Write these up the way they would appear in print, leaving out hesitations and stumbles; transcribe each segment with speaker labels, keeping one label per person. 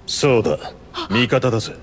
Speaker 1: そうだ、味方だぜ。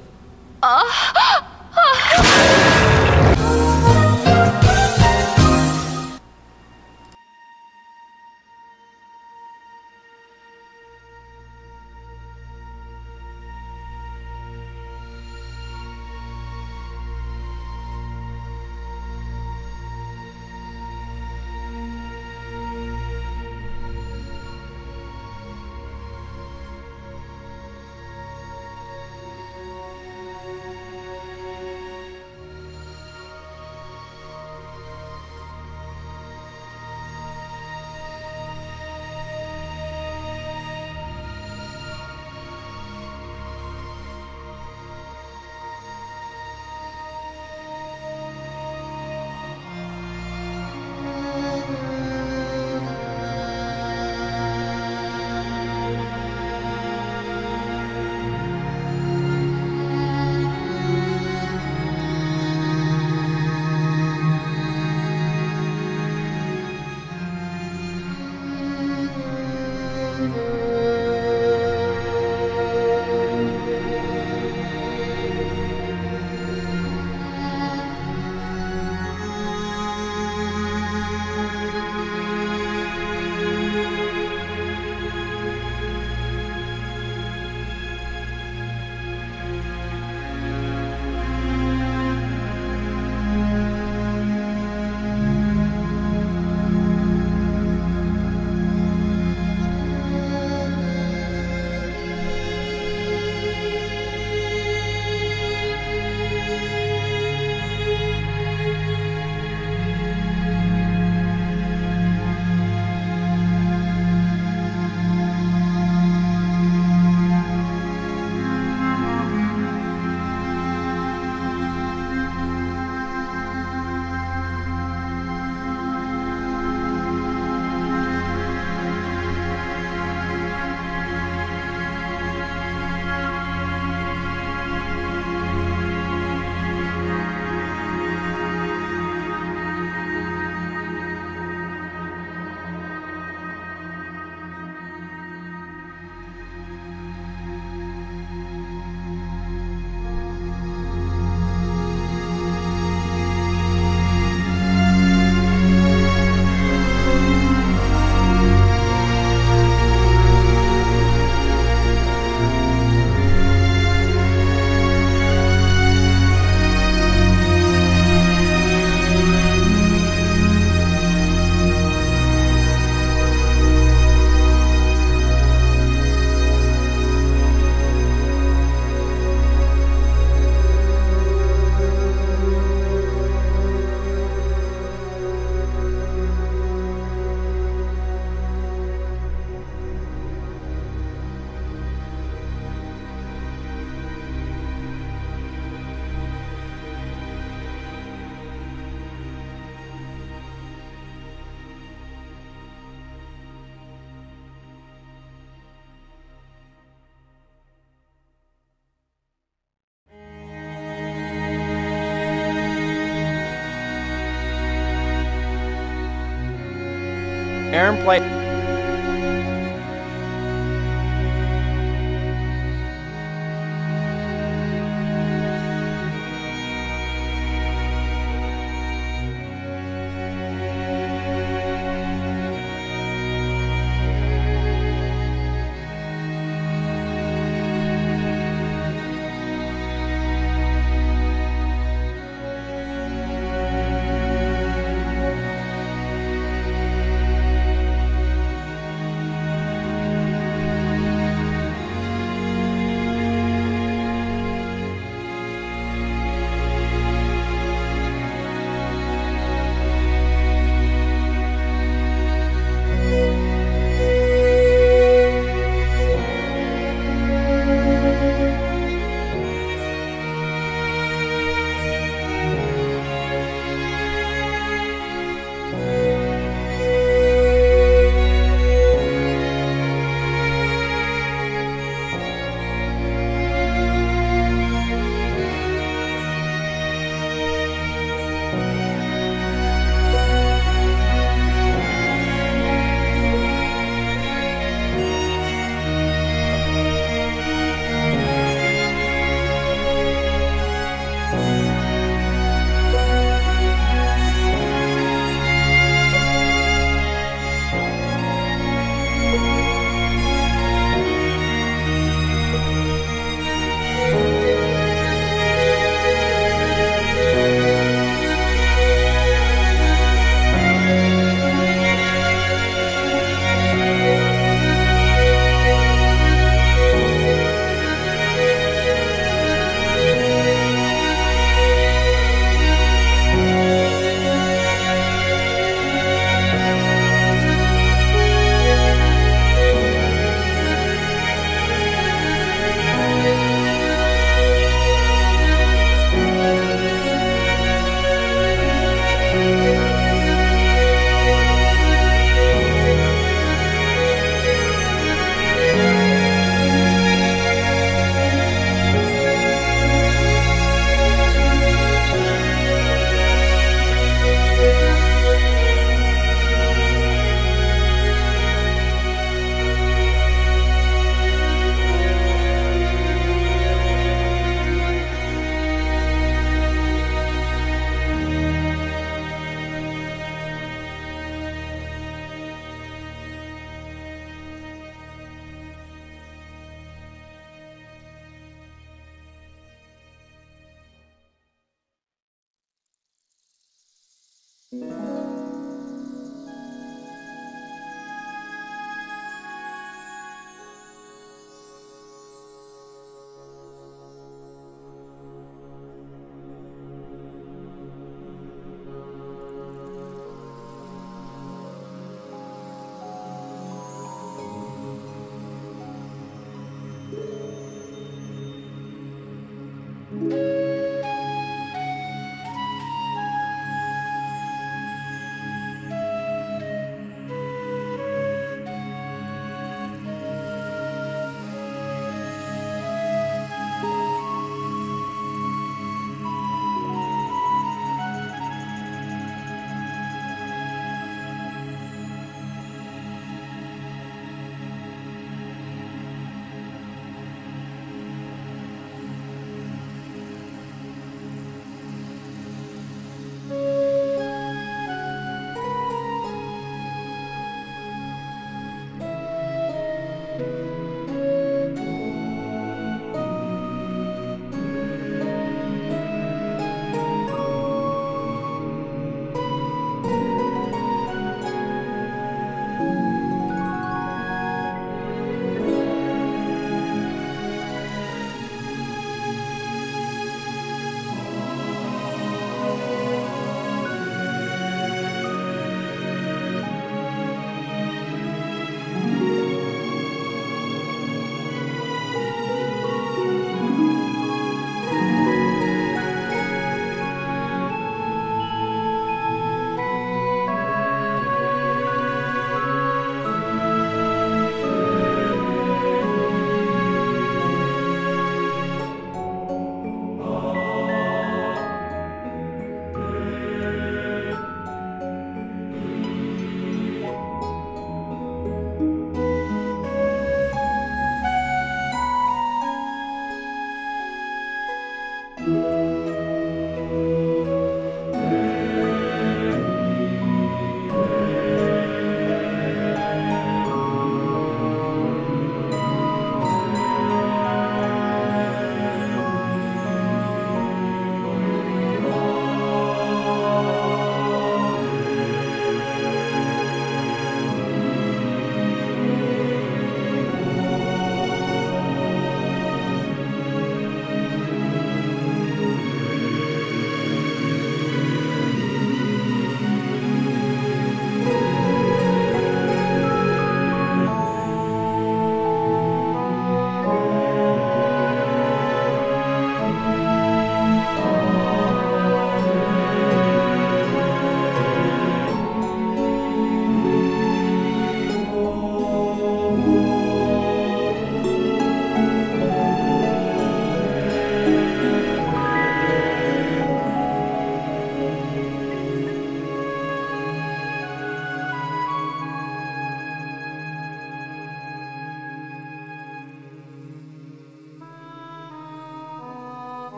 Speaker 2: Aaron played.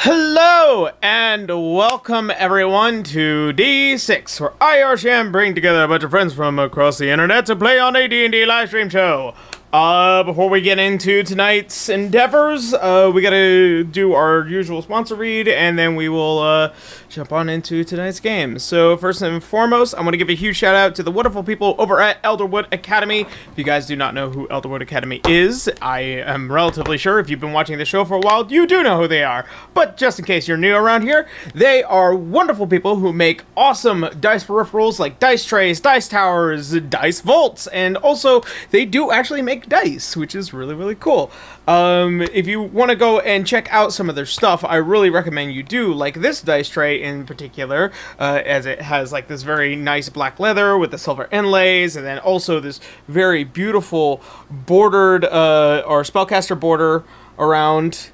Speaker 2: Hello and welcome everyone to D6, where I, Arsham, bring together a bunch of friends from across the internet to play on a D&D live stream show. Before we get into tonight's endeavors, we gotta do our usual sponsor read, and then we will jump on into tonight's game. So first and foremost, I want to give a huge shout out to the wonderful people over at Elderwood Academy. If you guys do not know who Elderwood Academy is, I am relatively sure if you've been watching the show for a while, you do know who they are. But just in case you're new around here, they are wonderful people who make awesome dice peripherals like dice trays, dice towers, dice vaults, and also they do actually make dice, which is really, really cool. If you want to go and check out some of their stuff, I really recommend you do, like this dice tray in particular, as it has like this very nice black leather with the silver inlays, and then also this very beautiful bordered or spellcaster border around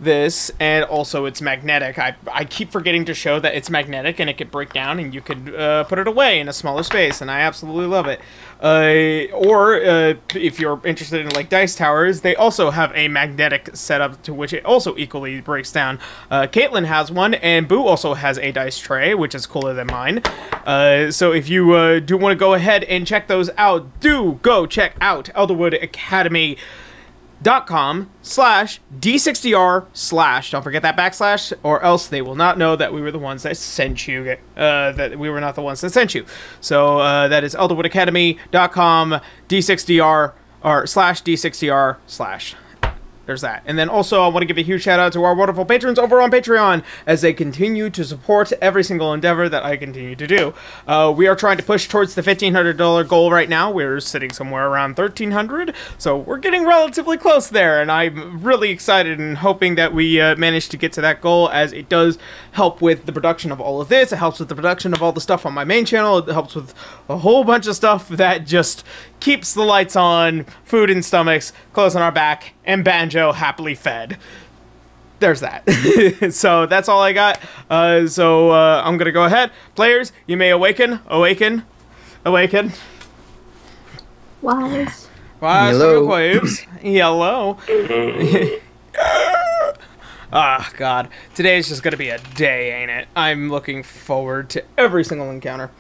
Speaker 2: this, and also it's magnetic. I keep forgetting to show that it's magnetic and it could break down and you could put it away in a smaller space, and I absolutely love it. Or if you're interested in like dice towers, they also have a magnetic setup to which it also equally breaks down. Caitlin has one, and Boo also has a dice tray, which is cooler than mine. So if you do want to go ahead and check those out, do go check out elderwoodacademy.com/D60R/ don't forget that backslash, or else they will not know that we were the ones that sent you, that we were not the ones that sent you. So that is elderwoodacademy.com/D60R or /D60R/. There's that. And then also I want to give a huge shout out to our wonderful patrons over on Patreon as they continue to support every single endeavor that I continue to do. We are trying to push towards the $1,500 goal right now. We're sitting somewhere around $1,300, so we're getting relatively close there, and I'm really excited and hoping that we manage to get to that goal, as it does help with the production of all of this. It helps with the production of all the stuff on my main channel. It helps with a whole bunch of stuff that just keeps the lights on, food in stomachs, clothes on our back, and Banjo happily fed. There's that. So that's all I got. I'm gonna go ahead. Players, you may awaken. Wise
Speaker 3: Hello.
Speaker 2: waves. Hello. Ah, God. Today is just gonna be a day, ain't it? I'm looking forward to every single encounter.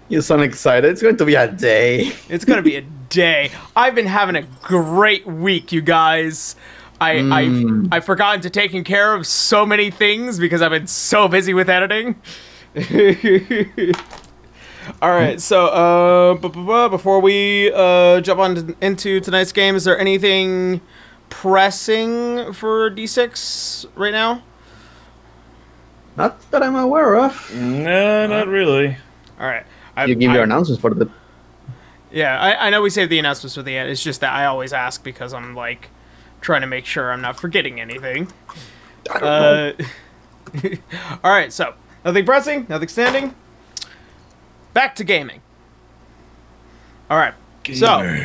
Speaker 3: You sound excited. It's going to be a day.
Speaker 2: It's gonna be a day. I've been having a great week, you guys. I've forgotten to taking care of so many things because I've been so busy with editing. All right, so before we jump on into tonight's game, is there anything pressing for D6 right now?
Speaker 3: Not that I'm aware of.
Speaker 1: No, not really.
Speaker 2: All right.
Speaker 3: You give your announcements for the...
Speaker 2: Yeah, I know we saved the announcements for the end. It's just that I always ask because I'm, like, trying to make sure I'm not forgetting anything.
Speaker 3: I don't know.
Speaker 2: Alright, so, nothing pressing, nothing standing. Back to gaming. Alright, so...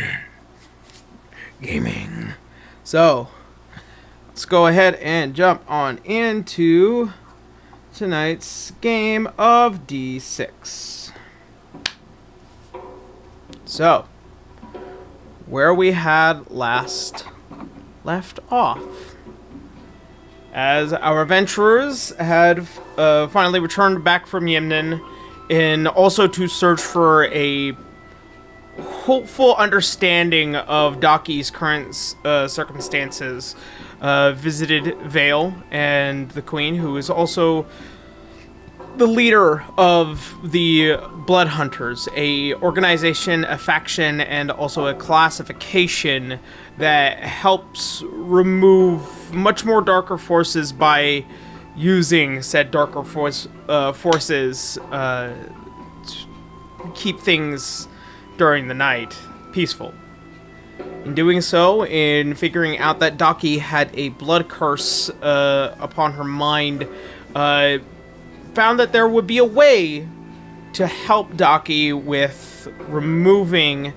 Speaker 2: Gaming. So, let's go ahead and jump on into tonight's game of D6. So, where we had last left off, as our adventurers had finally returned back from Yimnan, and also to search for a hopeful understanding of Daki's current circumstances, visited Vale and the Queen, who is also the leader of the Blood Hunters, a organization, a faction, and also a classification that helps remove much more darker forces by using said darker forces to keep things during the night peaceful. In doing so, in figuring out that Daki had a blood curse upon her mind, found that there would be a way to help Daki with removing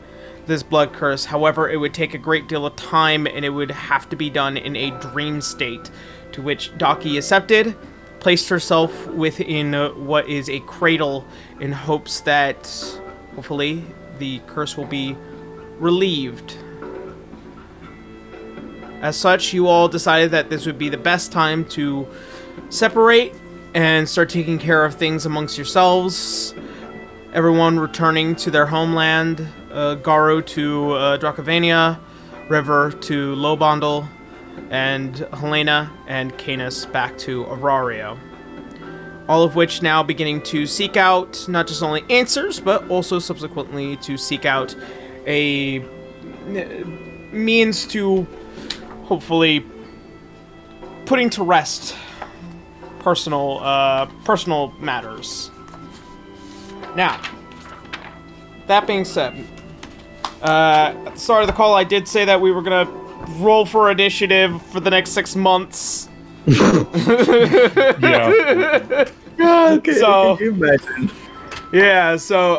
Speaker 2: this blood curse. However, it would take a great deal of time, and it would have to be done in a dream state, to which Daki accepted, placed herself within what is a cradle in hopes that, hopefully, the curse will be relieved. As such, you all decided that this would be the best time to separate and start taking care of things amongst yourselves. Everyone returning to their homeland, Garu to Drakavania, River to Lobondel, and Helena and Canis back to Aurario. All of which now beginning to seek out not just only answers, but also subsequently to seek out a means to hopefully putting to rest personal matters. Now, that being said, at the start of the call, I did say that we were gonna roll for initiative for the next 6 months.
Speaker 1: Yeah.
Speaker 3: God,
Speaker 2: So-
Speaker 3: can you imagine?
Speaker 2: Yeah, so,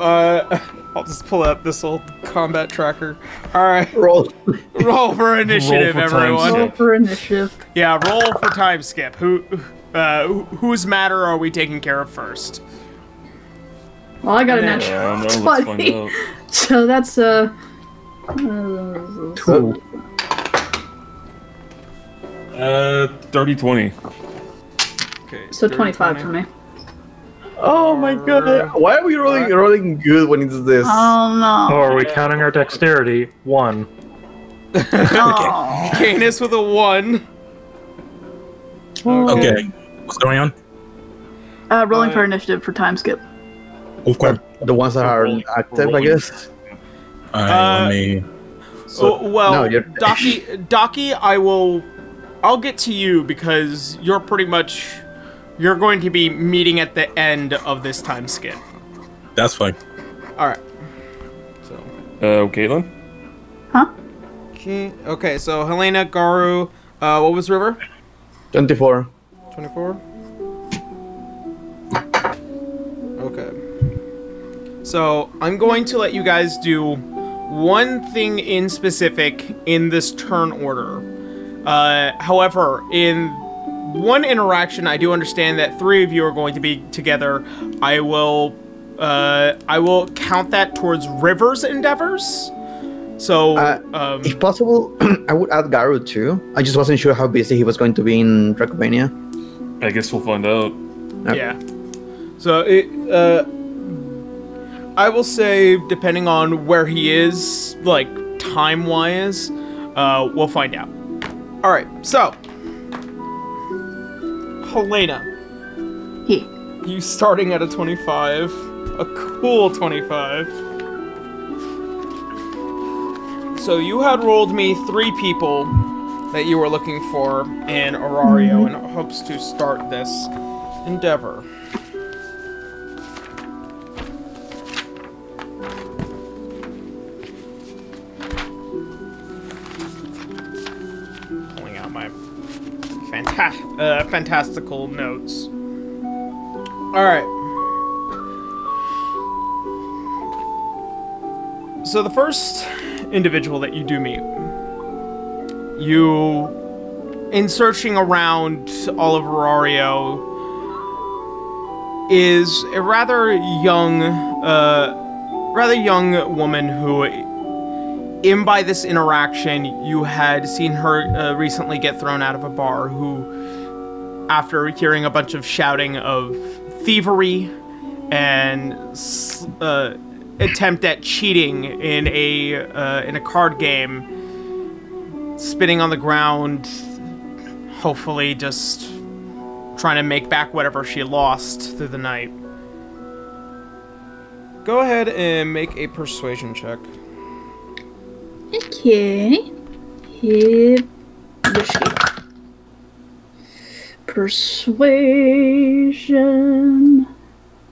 Speaker 2: I'll just pull up this old combat tracker. Alright.
Speaker 3: Roll.
Speaker 2: Roll for initiative,
Speaker 1: Roll for time
Speaker 2: everyone.
Speaker 1: skip.
Speaker 4: Roll for initiative.
Speaker 2: Yeah, roll for time skip. Whose matter are we taking care of first?
Speaker 4: Well, I got a
Speaker 2: Yeah,
Speaker 4: natural
Speaker 1: I don't know. Let's find
Speaker 4: 20.
Speaker 1: out.
Speaker 4: So that's
Speaker 3: 2.
Speaker 1: 30-20.
Speaker 2: Okay.
Speaker 4: so 25 for me.
Speaker 3: Oh my god. Why are we rolling good when it's this?
Speaker 4: Oh no.
Speaker 5: Oh, are we counting our dexterity? 1.
Speaker 4: Oh.
Speaker 2: Canis with a 1.
Speaker 6: Okay, what's going on?
Speaker 4: Rolling for initiative for time skip.
Speaker 6: Okay.
Speaker 3: The ones that are active, I guess.
Speaker 6: Alright, let me.
Speaker 3: No, you're-
Speaker 2: Daki, I'll get to you because you're going to be meeting at the end of this time skip.
Speaker 6: That's fine.
Speaker 2: All right. So.
Speaker 1: Caitlin?
Speaker 4: Huh?
Speaker 2: Okay, so Helena, Garu, what was River?
Speaker 3: 24.
Speaker 2: 24? Okay. So, I'm going to let you guys do one thing in specific in this turn order. However, in one interaction, I do understand that 3 of you are going to be together. I will count that towards River's endeavors. So,
Speaker 3: If possible, I would add Garu too. I just wasn't sure how busy he was going to be in Dracovania.
Speaker 1: I guess we'll find out.
Speaker 2: yeah. So, I will say, depending on where he is, like, time-wise, we'll find out. Alright, so. Helena.
Speaker 4: He.
Speaker 2: You starting at a 25. A cool 25. So you had rolled me 3 people that you were looking for in Aurario in hopes to start this endeavor. Pulling out my fantastical notes. Alright. So the first individual that you do meet, in searching around all of Aurario, is a rather young woman who, by this interaction, you had seen her recently get thrown out of a bar, who, after hearing a bunch of shouting of thievery and attempt at cheating in a card game, spitting on the ground, hopefully just trying to make back whatever she lost through the night. Go ahead and make a persuasion check.
Speaker 4: Okay. Here. Persuasion.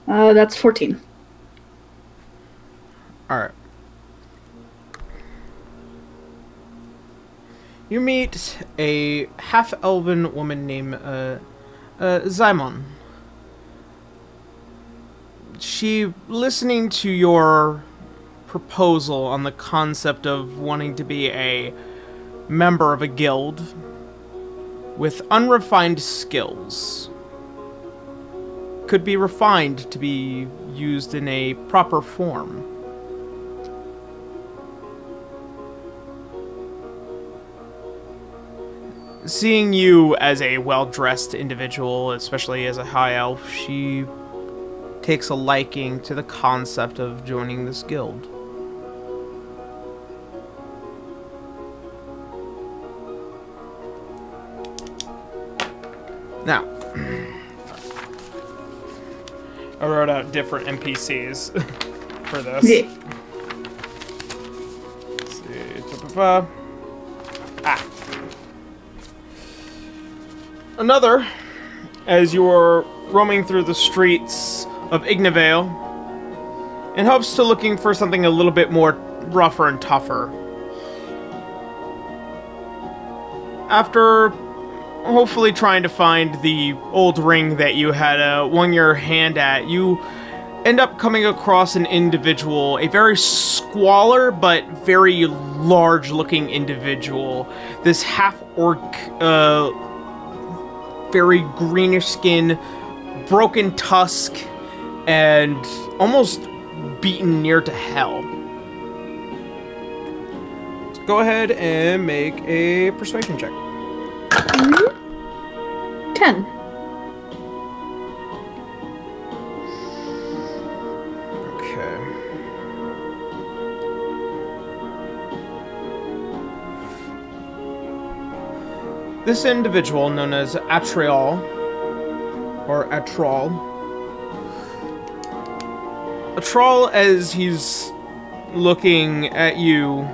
Speaker 4: That's 14.
Speaker 2: Alright. You meet a half-elven woman named Zymon. She, listening to your proposal on the concept of wanting to be a member of a guild with unrefined skills, could be refined to be used in a proper form. Seeing you as a well-dressed individual, especially as a high elf, she takes a liking to the concept of joining this guild. Now, I wrote out different NPCs for this.
Speaker 4: Yeah.
Speaker 2: Let's see. Ah. Another, as you are roaming through the streets of Ignavale, in hopes to looking for something a little bit more rougher and tougher. After hopefully trying to find the old ring that you had won your hand at, you end up coming across an individual, a very squalor but very large-looking individual. This half-orc, very greenish skin, broken tusk, and almost beaten near to hell. So go ahead and make a persuasion check.
Speaker 4: 10.
Speaker 2: This individual, known as Atrial, or Atral. Atral, as he's looking at you,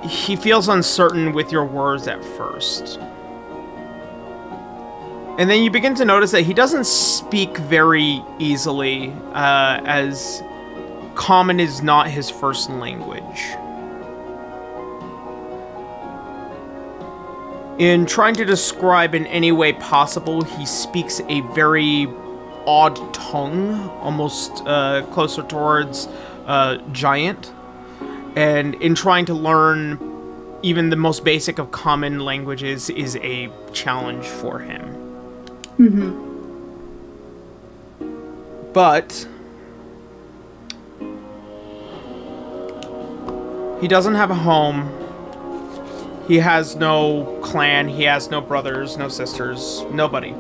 Speaker 2: he feels uncertain with your words at first. And then you begin to notice that he doesn't speak very easily, as Common is not his first language. In trying to describe in any way possible, he speaks a very odd tongue, almost closer towards giant. And in trying to learn even the most basic of common languages is a challenge for him.
Speaker 4: Mm-hmm.
Speaker 2: But he doesn't have a home. He has no clan, he has no brothers, no sisters, nobody.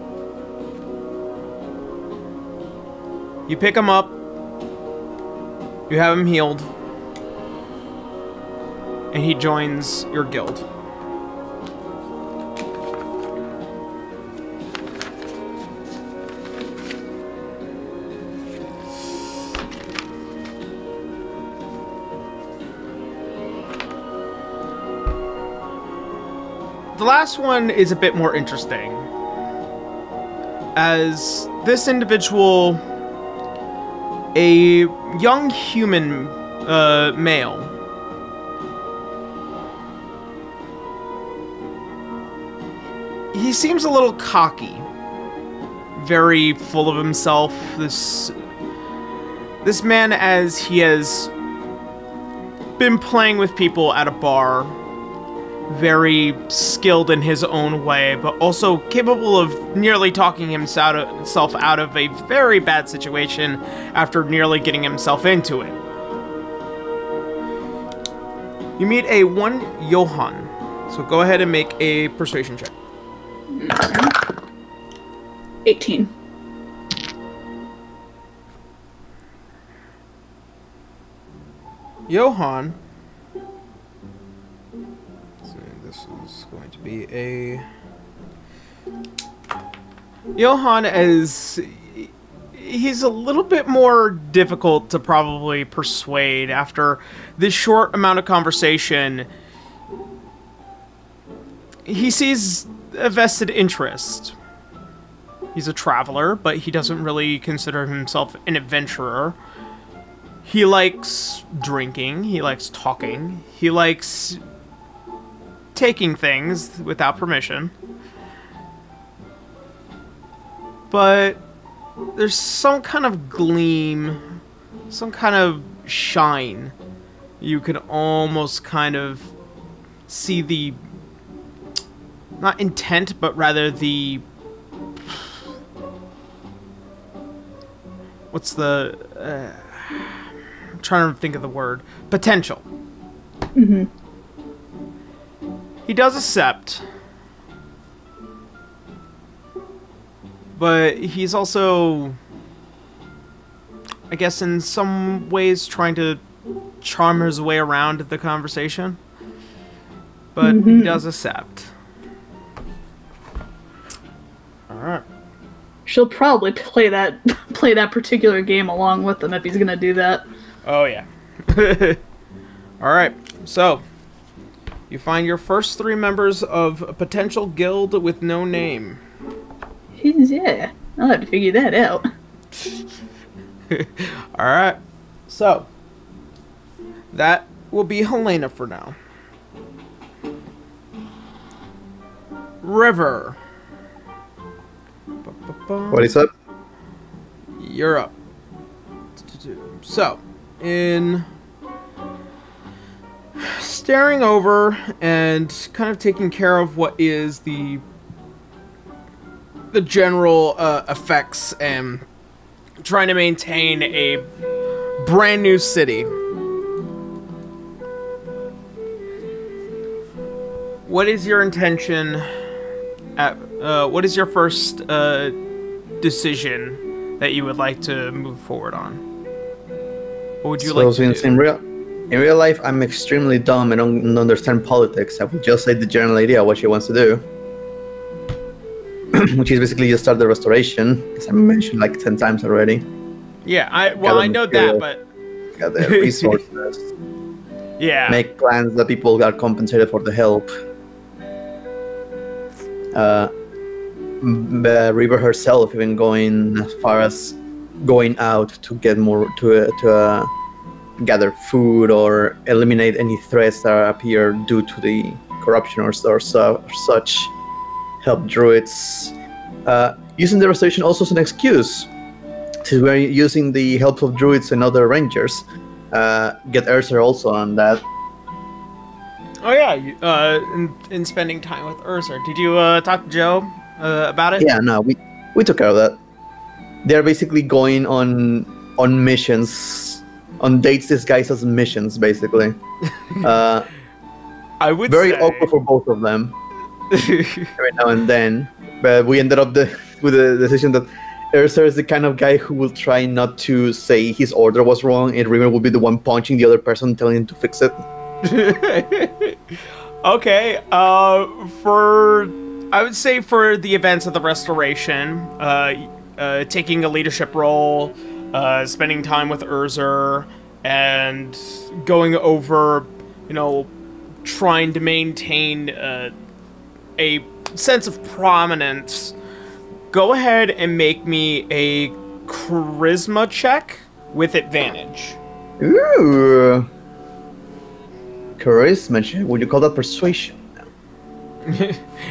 Speaker 2: You pick him up, you have him healed, and he joins your guild. The last one is a bit more interesting, as this individual, a young human male, he seems a little cocky, very full of himself. This man, as he has been playing with people at a bar, very skilled in his own way, but also capable of nearly talking himself out of a very bad situation after nearly getting himself into it. You meet a one Johann, so go ahead and make a persuasion check.
Speaker 4: 18.
Speaker 2: Johann. This is going to be a... Johann is... He's a little bit more difficult to probably persuade after this short amount of conversation. He sees a vested interest. He's a traveler, but he doesn't really consider himself an adventurer. He likes drinking, he likes talking, he likes taking things without permission. But there's some kind of gleam, some kind of shine. You can almost kind of see the, not intent, but rather the, what's the, I'm trying to think of the word, potential.
Speaker 4: Mm-hmm.
Speaker 2: He does accept, but he's also, I guess, in some ways trying to charm his way around the conversation. But he does accept. Alright.
Speaker 4: She'll probably play that particular game along with him if he's gonna do that.
Speaker 2: Oh, yeah. Alright, so you find your first 3 members of a potential guild with no name.
Speaker 4: Yeah, I'll have to figure that out.
Speaker 2: Alright, so that will be Helena for now. River.
Speaker 3: What is up?
Speaker 2: you're up. So, in staring over and kind of taking care of what is the general effects and trying to maintain a brand new city. What is your intention? What is your first decision that you would like to move forward on? What would you like to do?
Speaker 3: In real life, I'm extremely dumb. I don't understand politics. I would just say the general idea of what she wants to do. Which is basically just start the restoration, as I mentioned like 10 times already.
Speaker 2: Yeah, I know that, but...
Speaker 3: Got the resources.
Speaker 2: Yeah.
Speaker 3: Make plans that people got compensated for the help. River herself even going as far as going out to get more to gather food or eliminate any threats that appear due to the corruption or such. Help druids. Using the restoration also as an excuse, since we're using the help of druids and other rangers. Get Ursa also on that.
Speaker 2: Oh yeah, in spending time with Ursa. Did you talk to Joe about it?
Speaker 3: Yeah, no, we took care of that. They're basically going on missions, on dates disguised as missions, basically.
Speaker 2: I would
Speaker 3: very
Speaker 2: say...
Speaker 3: awkward for both of them. Every now and then, but we ended up with the decision that Ursa is the kind of guy who will try not to say his order was wrong, and River will be the one punching the other person, telling him to fix it.
Speaker 2: Okay, I would say for the events of the restoration, taking a leadership role, spending time with Ursa, and going over, trying to maintain a sense of prominence. Go ahead and make me a charisma check with advantage.
Speaker 3: Ooh. Charisma check? Would you call that persuasion?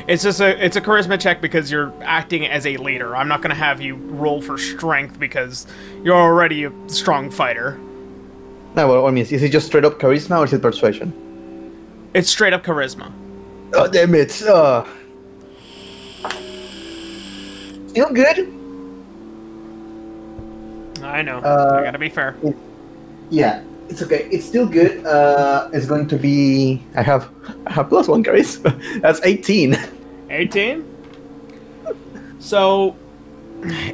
Speaker 2: It's a charisma check because you're acting as a leader. I'm not gonna have you roll for strength because you're already a strong fighter.
Speaker 3: No, well, I mean, is it just straight up charisma or is it persuasion?
Speaker 2: It's straight up charisma.
Speaker 3: Oh, damn it. Still good?
Speaker 2: I know. I gotta be fair.
Speaker 3: Yeah, it's okay. It's still good. It's going to be... I have plus one charisma. That's 18.
Speaker 2: 18? So,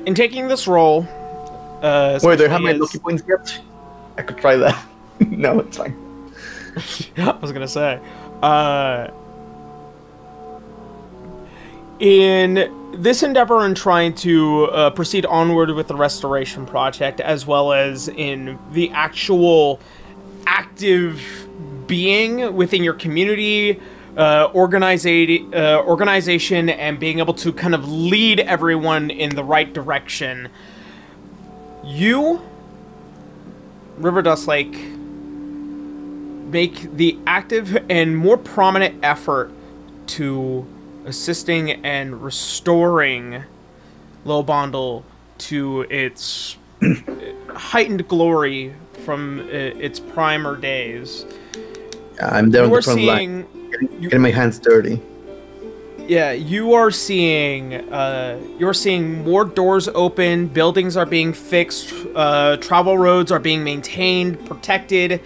Speaker 2: in taking this role...
Speaker 3: Wait, do I have my lucky points yet? I could try that. No, it's fine.
Speaker 2: I was gonna say. In this endeavor in trying to proceed onward with the restoration project, as well as in the actual active being within your community, organization, and being able to kind of lead everyone in the right direction, you, River Dustlake, make the active and more prominent effort to assisting and restoring Lowbondle to its heightened glory from its primer days.
Speaker 3: I'm there on the front line, getting my hands dirty.
Speaker 2: Yeah, you're seeing more doors open, buildings are being fixed, travel roads are being maintained, protected.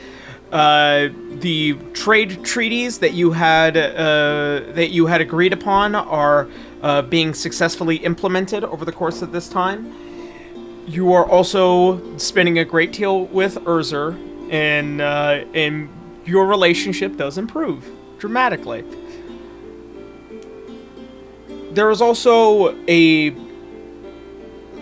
Speaker 2: The trade treaties that you had agreed upon are being successfully implemented over the course of this time. You are also spending a great deal with Ursa, and your relationship does improve dramatically. There is also a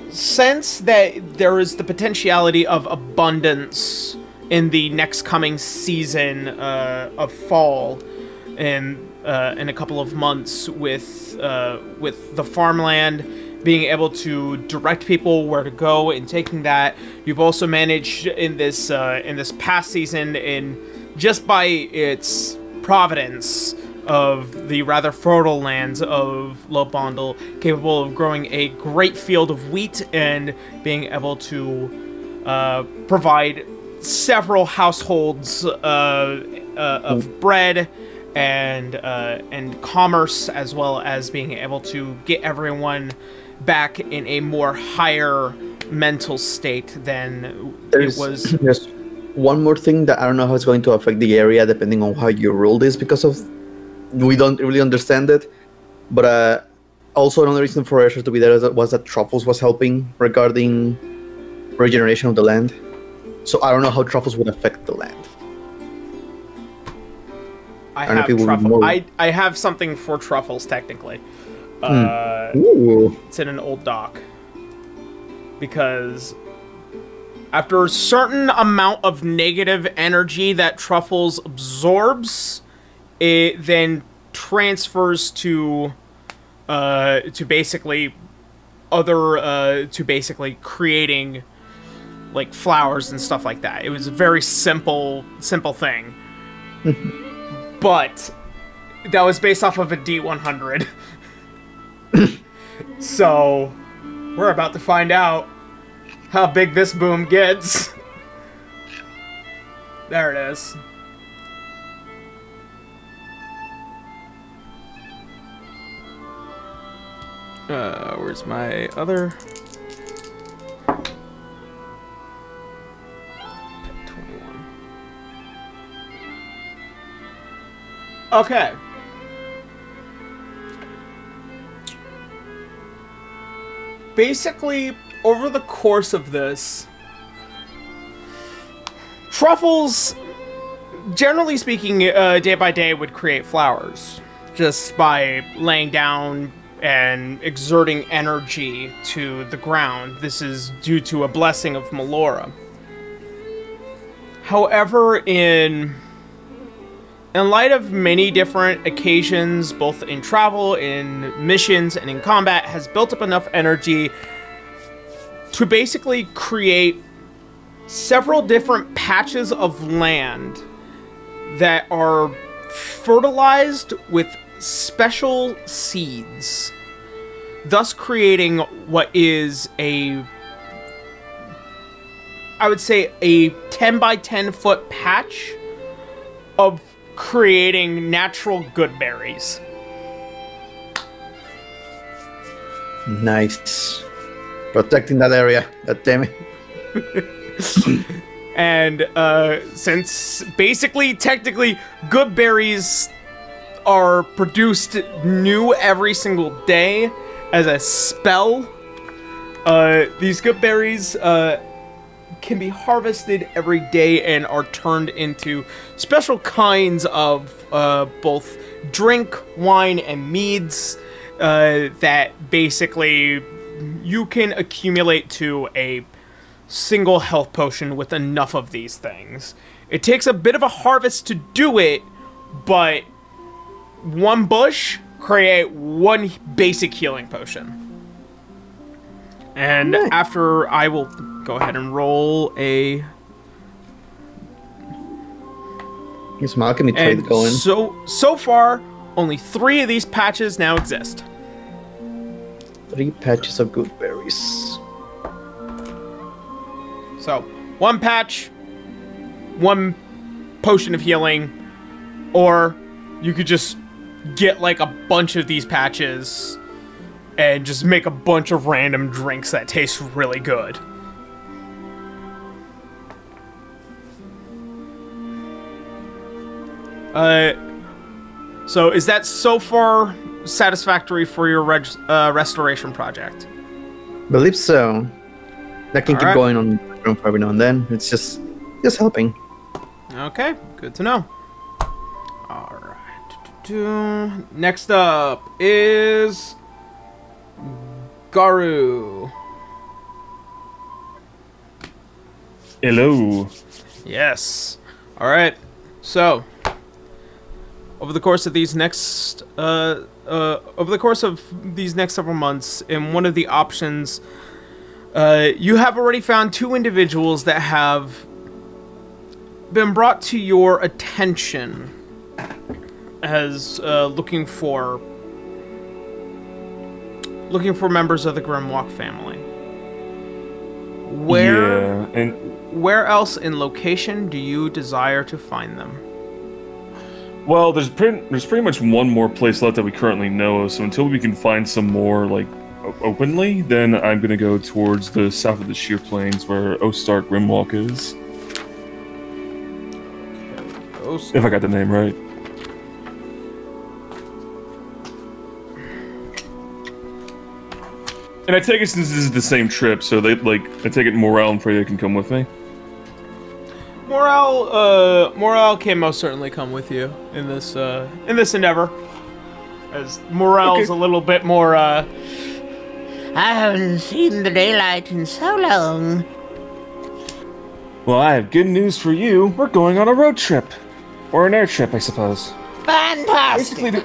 Speaker 2: sense that there is the potentiality of abundance in the next coming season of fall, in a couple of months, with the farmland, being able to direct people where to go and taking that. You've also managed in this past season, in just by its providence, of the rather fertile lands of Lopondel, capable of growing a great field of wheat and being able to provide several households of bread and commerce, as well as being able to get everyone back in a more higher mental state than it was.
Speaker 3: There's one more thing that I don't know how it's going to affect the area depending on how you rule this, because of we don't really understand it. But also another reason for Escher to be there was that Truffles was helping regarding regeneration of the land. So I don't know how Truffles would affect the land.
Speaker 2: I have Truffles. I have something for Truffles technically. It's in an old dock. Because after a certain amount of negative energy that Truffles absorbs, it then transfers to basically creating like flowers and stuff like that. It was a very simple thing. But that was based off of a D100. So we're about to find out how big this boom gets. There it is. Where's my other? 21. Okay. Basically, over the course of this, Truffles, generally speaking, day by day would create flowers just by laying down and exerting energy to the ground. This is due to a blessing of Melora. However, in light of many different occasions, both in travel, in missions, and in combat, has built up enough energy to basically create several different patches of land that are fertilized with special seeds, thus creating what is I would say a 10 by 10 foot patch of creating natural good berries.
Speaker 3: Nice. Protecting that area. God damn it.
Speaker 2: And since basically, technically, good berries are produced new every single day as a spell, these good berries can be harvested every day and are turned into special kinds of both drink, wine, and meads that basically you can accumulate to a single health potion with enough of these things. It takes a bit of a harvest to do it, but one bush create one basic healing potion. And after, I will go ahead and roll a...
Speaker 3: Get some alchemy trade going.
Speaker 2: So far, only 3 of these patches now exist.
Speaker 3: 3 patches of good berries.
Speaker 2: So, 1 patch, 1 potion of healing, or you could just get like a bunch of these patches and just make a bunch of random drinks that taste really good. So is that so far satisfactory for your restoration project?
Speaker 3: Believe so. That can keep going on for every now and then. It's just helping.
Speaker 2: Okay, good to know. Alright. Next up is Garu.
Speaker 1: Hello.
Speaker 2: Yes. Alright. So, over the course of these next several months, in one of the options, you have already found 2 individuals that have been brought to your attention has looking for members of the Grimwalk family. Where else in location do you desire to find them?
Speaker 1: Well, there's pretty much one more place left that we currently know of, so until we can find some more, like, openly, then I'm gonna go towards the south of the Sheer Plains, where Ostark Grimwalk is. If I got the name right. And I take it since this is the same trip, so I take it Morale and Freya can come with me.
Speaker 2: Morale can most certainly come with you in this endeavor. As Morale's a little bit more, I
Speaker 7: haven't seen the daylight in so long.
Speaker 1: Well, I have good news for you. We're going on a road trip. Or an air trip, I suppose.
Speaker 7: Fantastic!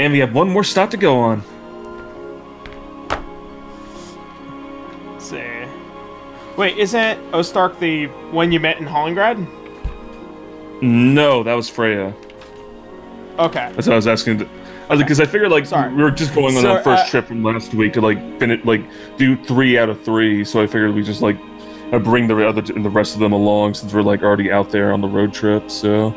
Speaker 1: And we have one more stop to go on.
Speaker 2: Let's see. Wait, isn't Ostark the one you met in Hollingrad?
Speaker 1: No, that was Freya.
Speaker 2: Okay.
Speaker 1: That's what I was asking. Because I figured, like, we were just going on that first trip from last week to, like, do 3 out of 3, so I figured we just, like, bring the rest of them along since we're, like, already out there on the road trip, so...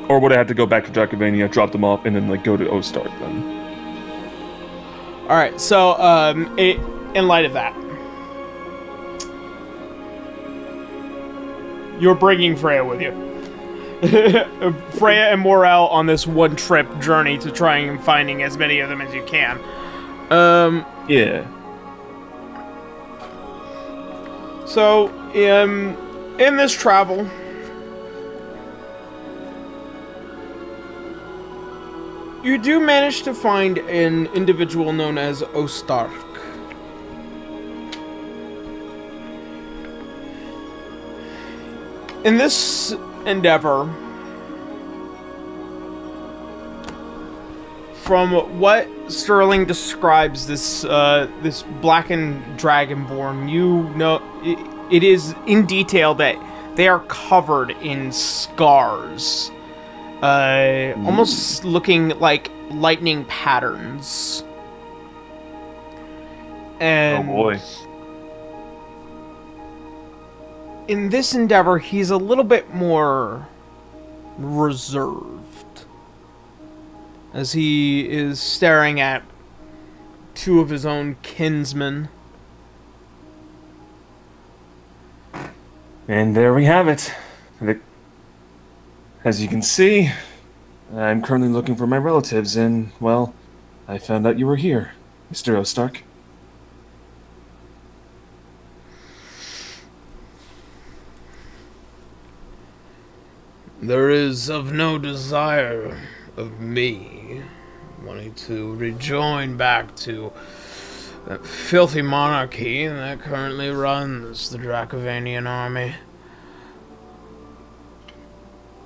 Speaker 1: Or would I have to go back to Dracovania, drop them off, and then, like, go to Ostark then?
Speaker 2: Alright, so, in light of that, you're bringing Freya with you. Freya and Morale on this one-trip journey to try and finding as many of them as you can.
Speaker 1: Yeah.
Speaker 2: So, in this travel, you do manage to find an individual known as Ostark. In this endeavor, from what Sterling describes this this blackened dragonborn, you know it is in detail that they are covered in scars, almost looking like lightning patterns. And
Speaker 1: oh boy.
Speaker 2: In this endeavor, he's a little bit more reserved, as he is staring at 2 of his own kinsmen.
Speaker 1: And there we have it. As you can see, I'm currently looking for my relatives, and, well, I found out you were here, Mr. Ostark.
Speaker 2: There is of no desire of me wanting to rejoin back to that filthy monarchy that currently runs the Dracovanian army.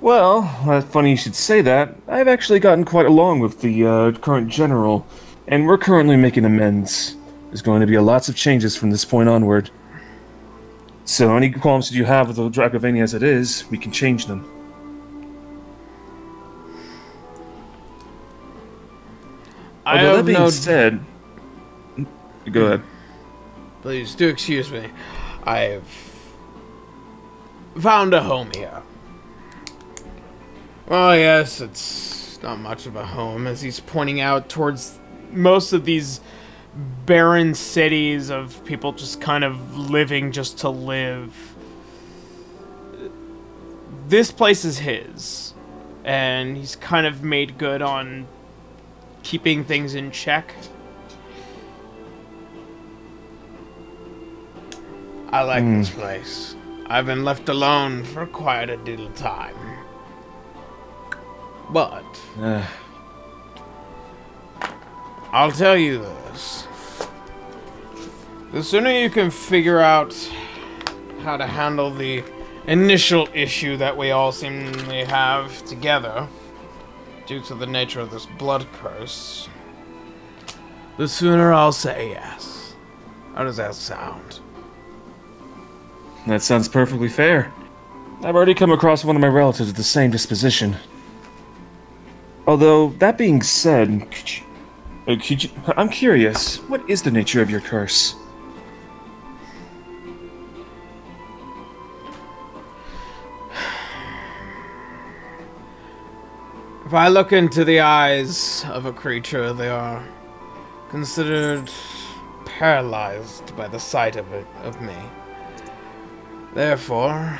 Speaker 1: Well, funny you should say that. I've actually gotten quite along with the current general, and we're currently making amends. There's going to be lots of changes from this point onward. So any qualms that you have with the Dracovania as it is, we can change them. Although that being said... Go ahead.
Speaker 2: Please do excuse me. I've found a home here. Well, yes, it's not much of a home, as he's pointing out towards most of these barren cities of people just kind of living just to live. This place is his, and he's kind of made good on keeping things in check. I like this place. I've been left alone for quite a little time. But I'll tell you this. The sooner you can figure out how to handle the initial issue that we all seemingly have together, due to the nature of this blood curse, the sooner I'll say yes. How does that sound?
Speaker 1: That sounds perfectly fair. I've already come across one of my relatives with the same disposition. Although, that being said, I'm curious, what is the nature of your curse?
Speaker 2: If I look into the eyes of a creature, they are considered paralyzed by the sight of me. Therefore,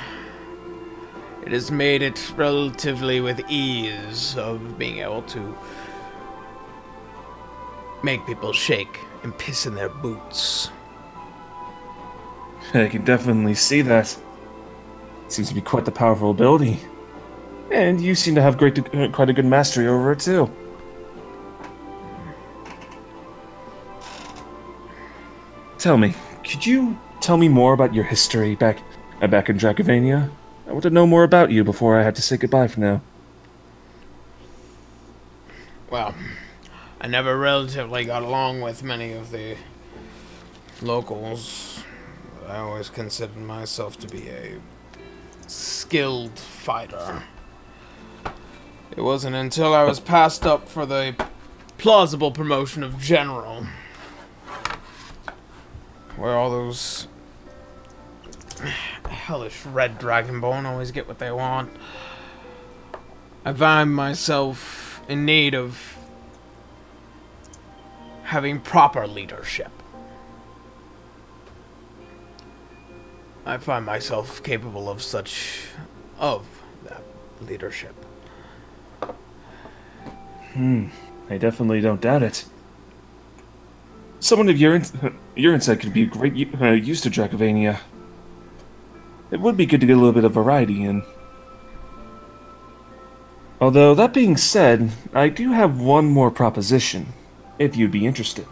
Speaker 2: it has made it relatively with ease of being able to make people shake and piss in their boots.
Speaker 1: I can definitely see that. Seems to be quite the powerful ability. And you seem to have quite a good mastery over it, too. Tell me, could you tell me more about your history back in Dracovania? I want to know more about you before I have to say goodbye for now.
Speaker 2: Well, I never relatively got along with many of the locals. I always considered myself to be a skilled fighter. It wasn't until I was passed up for the plausible promotion of general, where all those hellish red dragonborn always get what they want, I find myself in need of having proper leadership. I find myself capable of that leadership.
Speaker 1: I definitely don't doubt it. Someone of your insight could be a great use to Dracovania. It would be good to get a little bit of variety in. Although, that being said, I do have one more proposition, if you'd be interested.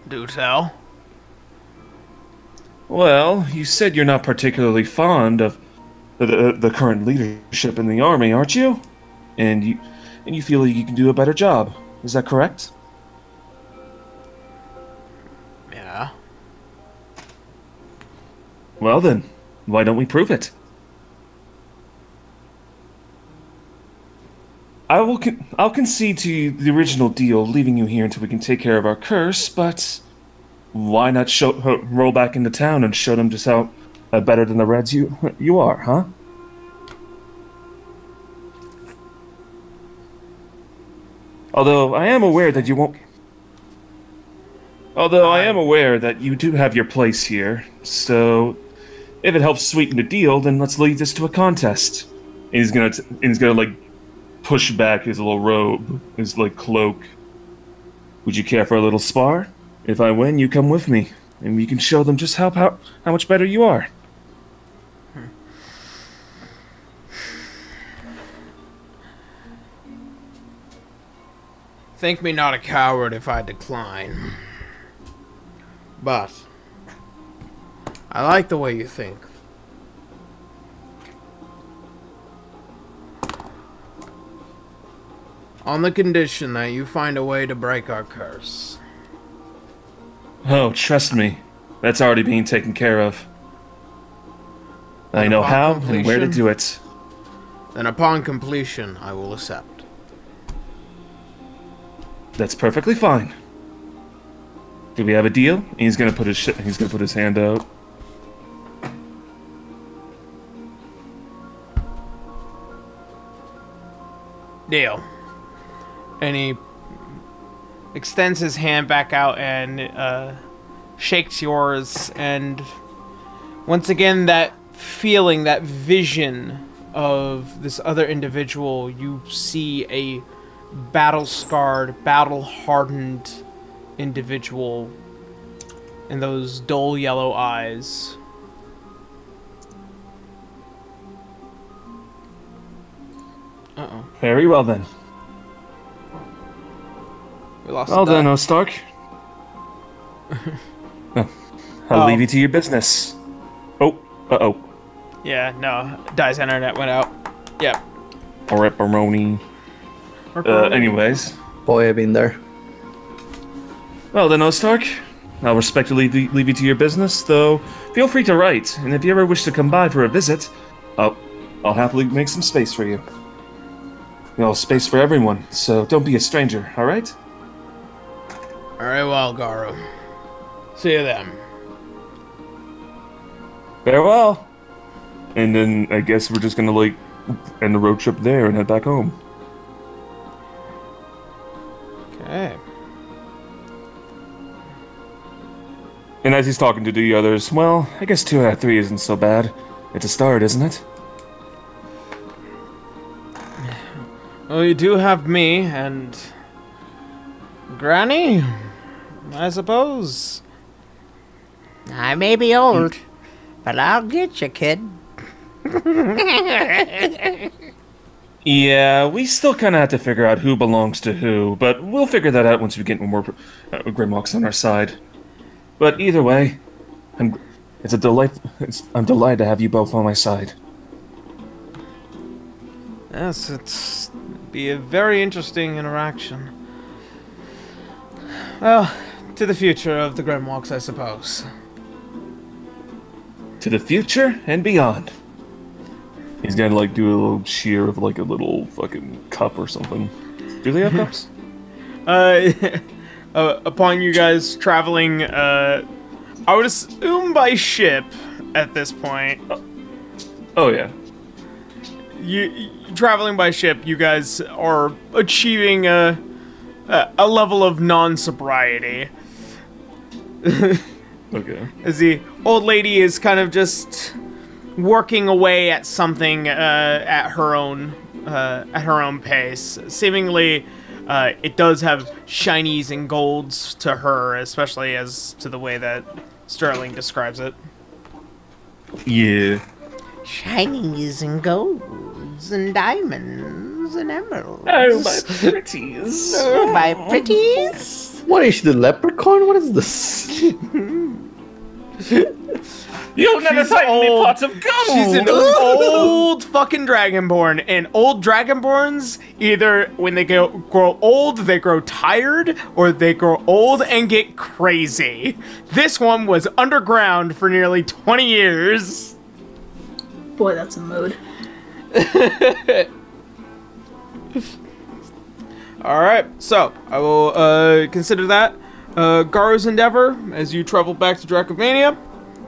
Speaker 2: Do tell.
Speaker 1: Well, you said you're not particularly fond of the current leadership in the army, aren't you? And you feel like you can do a better job. Is that correct?
Speaker 2: Yeah.
Speaker 1: Well then, why don't we prove it? I'll concede to the original deal, leaving you here until we can take care of our curse, but why not roll back into town and show them just how better than the Reds you are, huh? Although I am aware that you won't. Although I am aware that you do have your place here, so if it helps sweeten the deal, then let's lead this to a contest. And he's gonna like push back his little robe, his like cloak. Would you care for a little spar? If I win, you come with me, and we can show them just how much better you are.
Speaker 2: Think me not a coward if I decline. But I like the way you think. On the condition that you find a way to break our curse.
Speaker 1: Oh, trust me. That's already being taken care of. I know how and where to do it.
Speaker 2: Then upon completion, I will accept.
Speaker 1: That's perfectly fine. Do we have a deal? He's gonna put his hand out.
Speaker 2: Deal. And he extends his hand back out and shakes yours, and once again that feeling, that vision of this other individual, you see a battle-scarred, battle-hardened individual in those dull yellow eyes. Uh-oh.
Speaker 1: Very well then.
Speaker 2: We lost
Speaker 1: well then, O Stark. I'll leave you to your business. Oh, uh-oh.
Speaker 2: Yeah, no. Di's internet went out. Yep.
Speaker 1: Ripperoni. Anyways.
Speaker 3: Boy, I've been there.
Speaker 1: Well then, O Stark. I'll respectfully leave you to your business, though feel free to write, and if you ever wish to come by for a visit, I'll happily make some space for you. Space for everyone, so don't be a stranger, alright?
Speaker 2: Alright, well, Garu. See you then.
Speaker 1: Farewell! And then I guess we're just gonna, like, end the road trip there and head back home.
Speaker 2: Okay.
Speaker 1: And as he's talking to the others, well, I guess 2 out of 3 isn't so bad. It's a start, isn't it?
Speaker 2: Well, you do have me, and... Granny? I suppose.
Speaker 7: I may be old, but I'll get you, kid.
Speaker 1: Yeah, we still kind of have to figure out who belongs to who, but we'll figure that out once we get more Grimwalks on our side. But either way, I'm delighted to have you both on my side.
Speaker 2: Yes, it's be a very interesting interaction. Well, to the future of the Grimwalks, I suppose.
Speaker 1: To the future and beyond. He's gonna, like, do a little cheer of, like, a little fucking cup or something. Do they have cups?
Speaker 2: Upon you guys traveling, I would assume by ship at this point.
Speaker 1: Oh, yeah.
Speaker 2: You traveling by ship, you guys are achieving a level of non-sobriety.
Speaker 1: Okay.
Speaker 2: As the old lady is kind of just working away at something at her own pace. Seemingly, it does have shinies and golds to her, especially as to the way that Sterling describes it.
Speaker 1: Yeah.
Speaker 7: Shinies and golds and diamonds and emeralds.
Speaker 1: Oh, my pretties.
Speaker 7: Oh, my pretties.
Speaker 3: What is she, the leprechaun? What is this?
Speaker 1: You'll never find me pots of gold!
Speaker 2: She's an old fucking Dragonborn, and old Dragonborns, either when they grow old, they grow tired, or they grow old and get crazy. This one was underground for nearly 20 years.
Speaker 4: Boy, that's a mood.
Speaker 2: Alright, so, I will consider that Garu's endeavor as you travel back to Dracovania.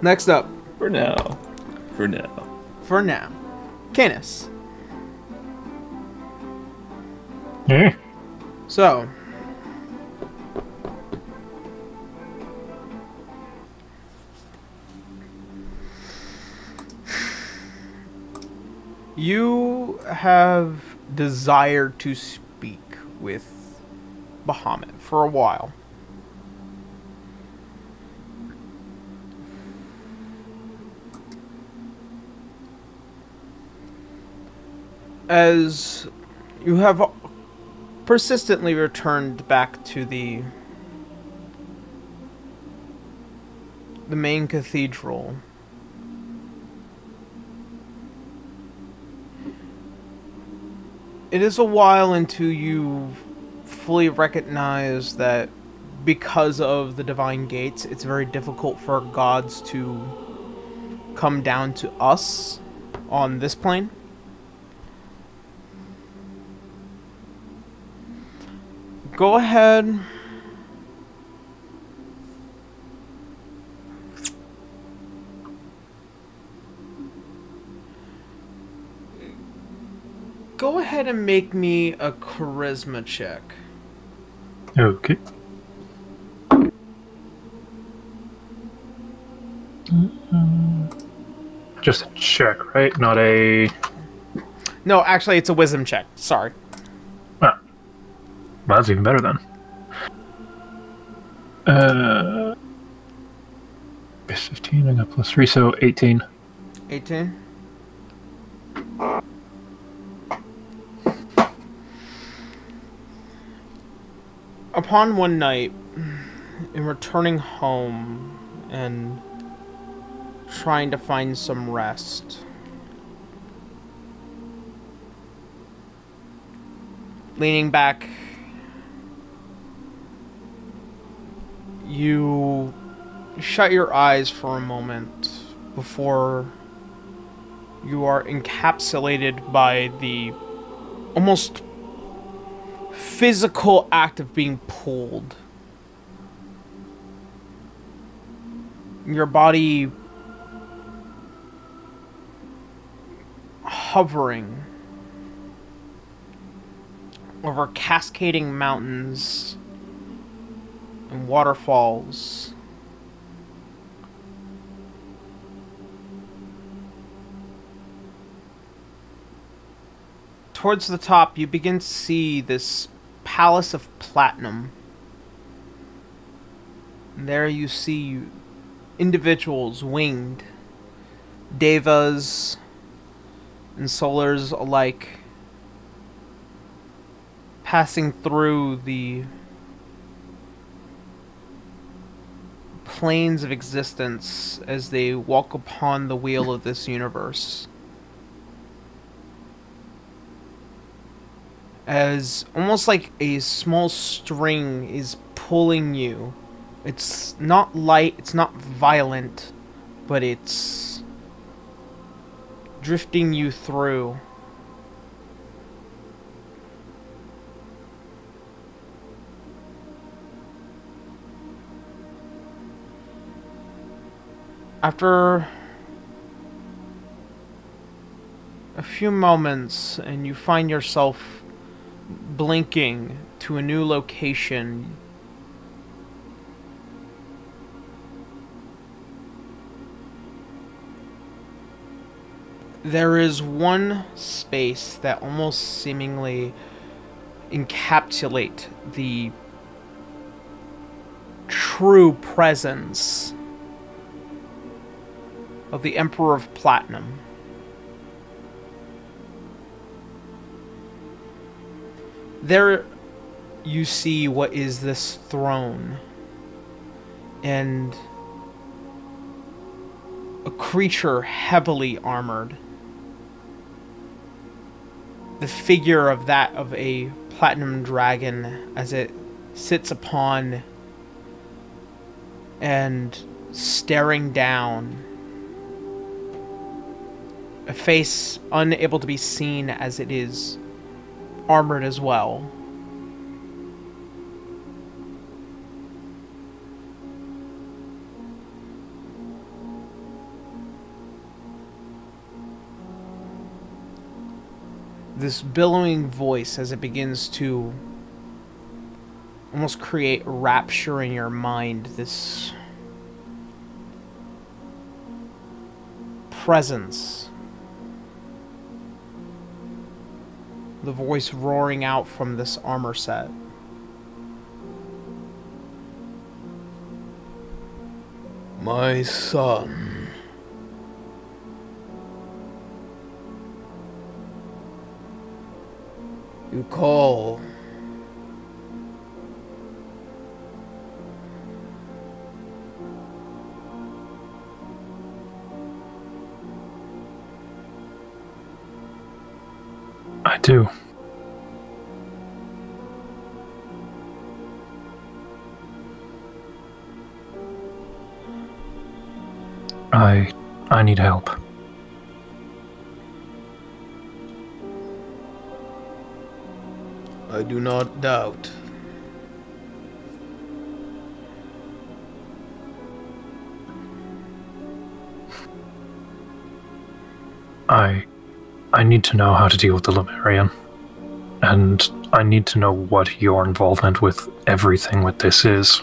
Speaker 2: Next up.
Speaker 1: For now.
Speaker 2: Canis.
Speaker 5: Yeah.
Speaker 2: So. You have desired to speak with Bahamut for a while. As you have persistently returned back to the main cathedral, it is a while until you fully recognize that because of the divine gates, it's very difficult for gods to come down to us on this plane. Go ahead. Go ahead and make me a charisma check.
Speaker 5: Okay. Just a check, right? Not a...
Speaker 2: No, actually, it's a wisdom check. Sorry.
Speaker 5: Ah. Well, that's even better then. Base 15, I got plus 3, so 18.
Speaker 2: 18? Upon one night, in returning home and trying to find some rest, leaning back, you shut your eyes for a moment before you are encapsulated by the almost physical act of being pulled. Your body hovering over cascading mountains and waterfalls. Towards the top, you begin to see this palace of platinum. And there you see individuals, winged, devas and solars alike, passing through the planes of existence as they walk upon the wheel of this universe. As almost like a small string is pulling you. It's not light, it's not violent, but it's drifting you through. After a few moments, and you find yourself blinking to a new location, there is one space that almost seemingly encapsulate the true presence of the Emperor of Platinum. There you see what is this throne, and a creature heavily armored. The figure of that of a platinum dragon as it sits upon and staring down. A face unable to be seen as it is armored as well. This billowing voice, as it begins to almost create rapture in your mind, this presence, the voice roaring out from this armor set. My son. You call.
Speaker 5: I do. I need help.
Speaker 2: I do not doubt.
Speaker 5: I need to know how to deal with the Lemurian. And I need to know what your involvement with everything with this is.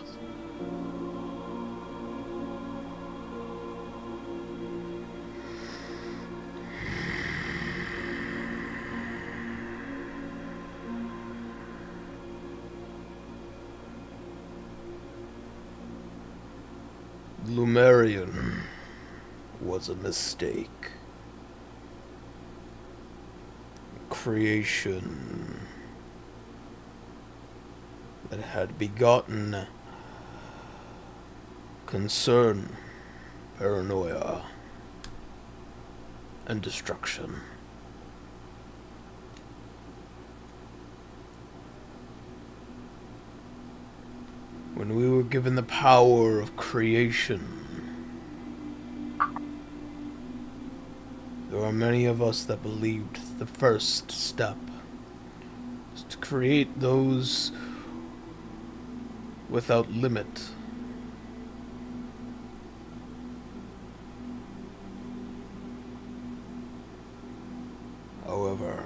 Speaker 2: Lumerian was a mistake. Creation that had begotten concern, paranoia, and destruction. when we were given the power of creation, there are many of us that believed the first step was to create those without limit. However,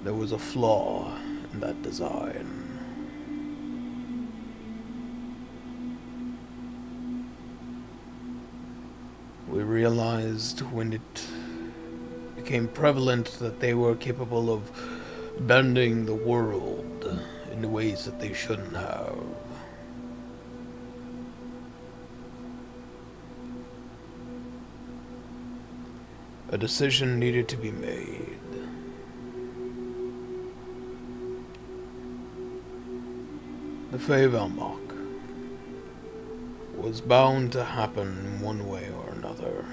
Speaker 2: there was a flaw in that design. We realized when it became prevalent that they were capable of bending the world in ways that they shouldn't have. A decision needed to be made. The Feyvelmach was bound to happen in one way or another.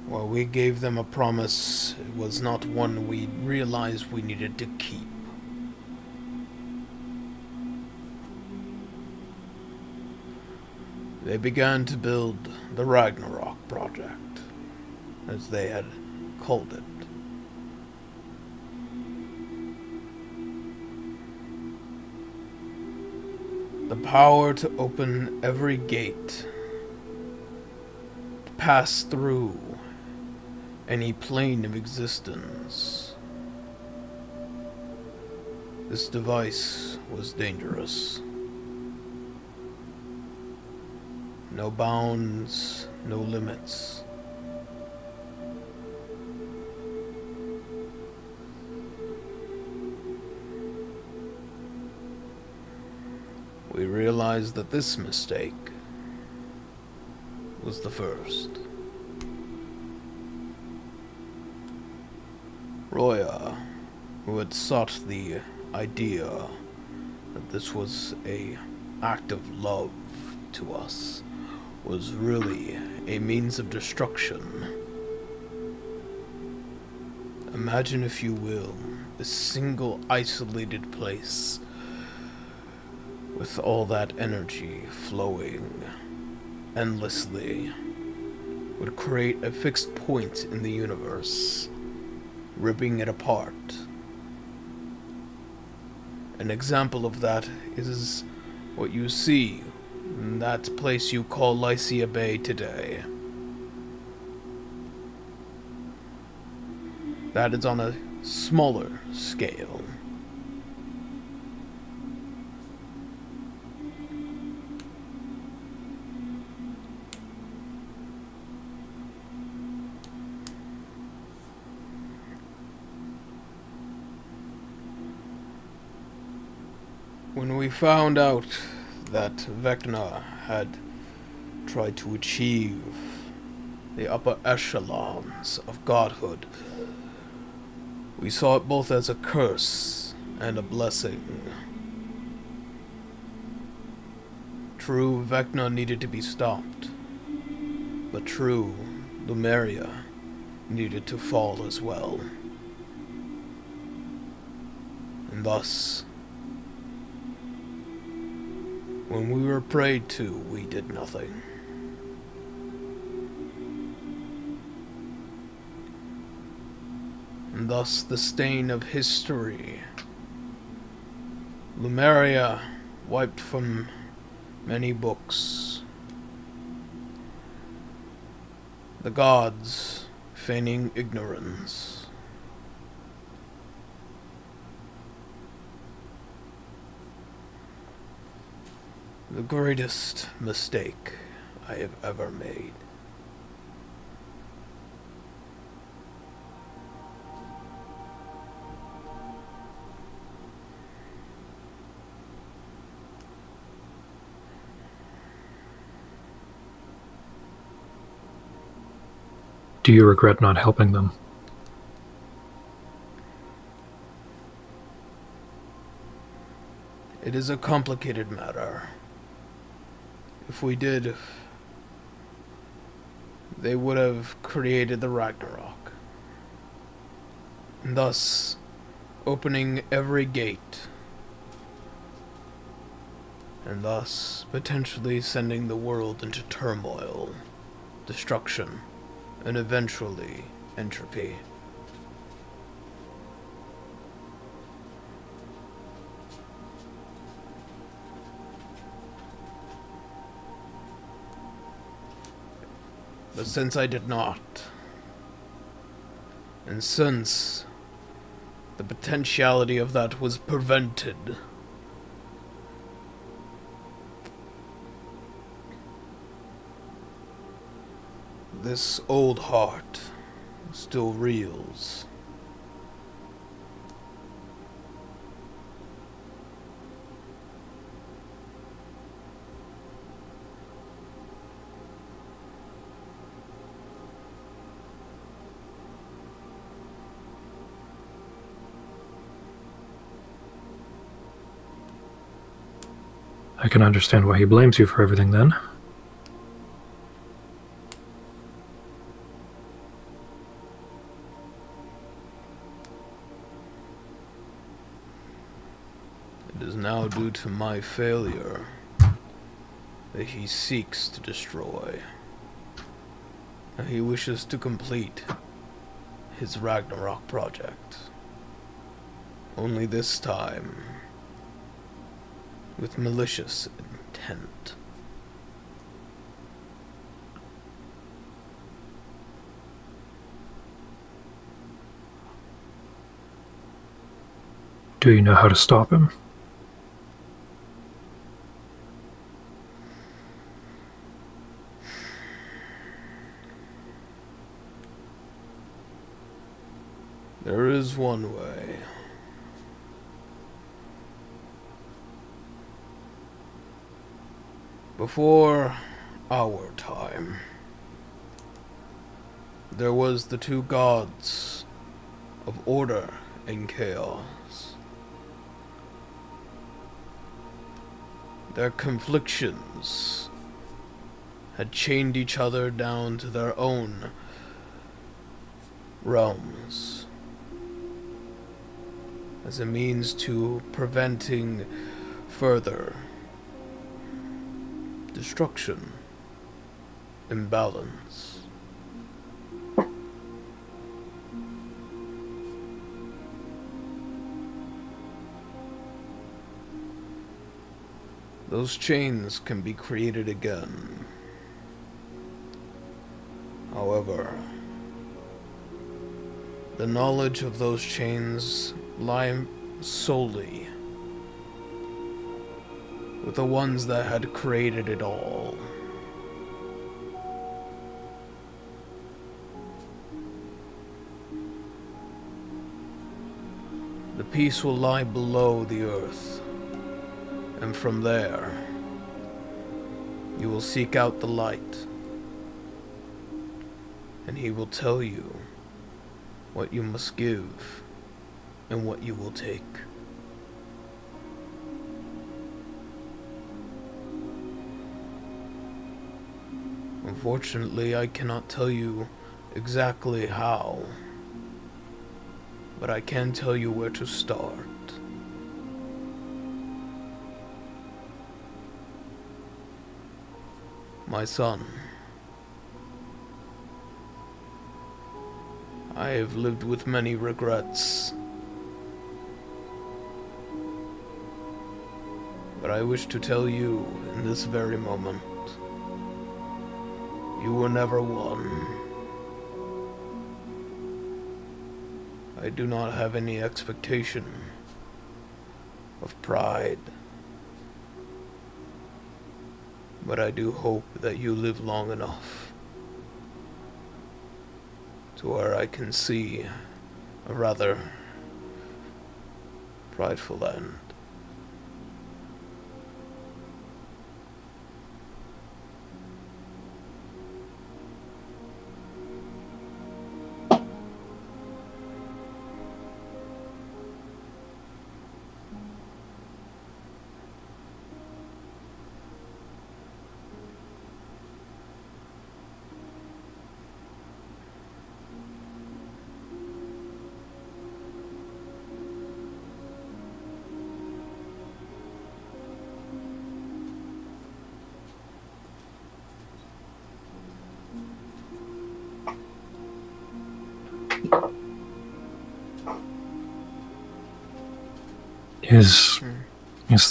Speaker 2: While we gave them a promise, it was not one we realized we needed to keep. They began to build the Ragnarok Project, as they had called it. The power to open every gate, to pass through any plane of existence. This device was dangerous. No bounds, no limits. We realized that this mistake was the first. Roya, who had sought the idea that this was an act of love to us, was really a means of destruction. Imagine, if you will, a single isolated place with all that energy flowing endlessly would create a fixed point in the universe, ripping it apart. An example of that is what you see in that place you call Lycia Bay today. That is on a smaller scale. When we found out that Vecna had tried to achieve the upper echelons of godhood, we saw it both as a curse and a blessing. True, Vecna needed to be stopped, but true, Lumeria needed to fall as well. And thus, when we were prayed to, we did nothing. And thus the stain of history, Lumeria wiped from many books. The gods feigning ignorance. The greatest mistake I have ever made.
Speaker 5: Do you regret not helping them?
Speaker 2: It is a complicated matter. If we did, they would have created the Ragnarok. thus opening every gate, and thus potentially sending the world into turmoil, destruction, and eventually entropy. But since I did not, and since the potentiality of that was prevented, this old heart still reels.
Speaker 5: I can understand why he blames you for everything then.
Speaker 2: It is now due to my failure that he seeks to destroy. He wishes to complete his Ragnarok project. Only this time, with malicious intent.
Speaker 5: Do you know how to stop him?
Speaker 2: There is one way. Before our time, there was the two gods of order and chaos. Their conflictions had chained each other down to their own realms as a means to preventing further destruction, imbalance. Those chains can be created again. However, the knowledge of those chains lie solely with the ones that had created it all. The peace will lie below the earth, and from there, you will seek out the light, and he will tell you what you must give and what you will take. Unfortunately, I cannot tell you exactly how, but I can tell you where to start. My son, I have lived with many regrets, but I wish to tell you in this very moment, you were never one. I do not have any expectation of pride, but I do hope that you live long enough to where I can see a rather prideful end.
Speaker 5: Is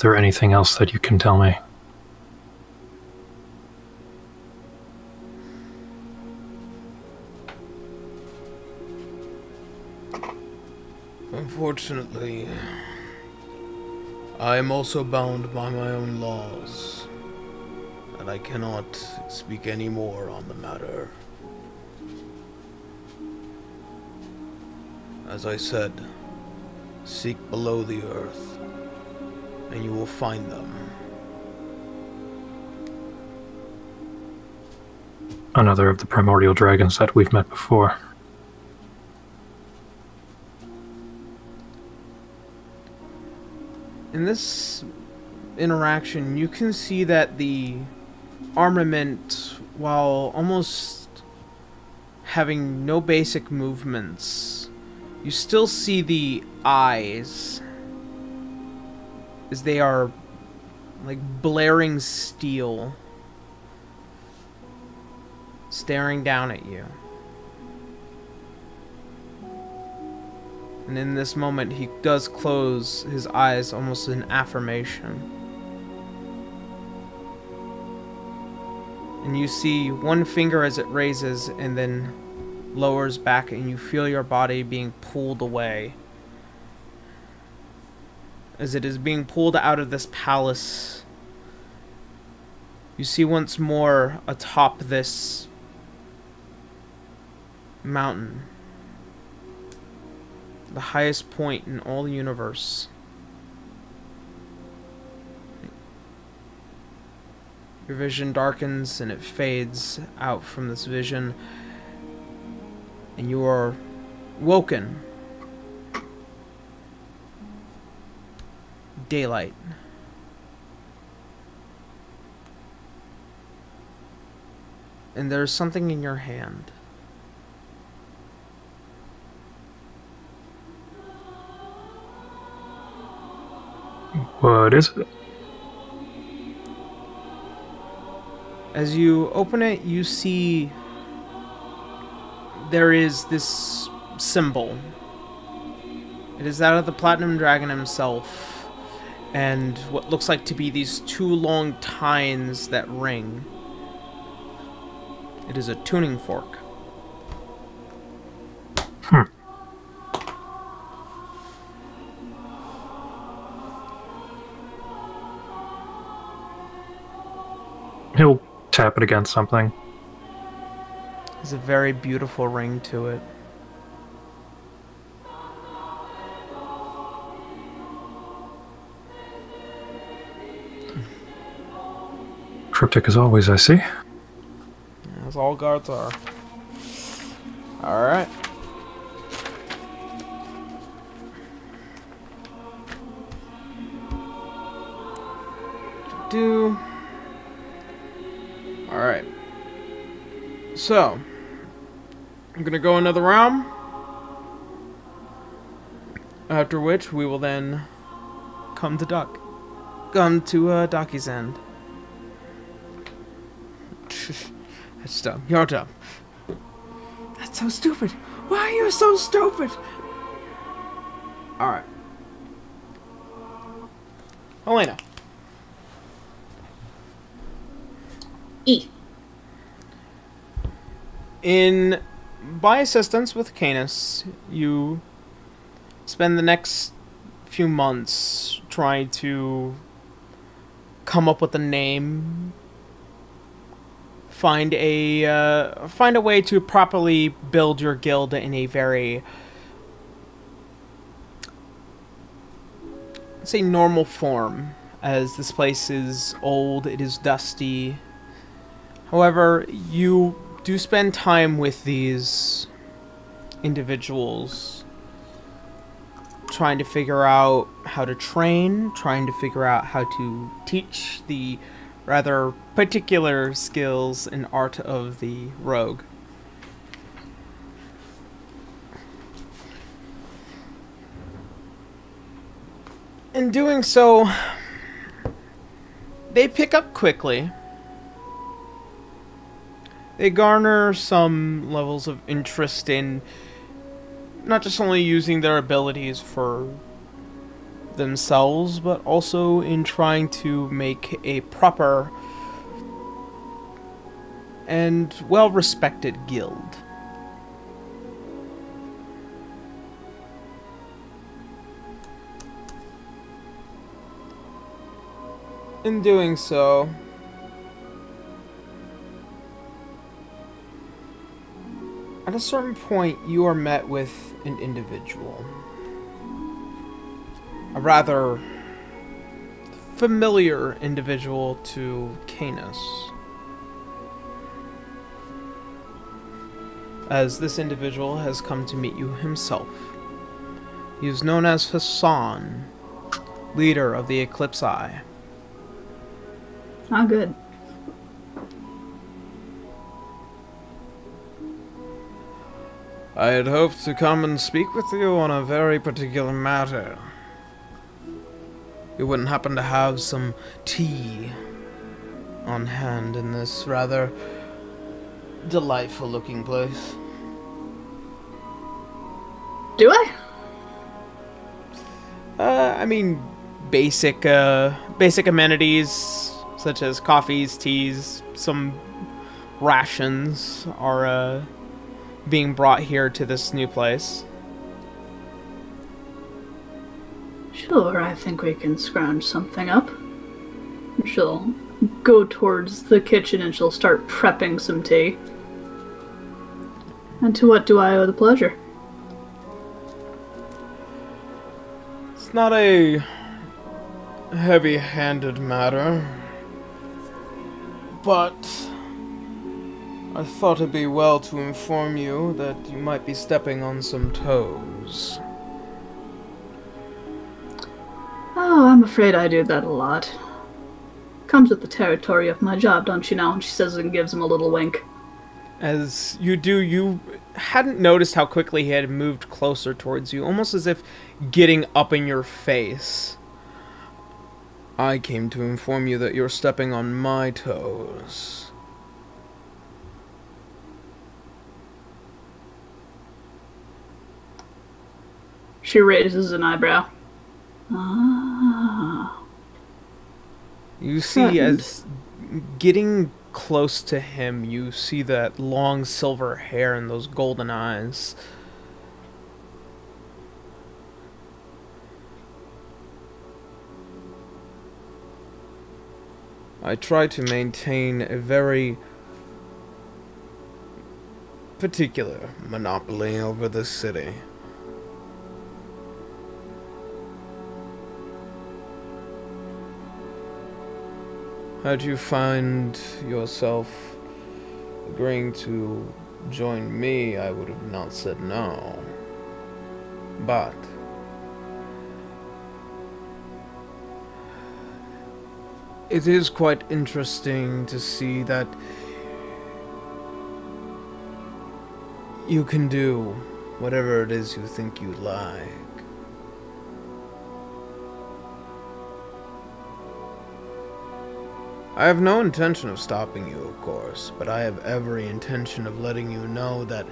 Speaker 5: there anything else that you can tell me?
Speaker 2: Unfortunately, I am also bound by my own laws, and I cannot speak any more on the matter. As I said, seek below the earth, and you will find them.
Speaker 5: Another of the primordial dragons that we've met before.
Speaker 2: In this interaction, you can see that the armament, while almost having no basic movements, you still see the eyes, as they are like blaring steel, staring down at you. And in this moment, he does close his eyes, almost in affirmation. And you see one finger as it raises and then lowers back, and you feel your body being pulled away. As it is being pulled out of this palace, you see once more atop this mountain, the highest point in all the universe. Your vision darkens and it fades out from this vision, and you are woken. Daylight. And there's something in your hand.
Speaker 5: What is it?
Speaker 2: As you open it, you see there is this symbol. It is that of the Platinum Dragon himself, and what looks like to be these two long tines that ring. It is a tuning fork.
Speaker 5: He'll tap it against something.
Speaker 2: There's a very beautiful ring to it.
Speaker 5: Cryptic as always, I see.
Speaker 2: As all guards are. Alright. Alright. So, I'm gonna go another round. After which, we will then come to Docky's End. That's dumb. You're dumb. That's so stupid. Why are you so stupid? Alright. Helena.
Speaker 4: E.
Speaker 2: By assistance with Canis, you spend the next few months trying to come up with a name, find a way to properly build your guild in a very, say, normal form, as this place is old, it is dusty. However, you do spend time with these individuals, trying to figure out how to train, trying to figure out how to teach the rather particular skills and art of the rogue. In doing so, they pick up quickly. They garner some levels of interest in not just only using their abilities for themselves, but also in trying to make a proper and well-respected guild. In doing so, at a certain point, you are met with an individual. A rather familiar individual to Canis, as this individual has come to meet you himself. He is known as Hassan, leader of the Eclipse Eye.
Speaker 4: Not good.
Speaker 2: I had hoped to come and speak with you on a very particular matter. You wouldn't happen to have some tea on hand in this rather delightful looking place?
Speaker 4: Do I?
Speaker 2: I mean, basic amenities such as coffees, teas, some rations are being brought here to this new place.
Speaker 4: Sure, I think we can scrounge something up. She'll go towards the kitchen and she'll start prepping some tea. And to what do I owe the pleasure?
Speaker 2: It's not a heavy-handed matter, but I thought it'd be well to inform you that you might be stepping on some toes.
Speaker 4: Oh, I'm afraid I do that a lot. Comes with the territory of my job, don't you know? And she says and gives him a little wink.
Speaker 2: As you do, you hadn't noticed how quickly he had moved closer towards you, almost as if getting up in your face. I came to inform you that you're stepping on my toes.
Speaker 4: She raises an eyebrow. Ah.
Speaker 2: You see, as getting close to him, you see that long silver hair and those golden eyes. I try to maintain a very particular monopoly over this city. How'd you find yourself agreeing to join me? I would have not said no. But it is quite interesting to see that you can do whatever it is you think you like. I have no intention of stopping you, of course, but I have every intention of letting you know that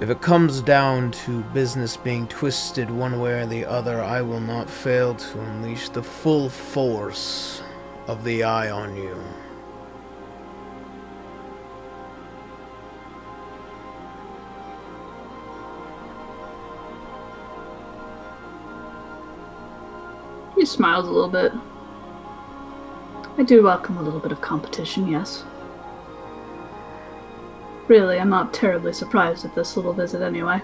Speaker 2: if it comes down to business being twisted one way or the other, I will not fail to unleash the full force of the eye on you.
Speaker 4: He smiles a little bit. I do welcome a little bit of competition, yes. Really, I'm not terribly surprised at this little visit anyway.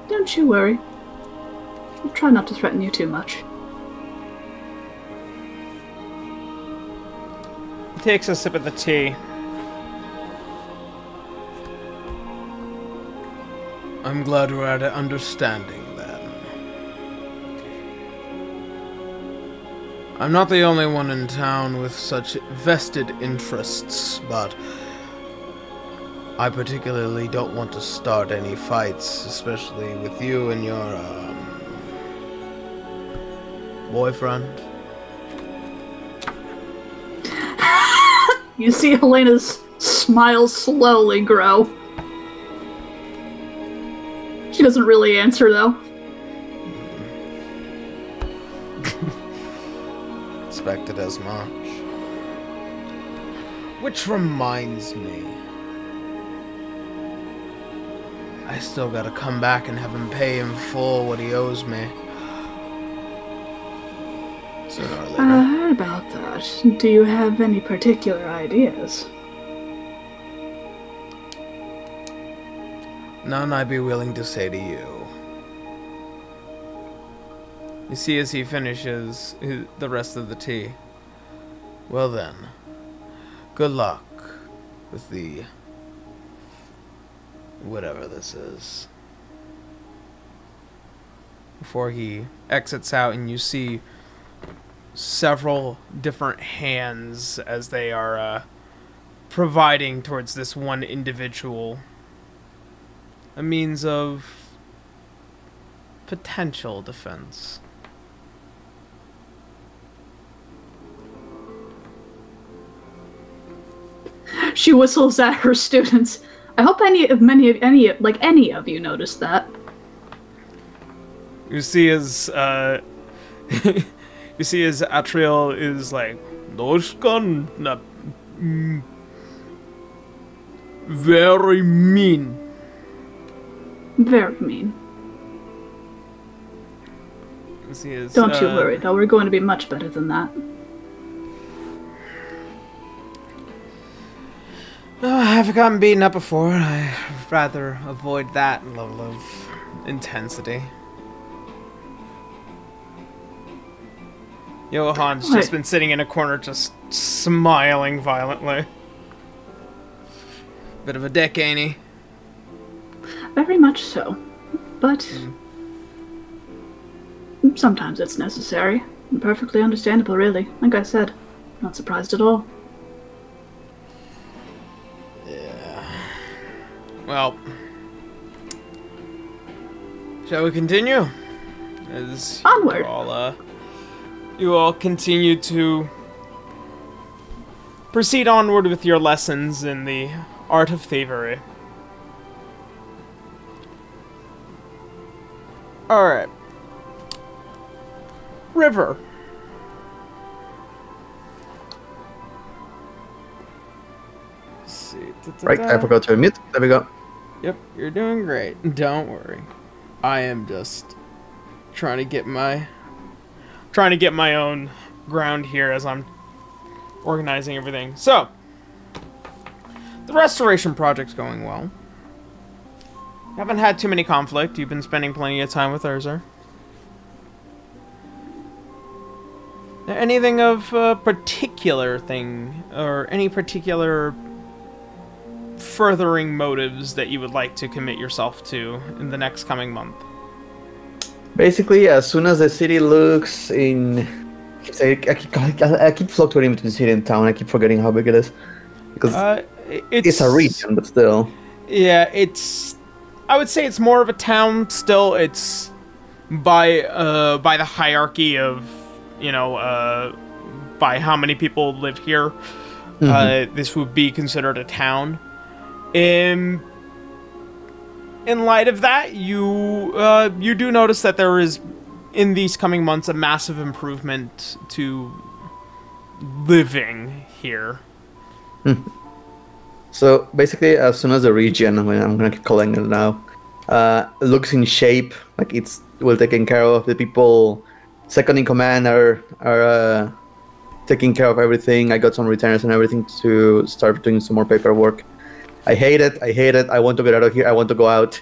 Speaker 4: Don't you worry. I'll try not to threaten you too much.
Speaker 2: He takes a sip of the tea. I'm glad we're at an understanding, then. I'm not the only one in town with such vested interests, but I particularly don't want to start any fights, especially with you and your, boyfriend.
Speaker 4: You see Helena's smile slowly grow. She doesn't really answer, though.
Speaker 2: Expected as much. Which reminds me, I still gotta come back and have him pay in full what he owes me. Sooner or later.
Speaker 4: I heard about that. Do you have any particular ideas?
Speaker 2: None I'd be willing to say to you. You see, as he finishes the rest of the tea. Well then, good luck with the... whatever this is. Before he exits out, and you see several different hands as they are providing towards this one individual a means of potential defense.
Speaker 4: She whistles at her students. I hope any of you noticed that.
Speaker 2: You see as you see as Atriel is like, very mean.
Speaker 4: Very mean.
Speaker 2: You see as,
Speaker 4: Don't you worry, though. We're going to be much better than that.
Speaker 2: Oh, I've gotten beaten up before. I'd rather avoid that level of intensity. Johan's just been sitting in a corner just smiling violently. Bit of a dick, ain't he?
Speaker 4: Very much so. But sometimes it's necessary. And perfectly understandable, really. Like I said, not surprised at all.
Speaker 2: Well, shall we continue? As
Speaker 4: onward.
Speaker 2: You all continue to proceed onward with your lessons in the art of thievery. Alright. River. Let's see.
Speaker 3: Right, I forgot to admit. There we go.
Speaker 2: Yep, you're doing great. Don't worry. I am just trying to get my own ground here as I'm organizing everything. So, the restoration project's going well. Haven't had too many conflict. You've been spending plenty of time with Urza. Anything of a particular thing, or any particular furthering motives that you would like to commit yourself to in the next coming month?
Speaker 3: Basically, as soon as the city looks in... I keep fluctuating between city and town. I keep forgetting how big it is. Because it's a region, but still.
Speaker 2: Yeah, it's... I would say it's more of a town still. It's by the hierarchy of, you know, by how many people live here. This would be considered a town. In light of that, you do notice that there is, in these coming months, a massive improvement to living here.
Speaker 3: So basically, as soon as the region, I'm gonna keep calling it now, looks in shape, like it's well taken care of, the people second in command are taking care of everything. I got some retainers and everything to start doing some more paperwork. I hate it. I want to get out of here. I want to go out.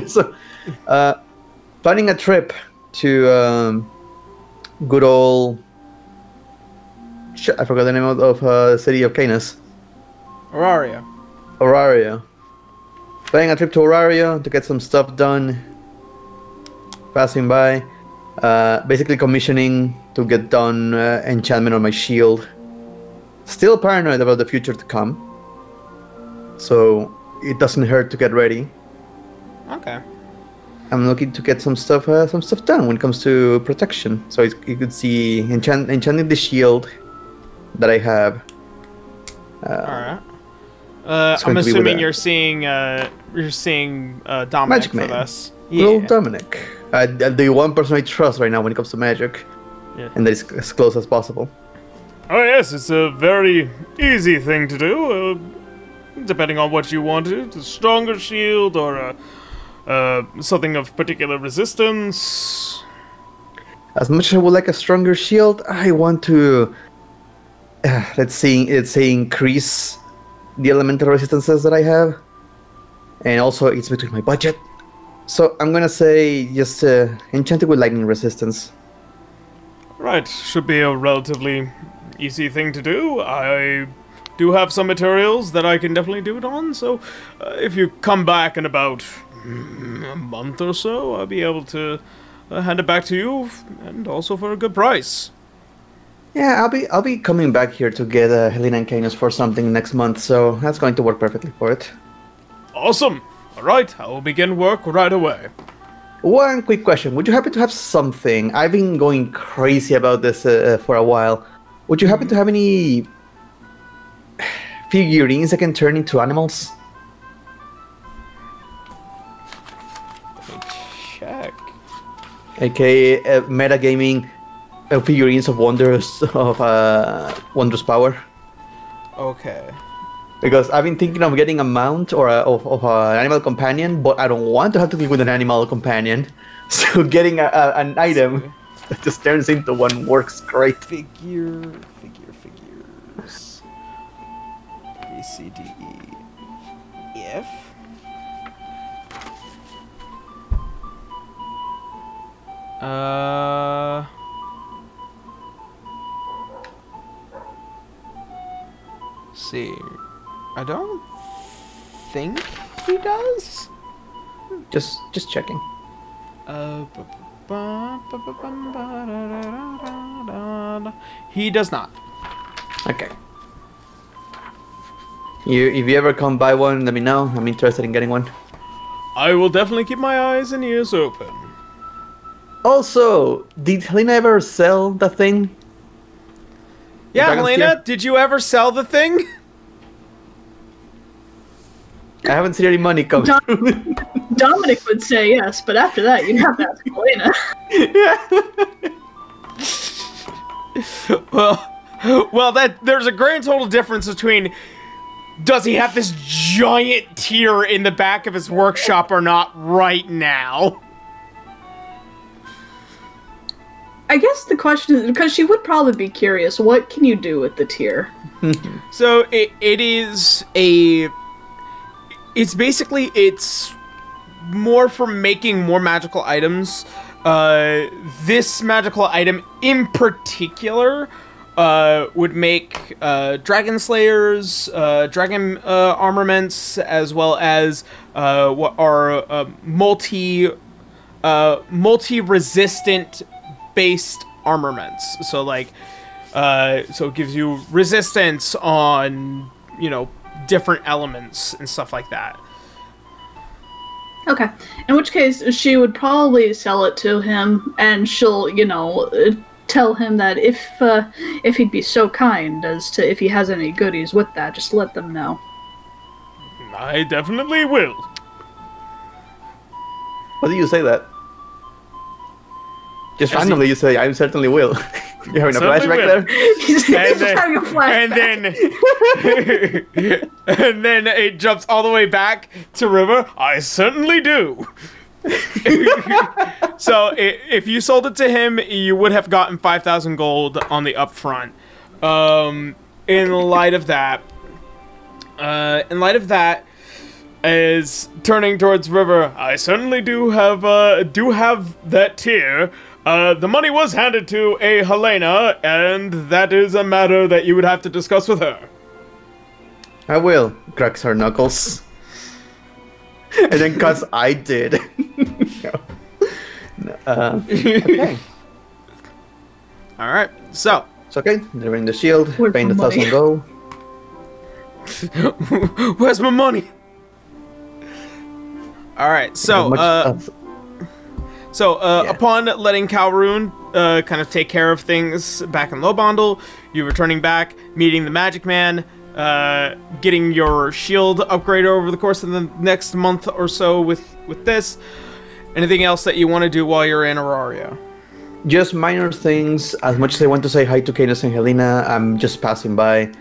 Speaker 3: So, planning a trip to good old... I forgot the name of the city of Canis. Auraria. Planning a trip to Auraria to get some stuff done. Passing by. Basically commissioning to get done enchantment on my shield. Still paranoid about the future to come. So it doesn't hurt to get ready.
Speaker 2: Okay.
Speaker 3: I'm looking to get some stuff done when it comes to protection. So you could see enchanting the shield that I have.
Speaker 2: Alright.
Speaker 3: It's
Speaker 2: I'm
Speaker 3: going to be with
Speaker 2: assuming
Speaker 3: a-
Speaker 2: you're seeing Dominic
Speaker 3: Magic
Speaker 2: for
Speaker 3: Man.
Speaker 2: this.
Speaker 3: Little Dominic. The one person I trust right now when it comes to magic.
Speaker 2: Yeah.
Speaker 3: And that is as close as possible.
Speaker 2: Oh yes, it's a very easy thing to do. Depending on what you want, a stronger shield or something of particular resistance.
Speaker 3: As much as I would like a stronger shield, I want to let's say increase the elemental resistances that I have, and also it's between my budget. So I'm gonna say just enchanted with lightning resistance.
Speaker 2: Right, should be a relatively easy thing to do. I do have some materials that I can definitely do it on, so if you come back in about a month or so, I'll be able to hand it back to you, and also for a good price.
Speaker 3: Yeah, I'll be coming back here to get Helena and Canis for something next month, so that's going to work perfectly for it.
Speaker 2: Awesome! Alright, I will begin work right away.
Speaker 3: One quick question: would you happen to have something? I've been going crazy about this for a while. Would you happen to have any figurines that can turn into animals?
Speaker 2: Let me check.
Speaker 3: AKA metagaming figurines of wondrous power.
Speaker 2: Okay.
Speaker 3: Because I've been thinking of getting a mount or of an animal companion, but I don't want to have to deal with an animal companion. So getting an item that just turns into one works great.
Speaker 2: Figures. A, C, D, E, F. See. I don't think he does.
Speaker 3: Just checking.
Speaker 2: He does not.
Speaker 3: Okay. If you ever come by one, let me know. I'm interested in getting one.
Speaker 2: I will definitely keep my eyes and ears open.
Speaker 3: Also, did Helena ever sell the thing?
Speaker 2: Yeah,
Speaker 3: Dragon's
Speaker 2: Helena,
Speaker 3: Tear?
Speaker 2: did you ever sell the thing?
Speaker 3: I haven't seen any money come through.
Speaker 4: Dominic would say yes, but after that, you'd have to ask Helena.
Speaker 2: Well, there's a grand total difference between does he have this giant tier in the back of his workshop or not right now?
Speaker 4: I guess the question is, because she would probably be curious, what can you do with the tier?
Speaker 2: So it's basically more for making more magical items. This magical item in particular would make dragon slayers, dragon armaments, as well as what are multi-resistant based armaments. So like, so it gives you resistance on, different elements and stuff like that.
Speaker 4: Okay. In which case, she would probably sell it to him, and she'll, tell him that if he'd be so kind as to, if he has any goodies with that, just let them know.
Speaker 2: I definitely will.
Speaker 3: Why do you say that? Just randomly, you say, I certainly will. You're having a flashback there?
Speaker 4: He's having a flashback.
Speaker 2: And then it jumps all the way back to River. I certainly do. So if you sold it to him, you would have gotten 5,000 gold on the upfront. In light of that, is turning towards River. I certainly do have that tier. The money was handed to a Helena, and that is a matter that you would have to discuss with her.
Speaker 3: I will. Cracks her knuckles. And then cause I did. Okay.
Speaker 2: Alright, so.
Speaker 3: It's okay. Delivering the shield,
Speaker 4: Where's
Speaker 3: paying the
Speaker 4: my money?
Speaker 3: 1,000 gold.
Speaker 2: Where's my money? Alright, so, upon letting Calroon kind of take care of things back in Lowbondle, you returning back, meeting the Magic Man, getting your shield upgraded over the course of the next month or so with this. Anything else that you want to do while you're in Auraria?
Speaker 3: Just minor things. As much as I want to say hi to Canis and Helena, I'm just passing by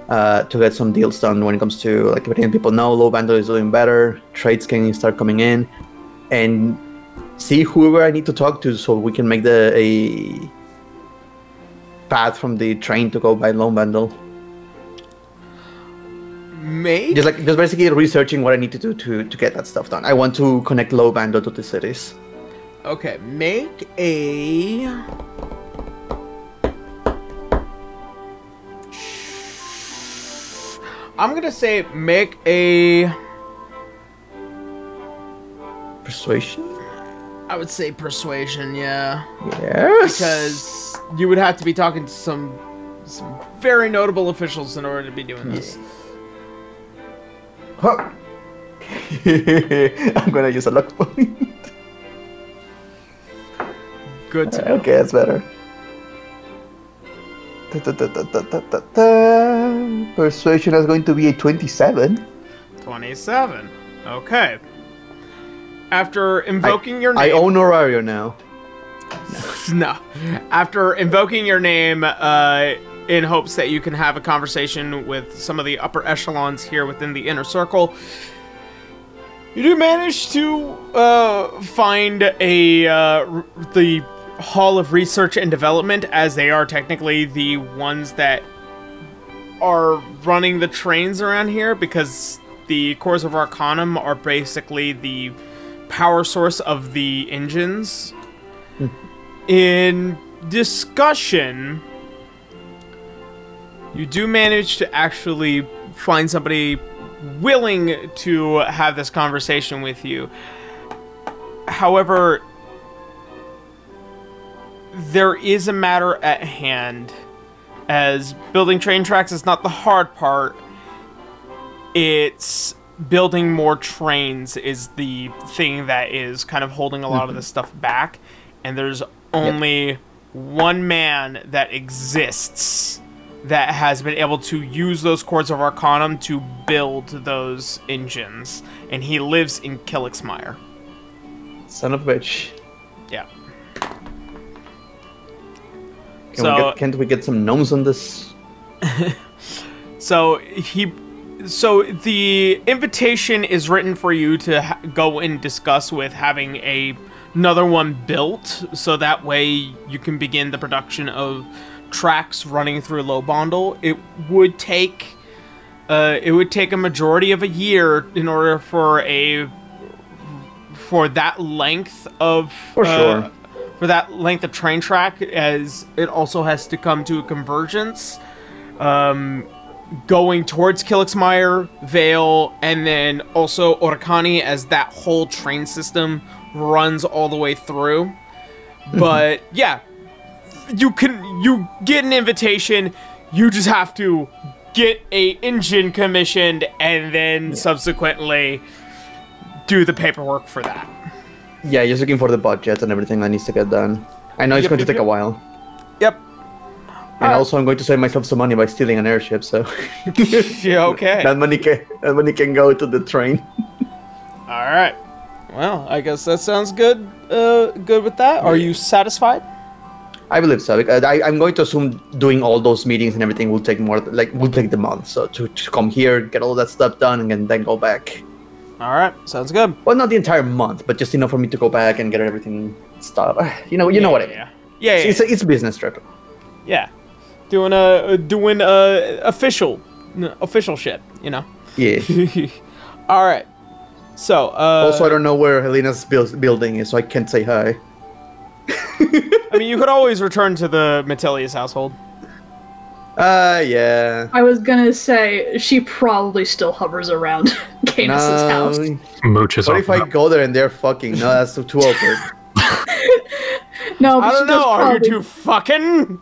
Speaker 3: to get some deals done when it comes to like letting people know low bundle is doing better, trades can start coming in, and see whoever I need to talk to so we can make a path from the train to go by low bundle. Just basically researching what I need to do to get that stuff done. I want to connect low bundle to the cities.
Speaker 2: Okay, make a... I'm gonna say make a...
Speaker 3: Persuasion?
Speaker 2: I would say persuasion, yeah.
Speaker 3: Yes.
Speaker 2: Because you would have to be talking to some very notable officials in order to be doing this.
Speaker 3: Huh. I'm gonna use a luck point.
Speaker 2: Good to know.
Speaker 3: Okay, that's better. Persuasion is going to be a 27.
Speaker 2: 27. Okay. After invoking your name...
Speaker 3: I own Horario now.
Speaker 2: No. After invoking your name in hopes that you can have a conversation with some of the upper echelons here within the inner circle, you do manage to find the Hall of Research and Development, as they are technically the ones that are running the trains around here, because the Cores of Arcanum are basically the power source of the engines. In discussion, you do manage to actually find somebody willing to have this conversation with you. However, there is a matter at hand, as building train tracks is not the hard part. It's building more trains is the thing that is kind of holding a lot of this stuff back, and there's only one man that exists that has been able to use those Cords of Arcanum to build those engines, and he lives in Kilixmire.
Speaker 3: Son of a bitch.
Speaker 2: Yeah.
Speaker 3: Can't we get some gnomes on this?
Speaker 2: So the invitation is written for you to go and discuss with having another one built, so that way you can begin the production of tracks running through Low Bondle. It would take a majority of a year in order for that length of for that length of train track, as it also has to come to a convergence. Going towards Kilixmire, Vale, and then also Orkani, as that whole train system runs all the way through. But yeah, you get an invitation, you just have to get a engine commissioned and then subsequently do the paperwork for that.
Speaker 3: Yeah, just looking for the budget and everything that needs to get done. I know it's going to take a while.
Speaker 2: Yep.
Speaker 3: And also, I'm going to save myself some money by stealing an airship, so...
Speaker 2: Yeah, okay.
Speaker 3: that money can go to the train.
Speaker 2: Alright. Well, I guess that sounds good. Good with that. Are you satisfied?
Speaker 3: I believe so. I'm going to assume doing all those meetings and everything will take the month. So to come here, get all that stuff done, and then go back.
Speaker 2: Alright, sounds good.
Speaker 3: Well, not the entire month, but just enough for me to go back and get everything started. You know what I mean.
Speaker 2: Yeah.
Speaker 3: It's a business trip.
Speaker 2: Yeah. Doing official shit, you know.
Speaker 3: Yeah.
Speaker 2: All right. So.
Speaker 3: Also, I don't know where Helena's building is, so I can't say hi.
Speaker 2: I mean, you could always return to the Metilius household.
Speaker 3: Yeah.
Speaker 4: I was gonna say she probably still hovers around Canis's house.
Speaker 5: Mooches.
Speaker 3: What if I go there and they're fucking? No, that's too awkward.
Speaker 4: No, but
Speaker 2: I don't know. Are you
Speaker 4: probably...
Speaker 2: two fucking?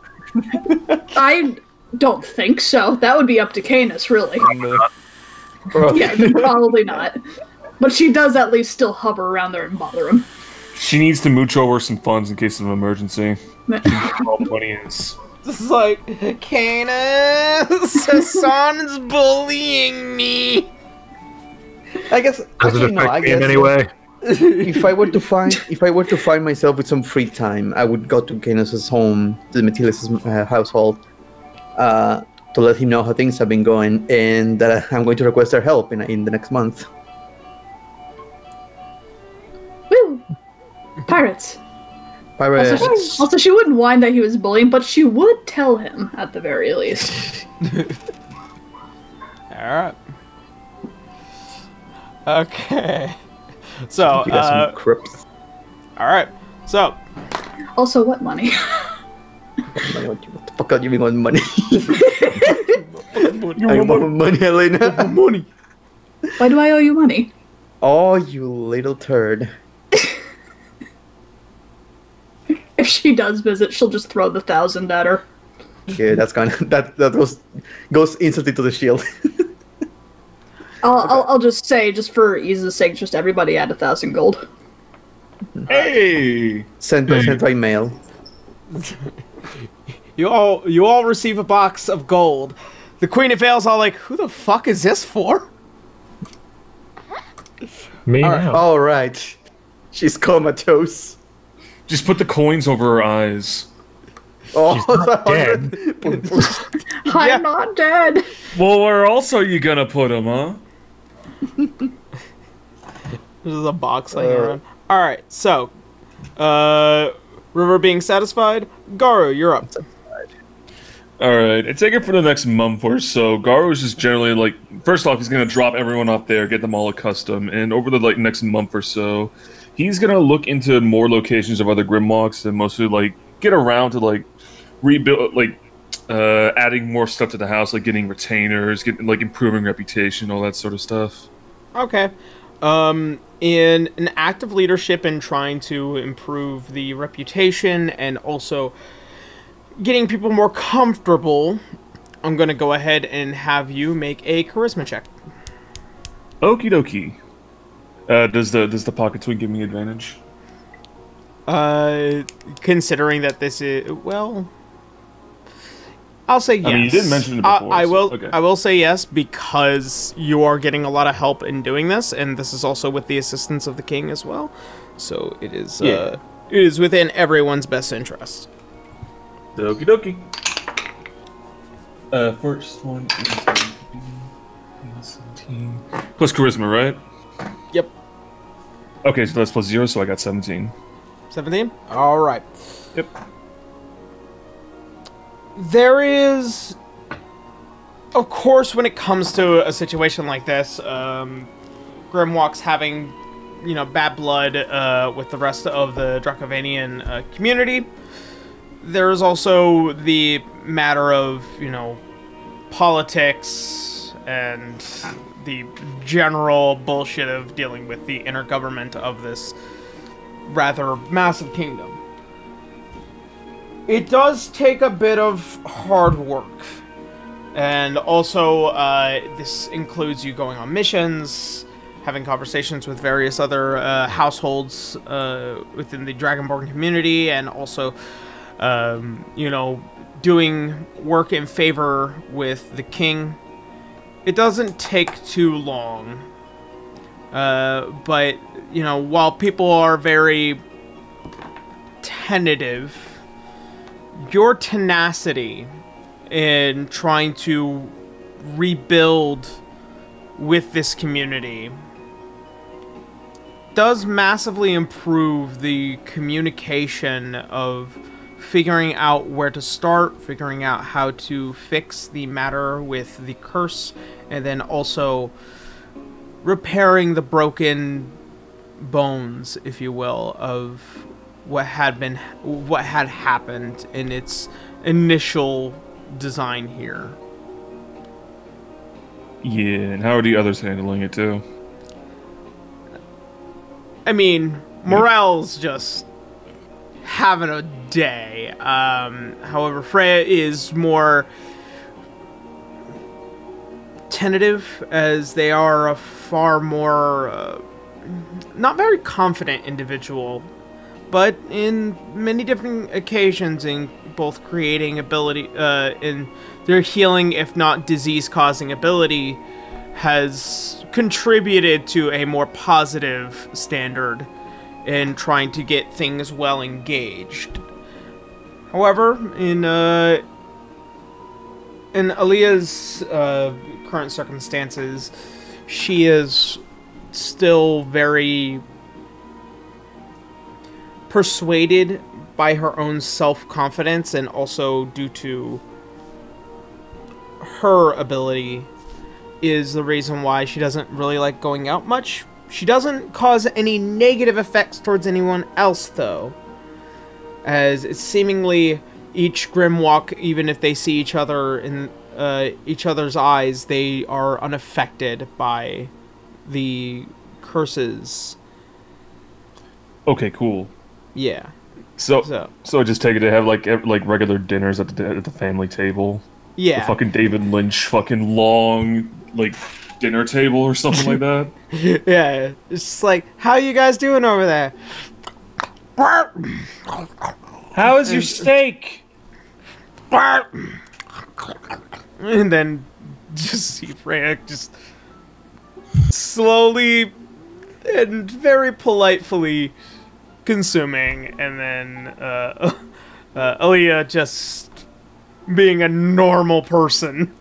Speaker 4: I don't think so. That would be up to Canis, really. Yeah, probably not. But she does at least still hover around there and bother him.
Speaker 1: She needs to mooch over some funds in case of an emergency. All money is.
Speaker 2: This is like, Canis, Hassan's bullying me.
Speaker 3: I guess.
Speaker 5: Does it
Speaker 3: Actually, no. I
Speaker 5: affect me in
Speaker 3: guess
Speaker 5: any way?
Speaker 3: if I were to find myself with some free time, I would go to Canis's home, to Matthias' household, to let him know how things have been going, and that I'm going to request their help in the next month.
Speaker 4: Woo! Pirates.
Speaker 3: Pirates.
Speaker 4: Also, she wouldn't whine that he was bullying, but she would tell him at the very least.
Speaker 2: Alright. Okay. So,
Speaker 3: You got some crips.
Speaker 2: alright. So,
Speaker 4: Also, what money?
Speaker 3: What the fuck are you doing on money? I want money, Elena.
Speaker 2: money.
Speaker 4: Why do I owe you money?
Speaker 3: Oh, you little turd.
Speaker 4: If she does visit, she'll just throw the 1,000 at her.
Speaker 3: Yeah, that's kind of goes instantly to the shield.
Speaker 4: I'll just say, just for ease's sake, just everybody add 1,000 gold.
Speaker 1: Hey!
Speaker 3: Sent by mail.
Speaker 2: You all receive a box of gold. The Queen of Vale's all like, who the fuck is this for?
Speaker 5: Me
Speaker 2: All right.
Speaker 5: now.
Speaker 3: All right, she's comatose.
Speaker 1: Just put the coins over her eyes.
Speaker 3: Oh,
Speaker 5: She's not dead.
Speaker 2: Yeah.
Speaker 4: I'm not dead.
Speaker 1: Well, where else are you gonna put them, huh?
Speaker 2: There's a box laying around. Alright, so, River being satisfied, Garu, you're up.
Speaker 1: Alright, I take it for the next month or so. Garo is just generally like, first off, he's gonna drop everyone off there, get them all accustomed, and over the next month or so, he's gonna look into more locations of other Grimwalks and mostly get around to rebuild, adding more stuff to the house, like getting retainers, improving reputation, all that sort of stuff.
Speaker 2: Okay. In an act of leadership and trying to improve the reputation and also getting people more comfortable, I'm going to go ahead and have you make a charisma check.
Speaker 1: Okie dokie. Does the pocket twin give me advantage?
Speaker 2: Considering that this is, well, I'll say yes.
Speaker 1: I mean, you did mention it before.
Speaker 2: I will.
Speaker 1: Okay.
Speaker 2: I will say yes because you are getting a lot of help in doing this, and this is also with the assistance of the king as well. So it is.
Speaker 1: Yeah.
Speaker 2: It is within everyone's best interest.
Speaker 1: Okie dokie. First one is going to be 17 plus charisma, right?
Speaker 2: Yep.
Speaker 1: Okay, so that's plus 0, so I got 17.
Speaker 2: 17. All right.
Speaker 1: Yep.
Speaker 2: There is, of course, when it comes to a situation like this, Grimwalks having, bad blood with the rest of the Dracovanian community. There's also the matter of, politics and the general bullshit of dealing with the intergovernment of this rather massive kingdom. It does take a bit of hard work. And also, this includes you going on missions, having conversations with various other households within the Dragonborn community, and also, doing work in favor with the king. It doesn't take too long. But, while people are very tentative, your tenacity in trying to rebuild with this community does massively improve the communication of figuring out where to start, figuring out how to fix the matter with the curse, and then also repairing the broken bones, if you will, of what had happened in its initial design here.
Speaker 1: Yeah, and how are the others handling it too?
Speaker 2: I mean, morale's just having a day. However, Freya is more tentative, as they are a far more not very confident individual, but in many different occasions, both creating ability and their healing, if not disease-causing ability, has contributed to a more positive standard in trying to get things well engaged. However, in Aaliyah's current circumstances, she is still very persuaded by her own self-confidence, and also due to her ability is the reason why she doesn't really like going out much. She doesn't cause any negative effects towards anyone else, though, as it's seemingly each Grimwalk, even if they see each other in each other's eyes, they are unaffected by the curses.
Speaker 1: Okay, cool.
Speaker 2: Yeah.
Speaker 1: So I just take it to have like regular dinners at the family table.
Speaker 2: Yeah.
Speaker 1: The fucking David Lynch fucking long like dinner table or something like that.
Speaker 2: Yeah. It's just like, how you guys doing over there?
Speaker 1: How is your steak?
Speaker 2: And then just see Freya just slowly and very politely consuming, and then Aaliyah just being a normal person.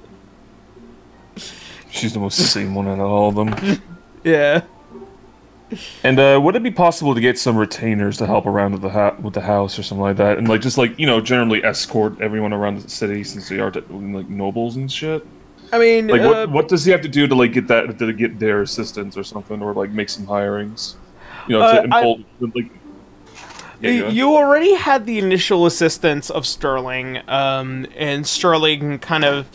Speaker 1: She's the most same one out of all of them.
Speaker 2: Yeah.
Speaker 1: And would it be possible to get some retainers to help around with the house or something like that, and just generally escort everyone around the city since they are like nobles and shit?
Speaker 2: I mean,
Speaker 1: like what does he have to do to get their assistance or something, or like make some hirings?
Speaker 2: You already had the initial assistance of Sterling, and Sterling kind of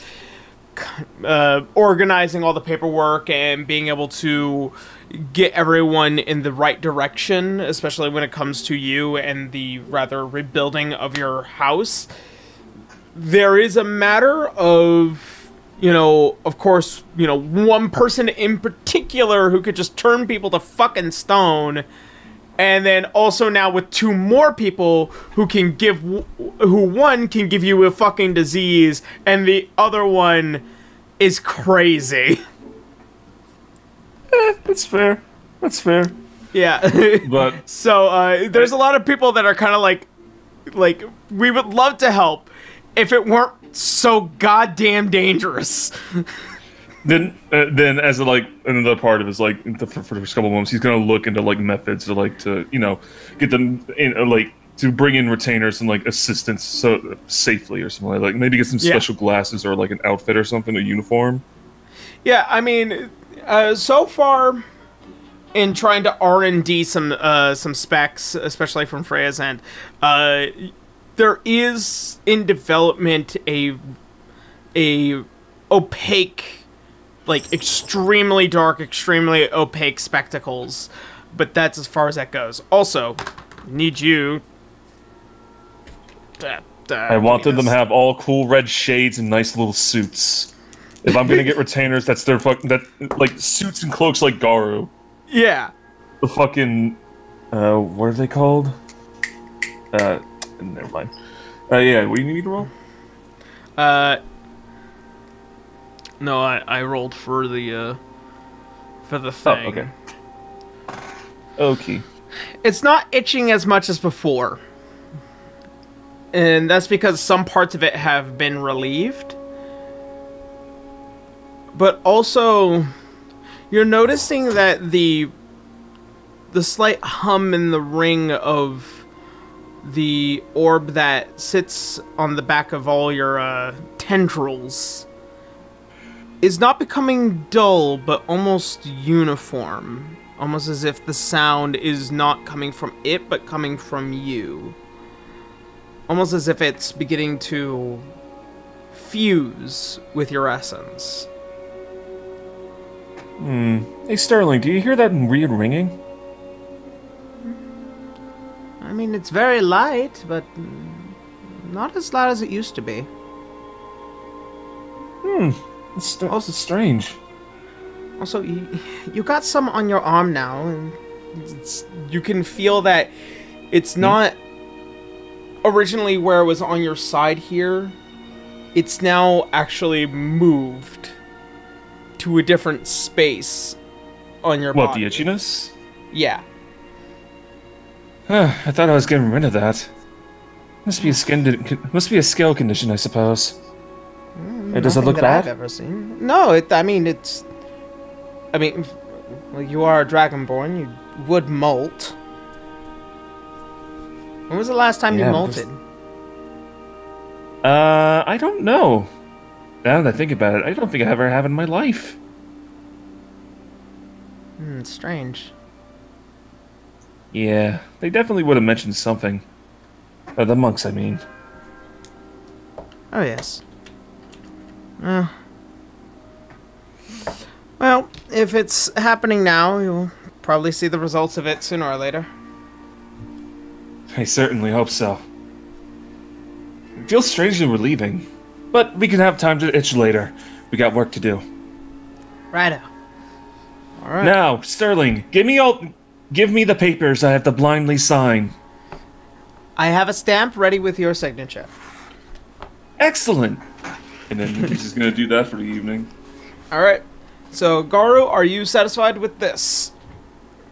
Speaker 2: organizing all the paperwork and being able to get everyone in the right direction, especially when it comes to you and the rather rebuilding of your house. There is a matter of, of course, one person in particular who could just turn people to fucking stone, and then also now with two more people who one can give you a fucking disease, and the other one is crazy.
Speaker 1: That's fair. That's fair.
Speaker 2: Yeah.
Speaker 1: But
Speaker 2: so there's a lot of people that are kind of like we would love to help if it weren't so goddamn dangerous.
Speaker 1: Then as another part of his for the first couple of months, he's gonna look into methods to get them in to bring in retainers and assistance safely or something like maybe get some special glasses or an outfit or something, a uniform.
Speaker 2: Yeah, I mean, so far in trying to R&D some specs, especially from Freya's end, there is in development a opaque, extremely dark, extremely opaque spectacles, but that's as far as that goes. Also, need you.
Speaker 1: I wanted them to have all cool red shades and nice little suits. If I'm gonna get retainers, that's their suits and cloaks like Garu.
Speaker 2: Yeah.
Speaker 1: The fucking what are they called? Never mind. Yeah, what do you need me to roll?
Speaker 2: No, I rolled for the thing.
Speaker 1: Oh, okay. Okay.
Speaker 2: It's not itching as much as before. And that's because some parts of it have been relieved. But also, you're noticing that the slight hum in the ring of the orb that sits on the back of all your tendrils is not becoming dull, but almost uniform. Almost as if the sound is not coming from it, but coming from you. Almost as if it's beginning to fuse with your essence.
Speaker 1: Hey, Sterling, do you hear that weird ringing?
Speaker 7: I mean, it's very light, but not as loud as it used to be.
Speaker 1: It's also strange.
Speaker 2: Also, you got some on your arm now, and you can feel that it's not originally where it was on your side here, it's now actually moved to a different space on your
Speaker 1: What,
Speaker 2: body.
Speaker 1: the itchiness?
Speaker 2: Yeah.
Speaker 1: I thought I was getting rid of that. Must be a scale condition, I suppose. Does it look
Speaker 2: Nothing that I've
Speaker 1: bad?
Speaker 2: ever seen. No, it's. Well, you are a dragonborn. You would molt. When was the last time you
Speaker 1: Yeah,
Speaker 2: molted?
Speaker 1: I don't know. Now that I think about it, I don't think I ever have in my life.
Speaker 2: Strange.
Speaker 1: Yeah, they definitely would have mentioned something. The monks, I mean.
Speaker 2: Oh, yes. Well, if it's happening now, you'll probably see the results of it sooner or later.
Speaker 1: I certainly hope so. It feels strangely relieving, but we can have time to itch later. We got work to do.
Speaker 2: Righto. Alright.
Speaker 1: Now, Sterling, give me the papers I have to blindly sign.
Speaker 2: I have a stamp ready with your signature.
Speaker 1: Excellent! And then he's just gonna do that for the evening.
Speaker 2: Alright. So, Garu, are you satisfied with this?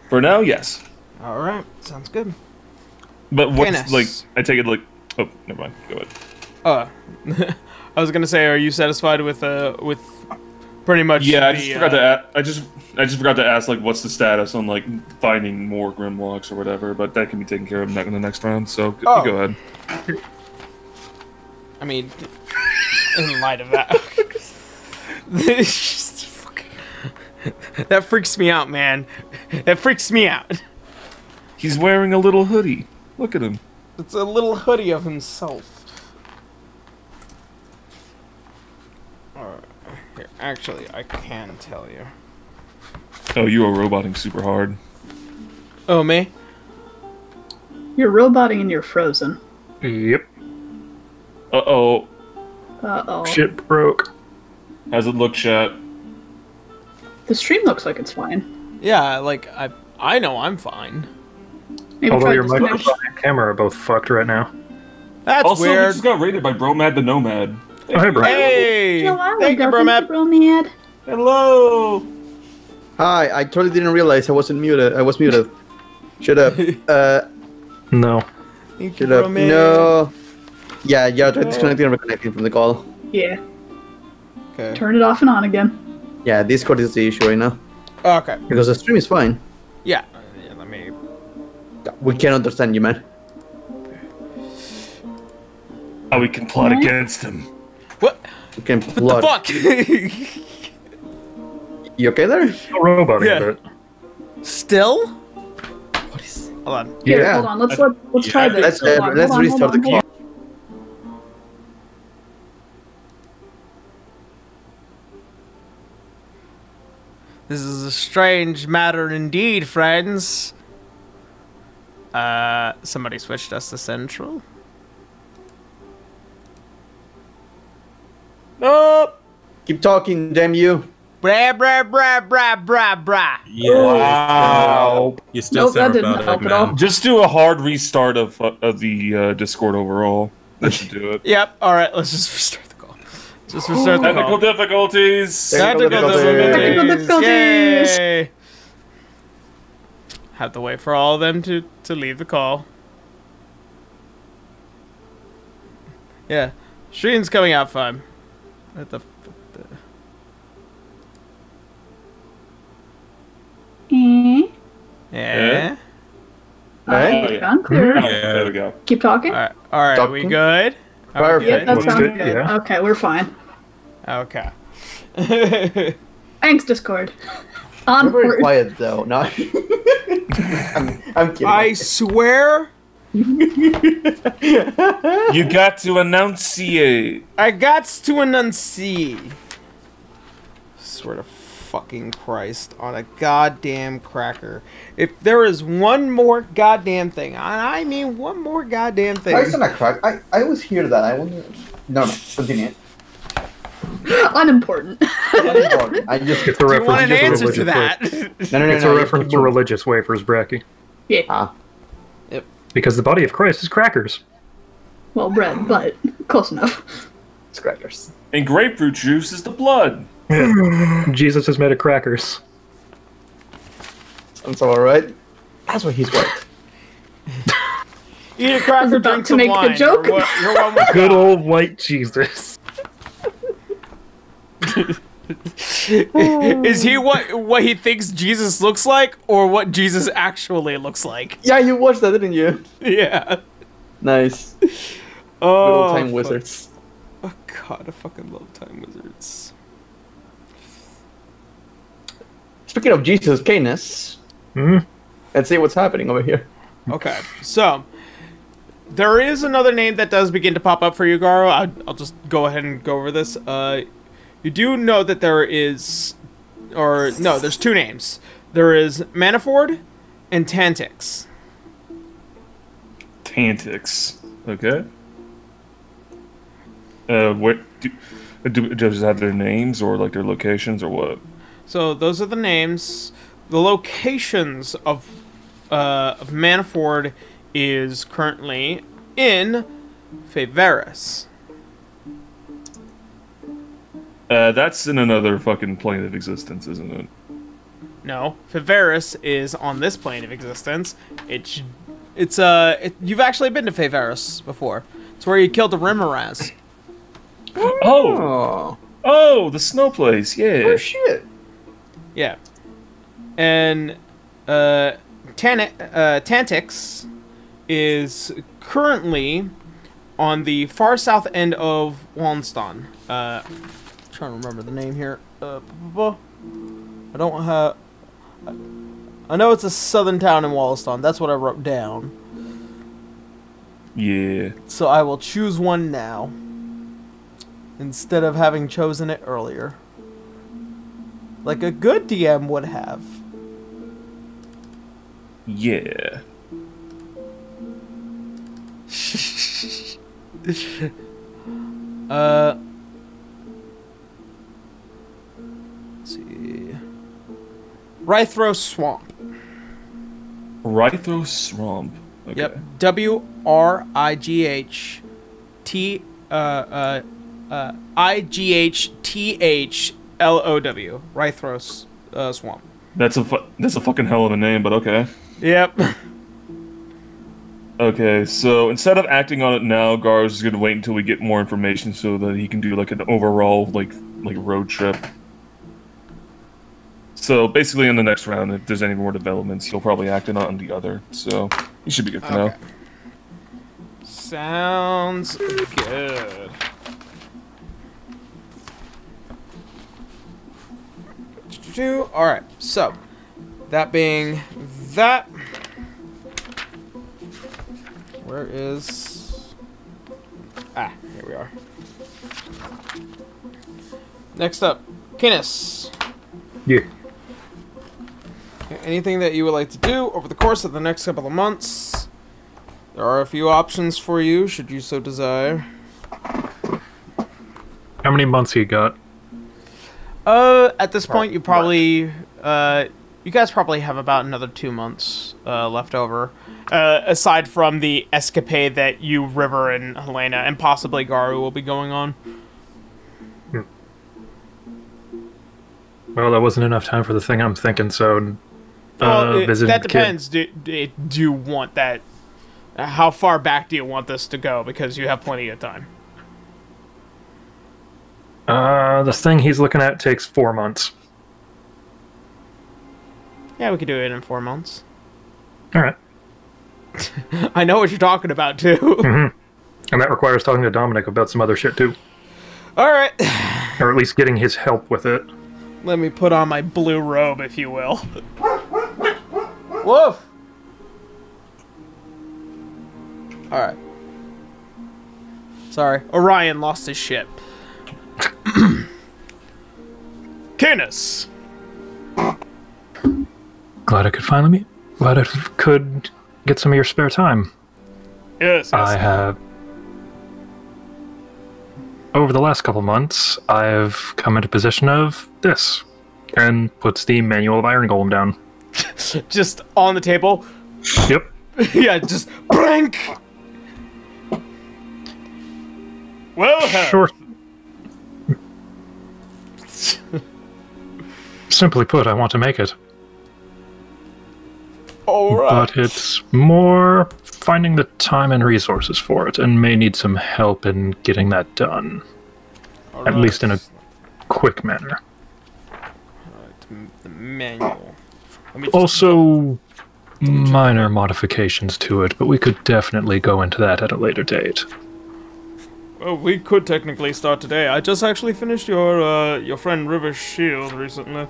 Speaker 1: For now, yes.
Speaker 2: Alright. Sounds good.
Speaker 1: But what's,
Speaker 2: Goodness.
Speaker 1: like, I take it, like... Oh, never mind. Go ahead.
Speaker 2: I was gonna say, are you satisfied with pretty much?
Speaker 1: Yeah, I
Speaker 2: the,
Speaker 1: just forgot to ask. I just forgot to ask, like, what's the status on, like, finding more Grimlocks or whatever, but that can be taken care of in the next round, so
Speaker 2: Oh.
Speaker 1: go ahead.
Speaker 2: I mean, in light of that, this that freaks me out, man. That freaks me out.
Speaker 1: He's wearing a little hoodie. Look at him.
Speaker 2: It's a little hoodie of himself. Alright, here, actually, I can tell you.
Speaker 1: Oh, you are roboting super hard.
Speaker 2: Oh, me?
Speaker 4: You're roboting and you're frozen.
Speaker 5: Yep.
Speaker 1: Uh-oh.
Speaker 4: Uh-oh.
Speaker 5: Shit broke.
Speaker 1: How's it look, chat?
Speaker 4: The stream looks like it's fine.
Speaker 2: Yeah, like, I know I'm fine.
Speaker 4: Maybe
Speaker 5: Although
Speaker 4: try
Speaker 5: your
Speaker 4: disconnect.
Speaker 5: microphone and camera are both fucked right now.
Speaker 2: That's
Speaker 1: Also, we
Speaker 2: weird.
Speaker 1: just got rated by Bromad the Nomad.
Speaker 5: Oh, hey, Brian.
Speaker 2: Hey!
Speaker 4: No, I
Speaker 2: Thank you,
Speaker 4: would go.
Speaker 2: Bromad.
Speaker 4: Thank you, Bromad.
Speaker 1: Hello!
Speaker 3: Hi, I totally didn't realize I wasn't muted. I was muted. Shut up.
Speaker 5: No.
Speaker 2: Thank you,
Speaker 3: Shut up.
Speaker 2: Bromad.
Speaker 3: No. Yeah, yeah, try disconnecting and reconnecting from the call.
Speaker 4: Yeah.
Speaker 2: Okay.
Speaker 4: Turn it off and on again.
Speaker 3: Yeah, Discord is the issue right now.
Speaker 2: Okay.
Speaker 3: Because the stream is fine.
Speaker 2: Yeah. Let me.
Speaker 3: We can't understand you, man.
Speaker 1: How we can plot against him.
Speaker 2: What?
Speaker 3: We can
Speaker 2: The
Speaker 3: plot.
Speaker 2: fuck?
Speaker 3: You okay there?
Speaker 5: Still roboting
Speaker 2: Yeah.
Speaker 5: a bit.
Speaker 2: Still? What is? Hold on.
Speaker 4: Here,
Speaker 3: Yeah.
Speaker 4: hold on. Let's try this.
Speaker 3: Let's
Speaker 4: Hold on,
Speaker 3: let's
Speaker 4: hold on,
Speaker 3: restart the
Speaker 4: hold on,
Speaker 3: call.
Speaker 2: This is a strange matter indeed, friends. Somebody switched us to Central.
Speaker 3: Nope. Keep talking, damn you.
Speaker 2: Brah, brah, brah, brah, brah, brah.
Speaker 6: Yeah.
Speaker 1: Wow.
Speaker 6: You still
Speaker 4: Nope, that
Speaker 6: sound
Speaker 4: didn't
Speaker 6: about
Speaker 4: help
Speaker 6: it,
Speaker 4: at all.
Speaker 6: man.
Speaker 1: Just do a hard restart of the Discord overall. That should do it.
Speaker 2: Yep, alright, let's just restart the call. Just restart the
Speaker 1: Technical
Speaker 2: call.
Speaker 1: difficulties.
Speaker 3: Technical
Speaker 4: Technical difficulties.
Speaker 2: Yay. Have to wait for all of them to leave the call. Yeah. Stream's coming out fine. What the... Yeah.
Speaker 3: Right?
Speaker 1: yeah.
Speaker 4: Sound clear.
Speaker 1: Oh,
Speaker 6: Yeah.
Speaker 1: there we go.
Speaker 4: Keep talking.
Speaker 2: Alright, are we
Speaker 3: Talking.
Speaker 2: good? Are we
Speaker 3: Perfect.
Speaker 4: Yeah,
Speaker 2: good?
Speaker 4: that
Speaker 5: Looks
Speaker 4: sounds
Speaker 5: good,
Speaker 4: good.
Speaker 5: yeah.
Speaker 4: Okay, we're fine.
Speaker 2: Okay.
Speaker 4: Thanks, Discord.
Speaker 3: We're very
Speaker 4: Onward.
Speaker 3: quiet though. No. I'm kidding.
Speaker 2: I swear
Speaker 1: You got to enunciate.
Speaker 2: I gots to enunciate. Swear to fucking Christ on a goddamn cracker. If there is one more goddamn thing, and I mean one more goddamn thing.
Speaker 3: Why is it not crack? I always hear that. I wonder. No, continue.
Speaker 4: Unimportant.
Speaker 3: I just
Speaker 5: It's a
Speaker 2: Do you want
Speaker 5: reference
Speaker 2: an
Speaker 5: to
Speaker 2: answer to
Speaker 5: religious
Speaker 2: that?
Speaker 3: no.
Speaker 5: It's a reference to religious wafers, Bracky.
Speaker 4: Yeah.
Speaker 3: Ah,
Speaker 5: Because the body of Christ is crackers.
Speaker 4: well, bread, but close enough.
Speaker 3: It's crackers.
Speaker 1: And grapefruit juice is the blood.
Speaker 5: Jesus is made of crackers.
Speaker 3: Sounds alright. That's what he's worth.
Speaker 2: Eat a cracker,
Speaker 4: about
Speaker 2: drink
Speaker 4: to
Speaker 2: some
Speaker 4: make the
Speaker 2: wine.
Speaker 4: joke.
Speaker 2: You're one with
Speaker 5: Good
Speaker 2: God.
Speaker 5: old white Jesus.
Speaker 2: Is he what he thinks Jesus looks like, or what Jesus actually looks like?
Speaker 3: Yeah, you watched that, didn't you?
Speaker 2: Yeah.
Speaker 3: Nice. Good
Speaker 2: Oh,
Speaker 3: old time
Speaker 2: fuck.
Speaker 3: wizards.
Speaker 2: Oh god, I fucking love time wizards.
Speaker 3: Speaking of Jesus, Canis, let's see what's happening over here.
Speaker 2: Okay, so there is another name that does begin to pop up for you, Garo. I'll just go ahead and go over this. You do know that there is, or no, there's two names. There is Manifold and Tantix.
Speaker 1: Tantix. Okay. What does it have their names or like their locations or what?
Speaker 2: So those are the names. The locations of Manifold is currently in Faveris.
Speaker 1: That's in another fucking plane of existence, isn't it?
Speaker 2: No, Faveris is on this plane of existence. You've actually been to Faveris before. It's where you killed the Rimaraz.
Speaker 1: Oh, the snow place. Yeah.
Speaker 3: Oh shit.
Speaker 2: Yeah. And Tantix is currently on the far south end of Wallenstein. Trying to remember the name here. I don't have. I know it's a southern town in Wallenstein. That's what I wrote down.
Speaker 1: Yeah.
Speaker 2: So I will choose one now, instead of having chosen it earlier, like a good DM would have.
Speaker 1: Yeah.
Speaker 2: Let's see. Rithro Swamp.
Speaker 1: Rithro Swamp. Okay.
Speaker 2: Yep. WRIGHTHLOW. Rithro Swamp.
Speaker 1: That's a fucking hell of a name, but okay.
Speaker 2: Yep.
Speaker 1: Okay, so instead of acting on it now, Gar's is gonna wait until we get more information so that he can do like an overall like road trip. So basically, in the next round, if there's any more developments, he'll probably act on the other. So he should be good for now.
Speaker 2: Sounds good. Alright, so that being that, where is... Ah, here we are. Next up, Canis.
Speaker 5: Yeah.
Speaker 2: Anything that you would like to do over the course of the next couple of months? There are a few options for you, should you so desire.
Speaker 5: How many months you got?
Speaker 2: At this point, you probably, you guys probably have about another 2 months, left over. Aside from the escapade that you, River, and Helena, and possibly Garu will be going on.
Speaker 5: Well, that wasn't enough time for the thing I'm thinking, so...
Speaker 2: Well,
Speaker 5: visiting
Speaker 2: that
Speaker 5: the kid.
Speaker 2: depends. Do you want that? How far back do you want this to go? Because you have plenty of time.
Speaker 5: The thing he's looking at takes 4 months.
Speaker 2: Yeah, we could do it in 4 months.
Speaker 5: Alright.
Speaker 2: I know what you're talking about, too.
Speaker 5: Mm-hmm. And that requires talking to Dominic about some other shit, too.
Speaker 2: Alright.
Speaker 5: Or at least getting his help with it.
Speaker 2: Let me put on my blue robe, if you will. Woof! Alright. Sorry. Orion lost his ship. Canis!
Speaker 5: Glad I could finally meet. Glad I could get some of your spare time.
Speaker 2: Yes,
Speaker 5: I have... Over the last couple months, I've come into possession of this. And puts the Manual of Iron Golem down.
Speaker 2: Just on the table.
Speaker 5: Yep.
Speaker 2: Yeah, just blank. Well,
Speaker 5: Short. Simply put, I want to make it.
Speaker 2: Alright.
Speaker 5: But it's more finding the time and resources for it, and may need some help in getting that done. At least in a quick manner.
Speaker 2: The manual. Let me just-
Speaker 5: Also, minor modifications to it, but we could definitely go into that at a later date.
Speaker 2: Well, we could technically start today. I just actually finished your friend River's shield recently.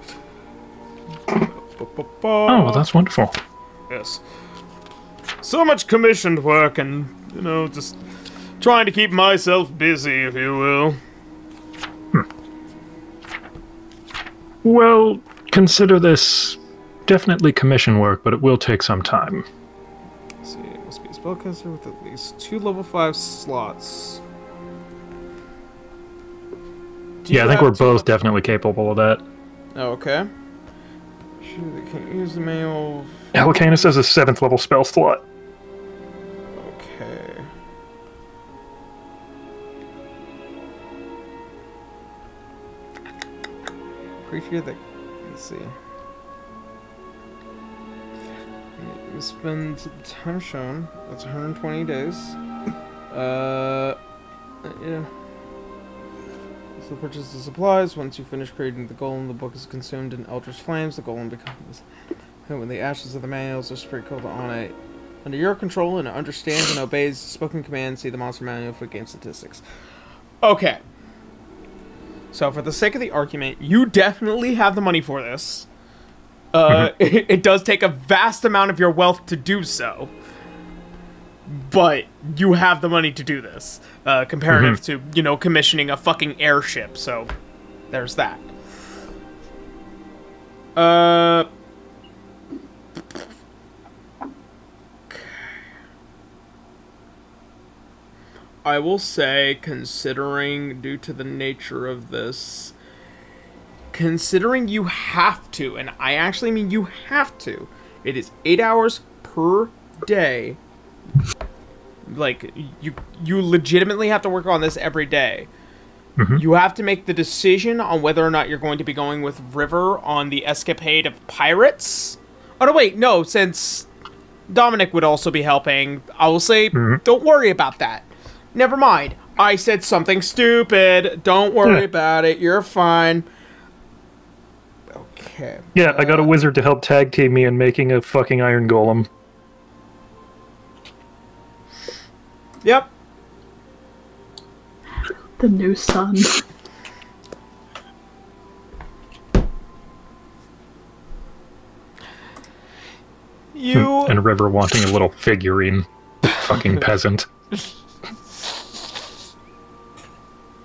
Speaker 5: Oh, well, that's wonderful.
Speaker 2: Yes. So much commissioned work and, you know, just trying to keep myself busy, if you will.
Speaker 5: Well, consider this definitely commission work, but it will take some time.
Speaker 2: Let's see, it must be a spellcaster with at least 2 level 5 slots. Do
Speaker 5: Yeah,
Speaker 2: you
Speaker 5: I think
Speaker 2: have
Speaker 5: we're
Speaker 2: 2
Speaker 5: both definitely capable of that.
Speaker 2: Oh, okay. Sure, they can't use the manual.
Speaker 5: Helicanus has a 7th level spell slot.
Speaker 2: Okay. Creature that. Let's see. You spend time shown. That's 120 days. Yeah. So purchase the supplies. Once you finish creating the golem, the book is consumed in eldritch flames. The golem becomes. When the ashes of the manuals are sprinkled on it under your control and it understands and obeys spoken commands, see the monster manual for game statistics. Okay. So for the sake of the argument, you definitely have the money for this. It does take a vast amount of your wealth to do so. But you have the money to do this. Comparative to, you know, commissioning a fucking airship. So, there's that. I will say, considering, due to the nature of this, considering you have to, and I actually mean you have to, it is 8 hours per day. Like, you legitimately have to work on this every day. You have to make the decision on whether or not you're going to be going with River on the escapade of pirates. Oh, no, wait, no, since Dominic would also be helping, I will say, don't worry about that. Never mind. I said something stupid. Don't worry about it. You're fine. Okay.
Speaker 5: Yeah, I got a wizard to help tag team me in making a fucking iron golem.
Speaker 2: Yep.
Speaker 4: The new sun.
Speaker 2: You...
Speaker 5: And River wanting a little figurine. Fucking peasant.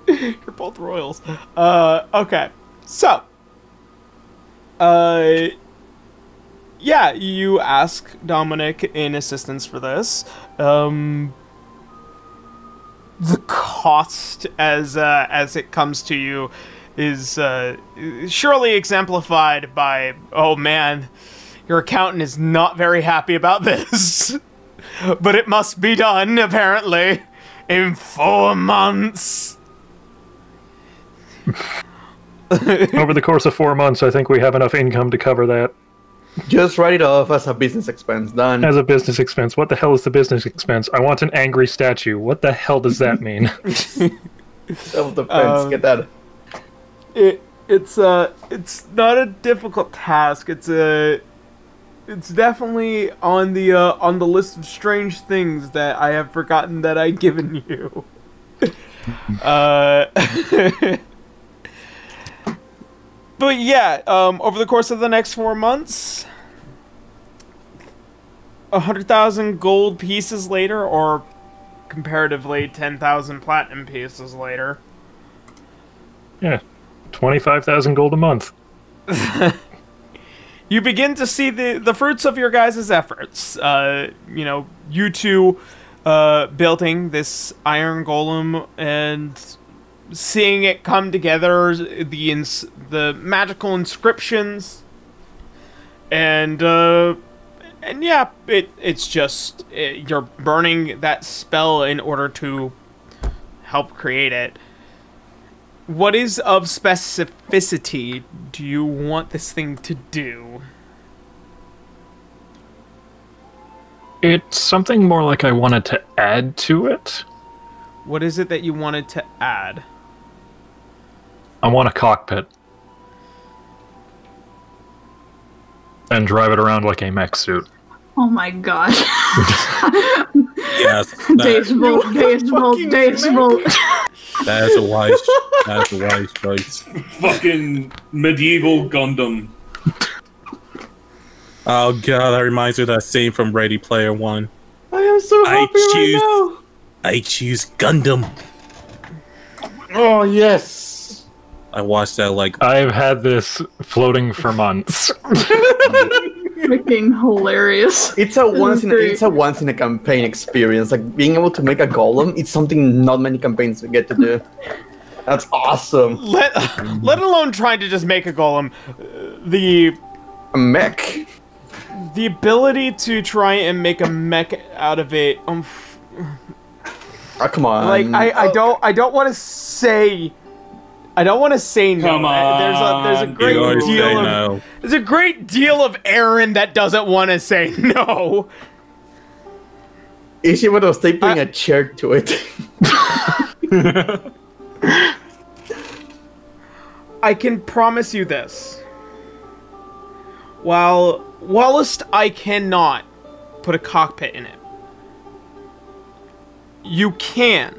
Speaker 2: You're both royals. Okay. So. Yeah, you ask Dominic in assistance for this. The cost as it comes to you is surely exemplified by, oh man, your accountant is not very happy about this. But it must be done, apparently, in 4 months.
Speaker 5: Over the course of 4 months, I think we have enough income to cover that.
Speaker 3: Just write it off as a business expense. Done.
Speaker 5: As a business expense. What the hell is the business expense? I want an angry statue. What the hell does that mean?
Speaker 3: Self-defense. Get that.
Speaker 2: It's not a difficult task. It's definitely on the list of strange things that I have forgotten that I've given you. But yeah, over the course of the next 4 months, 100,000 gold pieces later, or comparatively 10,000 platinum pieces later.
Speaker 5: Yeah, 25,000 gold a month.
Speaker 2: You begin to see the fruits of your guys' efforts. You know, you two building this iron golem and seeing it come together, the magical inscriptions, and yeah, it's just you're burning that spell in order to help create it. What is of specificity do you want this thing to do?
Speaker 5: It's something more like I wanted to add to it.
Speaker 2: What is it that you wanted to add?
Speaker 5: I want a cockpit. And drive it around like a mech suit.
Speaker 4: Oh my god.
Speaker 6: Yes.
Speaker 4: Baseball.
Speaker 6: That is a wise choice.
Speaker 1: Fucking medieval Gundam.
Speaker 6: Oh god, that reminds me of that scene from Ready Player One.
Speaker 2: I am so happy right now.
Speaker 6: I choose Gundam.
Speaker 3: Oh yes.
Speaker 6: I watched that like
Speaker 5: I've had this floating for months.
Speaker 4: Freaking hilarious.
Speaker 3: It's a once in a campaign experience. Like being able to make a golem, it's something not many campaigns get to do. That's awesome.
Speaker 2: Let alone trying to just make a golem.
Speaker 3: A mech.
Speaker 2: The ability to try and make a mech out of it.
Speaker 3: Oh come on.
Speaker 2: Like I don't want to say. I don't want to say no.
Speaker 1: Come on,
Speaker 2: there's a great
Speaker 6: you always
Speaker 2: deal
Speaker 6: say
Speaker 2: of
Speaker 6: no.
Speaker 2: there's a great deal of Aaron that doesn't want to say no.
Speaker 3: Is she would have stapling a chair to it?
Speaker 2: I can promise you this. Whilst I cannot put a cockpit in it, you can.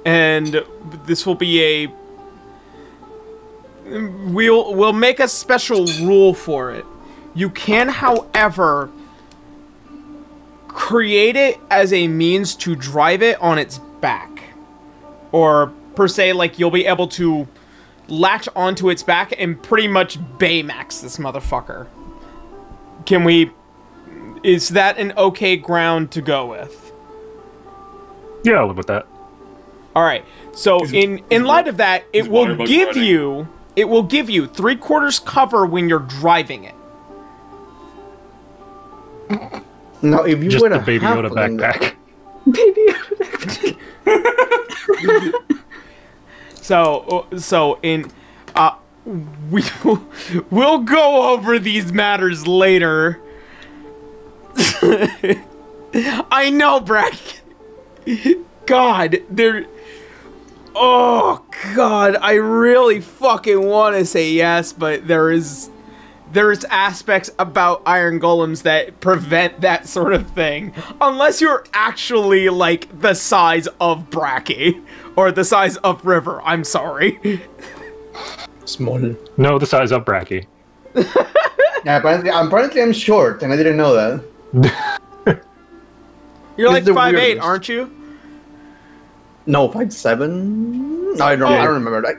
Speaker 2: And this will be we'll make a special rule for it. You can, however, create it as a means to drive it on its back. Or, per se, like, you'll be able to latch onto its back and pretty much Baymax this motherfucker. Is that an okay ground to go with?
Speaker 5: Yeah, I'll live with that.
Speaker 2: Alright, so in light of that, it will give you 3/4 cover when you're driving it.
Speaker 3: No, if you
Speaker 5: Just
Speaker 3: were
Speaker 5: the
Speaker 3: a
Speaker 5: Baby Yoda
Speaker 3: halfling,
Speaker 5: backpack.
Speaker 4: Baby Yoda.
Speaker 2: We'll go over these matters later. I know, Brad. God, oh God, I really fucking want to say yes, but there's aspects about Iron Golems that prevent that sort of thing. Unless you're actually, like, the size of Bracky. Or the size of River, I'm sorry.
Speaker 3: Small.
Speaker 5: No, the size of Bracky.
Speaker 3: Yeah, apparently I'm short, and I didn't know that.
Speaker 2: You're like
Speaker 3: It's the
Speaker 2: 5'8",
Speaker 3: weirdest.
Speaker 2: aren't you?
Speaker 3: No, 5'7"? No, I don't remember that.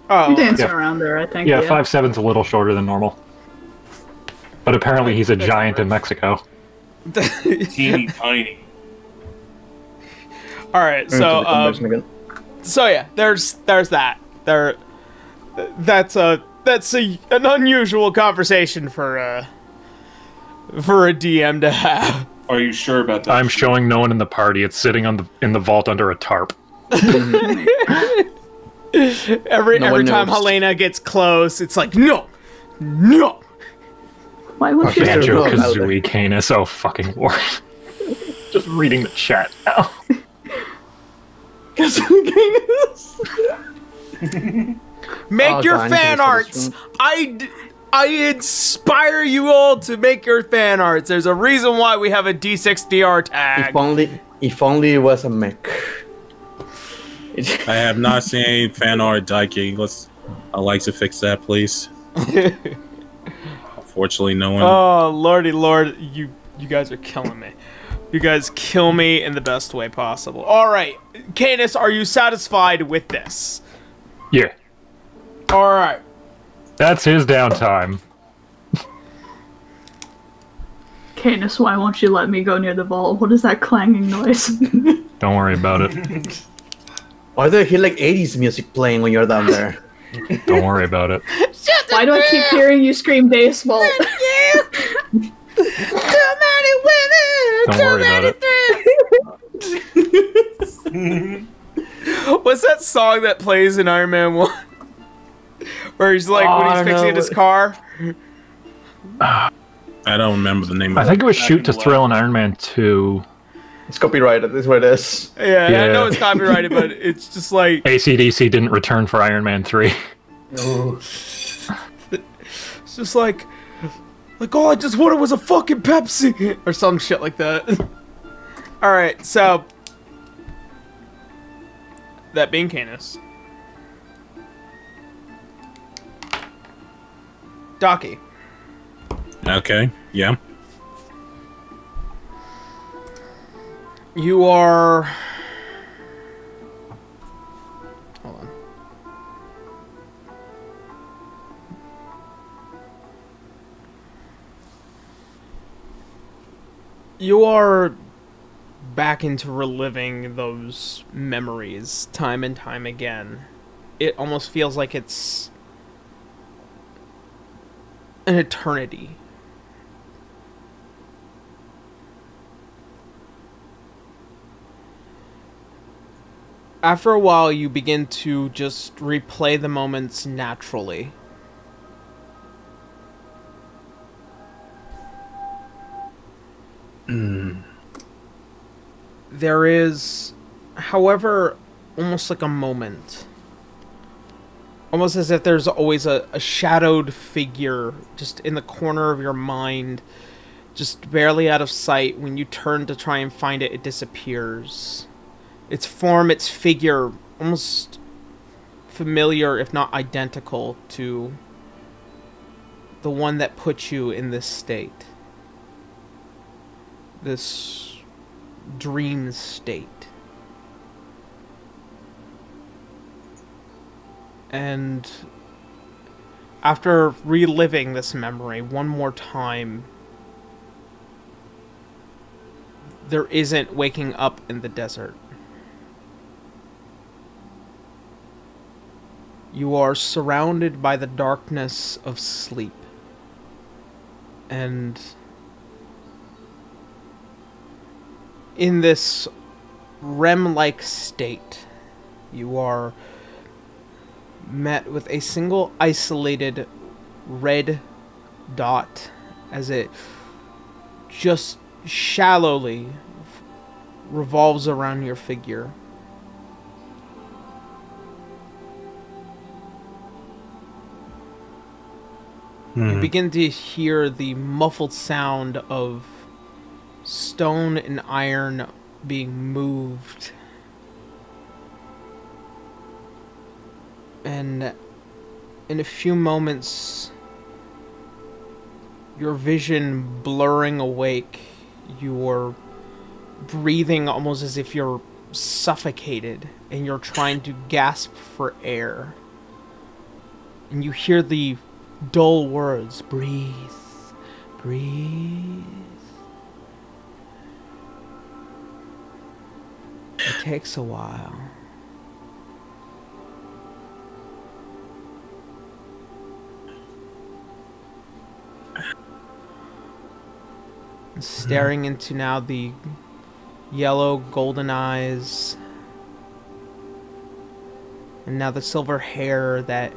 Speaker 2: Oh,
Speaker 4: You're dancing
Speaker 5: Yeah.
Speaker 4: around there, I think.
Speaker 5: Yeah, 5'7's a little shorter than normal. But apparently he's a giant in Mexico.
Speaker 1: Teeny tiny.
Speaker 2: Alright, so yeah, there's that. That's an unusual conversation for a DM to have.
Speaker 1: Are you sure about that?
Speaker 5: I'm showing no one in the party. It's sitting in the vault under a tarp.
Speaker 2: Every time
Speaker 3: knows.
Speaker 2: Helena gets close, it's like, no.
Speaker 4: Why would you?
Speaker 5: Banjo
Speaker 3: Yeah.
Speaker 5: Kazooie Canis. Oh fucking lord! Just reading the chat now.
Speaker 2: Make your
Speaker 3: God,
Speaker 2: fan arts. I inspire you all to make your fan arts. There's a reason why we have a D6DR tag.
Speaker 3: If only it was a mech.
Speaker 6: I have not seen any fan art Daiki. I'd like to fix that, please. Unfortunately, no one.
Speaker 2: Oh, lordy lord, you guys are killing me. You guys kill me in the best way possible. Alright, Canis, are you satisfied with this?
Speaker 5: Yeah,
Speaker 2: Alright.
Speaker 5: that's his downtime.
Speaker 4: Canis, why won't you let me go near the vault? What is that clanging noise?
Speaker 5: Don't worry about it.
Speaker 3: Why do I hear like 80s music playing when you're down there?
Speaker 5: Don't worry about it.
Speaker 4: Why do I keep hearing you scream baseball?
Speaker 2: Too many women!
Speaker 5: Don't worry about it.
Speaker 2: What's that song that plays in Iron Man 1? Where he's like, when he's fixing his car?
Speaker 6: I don't remember the name of it.
Speaker 5: I think it was Shoot to Thrill in Iron Man 2.
Speaker 3: It's copyrighted, is what it is.
Speaker 2: Yeah,
Speaker 5: Yeah.
Speaker 2: I know it's copyrighted, but it's just like...
Speaker 5: AC/DC didn't return for Iron Man 3.
Speaker 2: It's just like, all I just wanted was a fucking Pepsi! Or some shit like that. Alright, so... That being Canis. Docky.
Speaker 6: Okay, yeah.
Speaker 2: You are... Hold on. You are back into reliving those memories time and time again. It almost feels like it's an eternity. After a while, you begin to just replay the moments naturally. There is, however, almost like a moment. Almost as if there's always a shadowed figure just in the corner of your mind, just barely out of sight. When you turn to try and find it, it disappears. Its form, its figure, almost familiar, if not identical, to the one that put you in this state. This dream state. And after reliving this memory one more time, there isn't waking up in the desert. You are surrounded by the darkness of sleep. And in this REM-like state, you are met with a single isolated red dot as it just shallowly revolves around your figure. You begin to hear the muffled sound of stone and iron being moved. And in a few moments, your vision blurring awake, you're breathing almost as if you're suffocated and you're trying to gasp for air. And you hear the dull words, breathe, breathe. It takes a while. Staring into now the yellow golden eyes, and now the silver hair that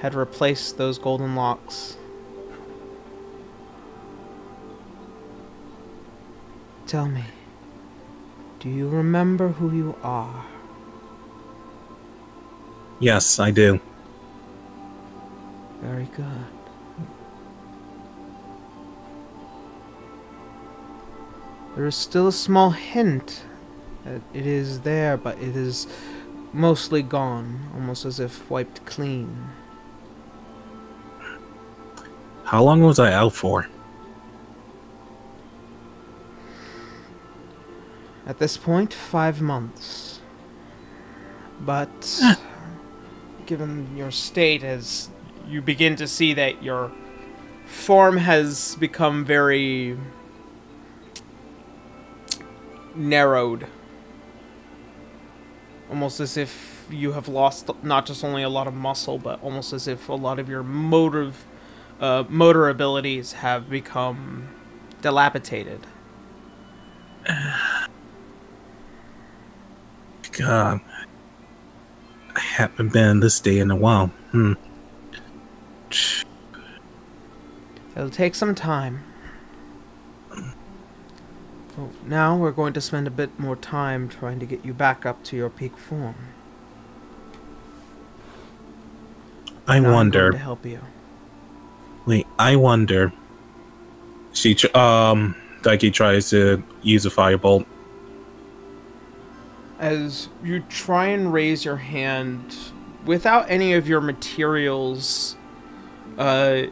Speaker 2: had replaced those golden locks. Tell me, do you remember who you are?
Speaker 6: Yes, I do.
Speaker 2: Very good. There is still a small hint that it is there, but it is mostly gone, almost as if wiped clean.
Speaker 6: How long was I out for?
Speaker 2: At this point, 5 months. But given your state, as you begin to see that your form has become very narrowed, almost as if you have lost not just only a lot of muscle, but almost as if a lot of your motor abilities have become dilapidated.
Speaker 6: God. haven't been this day in a while.
Speaker 7: It'll take some time. So now we're going to spend a bit more time trying to get you back up to your peak form.
Speaker 6: I
Speaker 7: Now I'm
Speaker 6: wonder.
Speaker 7: going to help you.
Speaker 6: Wait, I wonder. Daiki tries to use a firebolt.
Speaker 2: As you try and raise your hand without any of your materials, not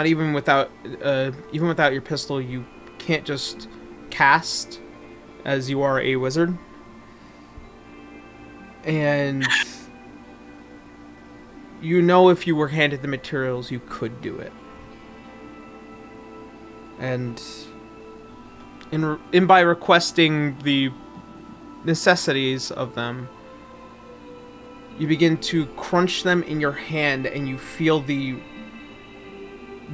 Speaker 2: even without your pistol, you can't just cast, as you are a wizard. And you know if you were handed the materials, you could do it. And by requesting the necessities of them, you begin to crunch them in your hand, and you feel the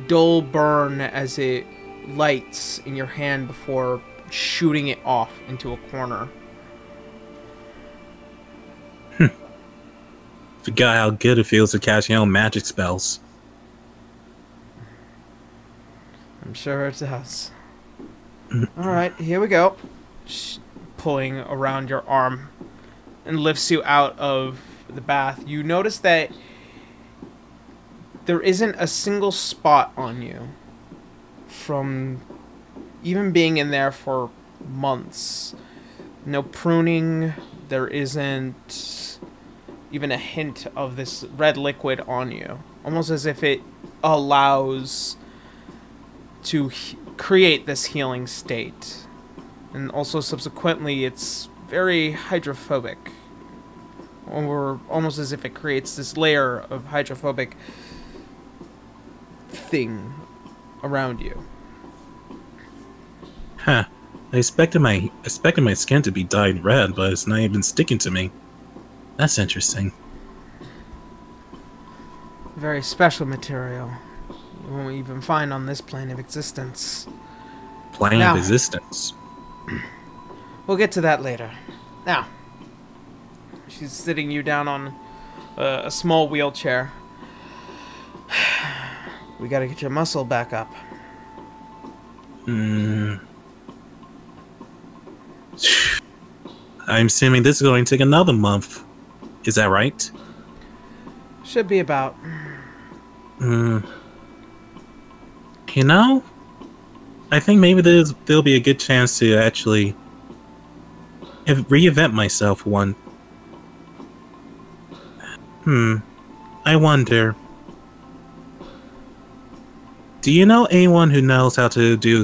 Speaker 2: dull burn as it lights in your hand before shooting it off into a corner.
Speaker 6: Forgot how good it feels to cast your own magic spells.
Speaker 2: I'm sure it does. Alright, here we go. Pulling around your arm and lifts you out of the bath. You notice that there isn't a single spot on you from even being in there for months. No pruning. There isn't even a hint of this red liquid on you. Almost as if it allows to create this healing state. And also subsequently it's very hydrophobic. Or almost as if it creates this layer of hydrophobic thing around you.
Speaker 6: Huh. I expected my skin to be dyed red, but it's not even sticking to me. That's interesting.
Speaker 7: Very special material. You won't even find on this plane of existence.
Speaker 6: Plane
Speaker 7: Now.
Speaker 6: of existence.
Speaker 7: We'll get to that later.
Speaker 2: Now, she's sitting you down on a small wheelchair.
Speaker 7: We gotta get your muscle back up.
Speaker 6: I'm assuming this is going to take another month. Is that right?
Speaker 7: Should be about.
Speaker 6: You know, I think maybe there'll be a good chance to actually reinvent myself one. I wonder. Do you know anyone who knows how to do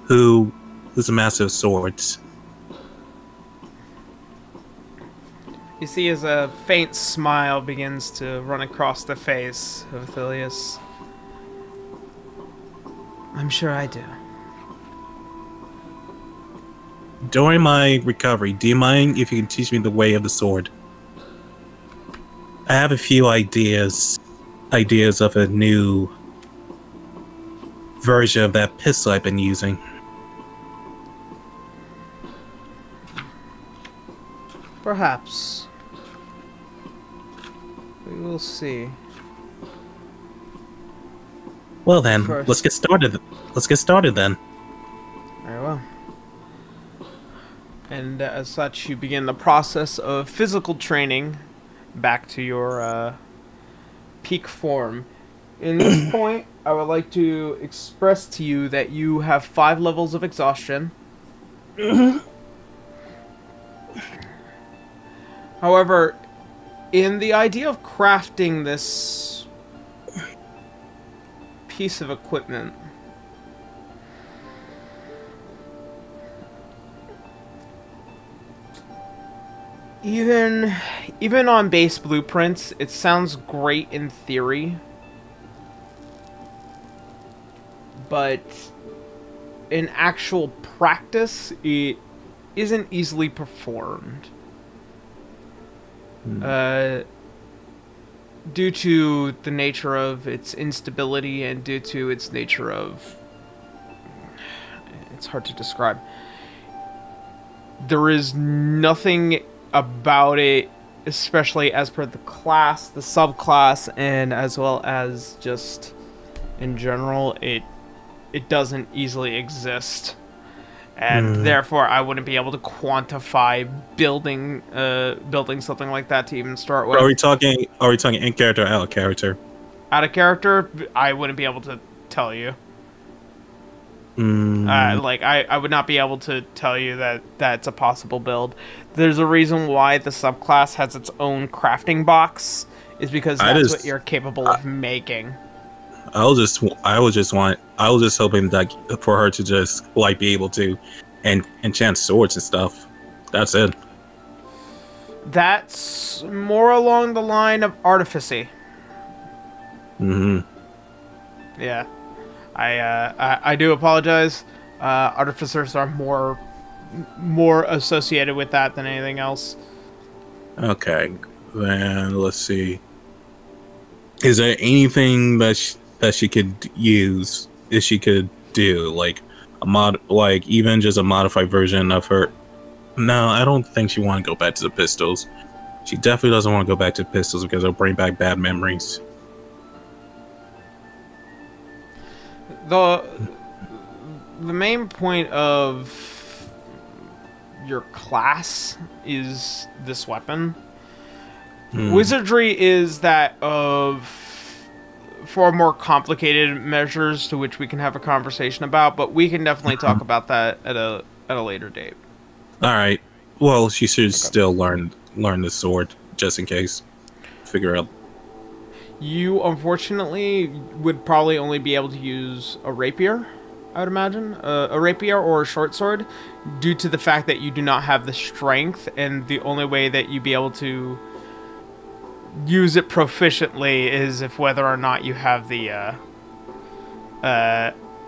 Speaker 6: who's a master of swords?
Speaker 2: You see as a faint smile begins to run across the face of Athilius.
Speaker 7: I'm sure I do.
Speaker 6: During my recovery, do you mind if you can teach me the way of the sword? I have a few ideas of a new version of that pistol I've been using.
Speaker 7: Perhaps. We will see.
Speaker 6: Well then,
Speaker 7: First.
Speaker 6: let's get started. Let's get started then.
Speaker 2: Very well. And as such, you begin the process of physical training back to your peak form. In this point, I would like to express to you that you have 5 levels of exhaustion. However, in the idea of crafting this piece of equipment, even on base blueprints, it sounds great in theory, but in actual practice, it isn't easily performed. Due to the nature of its instability and due to its nature of... It's hard to describe. There is nothing about it especially as per the class, the subclass, and as well as just in general, it doesn't easily exist. And therefore, I wouldn't be able to quantify building something like that to even start with.
Speaker 6: Are we talking in character or out of character?
Speaker 2: Out of character, I wouldn't be able to tell you. I would not be able to tell you that that's a possible build. There's a reason why the subclass has its own crafting box, is because that's what you're capable of making.
Speaker 6: I was just hoping that for her to just like be able to enchant swords and stuff. That's it.
Speaker 2: That's more along the line of artificy. Yeah. I do apologize. Artificers are more associated with that than anything else.
Speaker 6: Okay, then let's see. Is there anything that she could use? That she could do like even just a modified version of her? No, I don't think she want to go back to the pistols. She definitely doesn't want to go back to pistols because it'll bring back bad memories.
Speaker 2: The main point of your class is this weapon. Wizardry is that of far more complicated measures to which we can have a conversation about, but we can definitely talk about that at a later date.
Speaker 6: All right. Well, she should still learn the sword just in case. Figure out.
Speaker 2: You, unfortunately, would probably only be able to use a rapier, I would imagine. A rapier or a short sword, due to the fact that you do not have the strength, and the only way that you'd be able to use it proficiently is if whether or not you have the,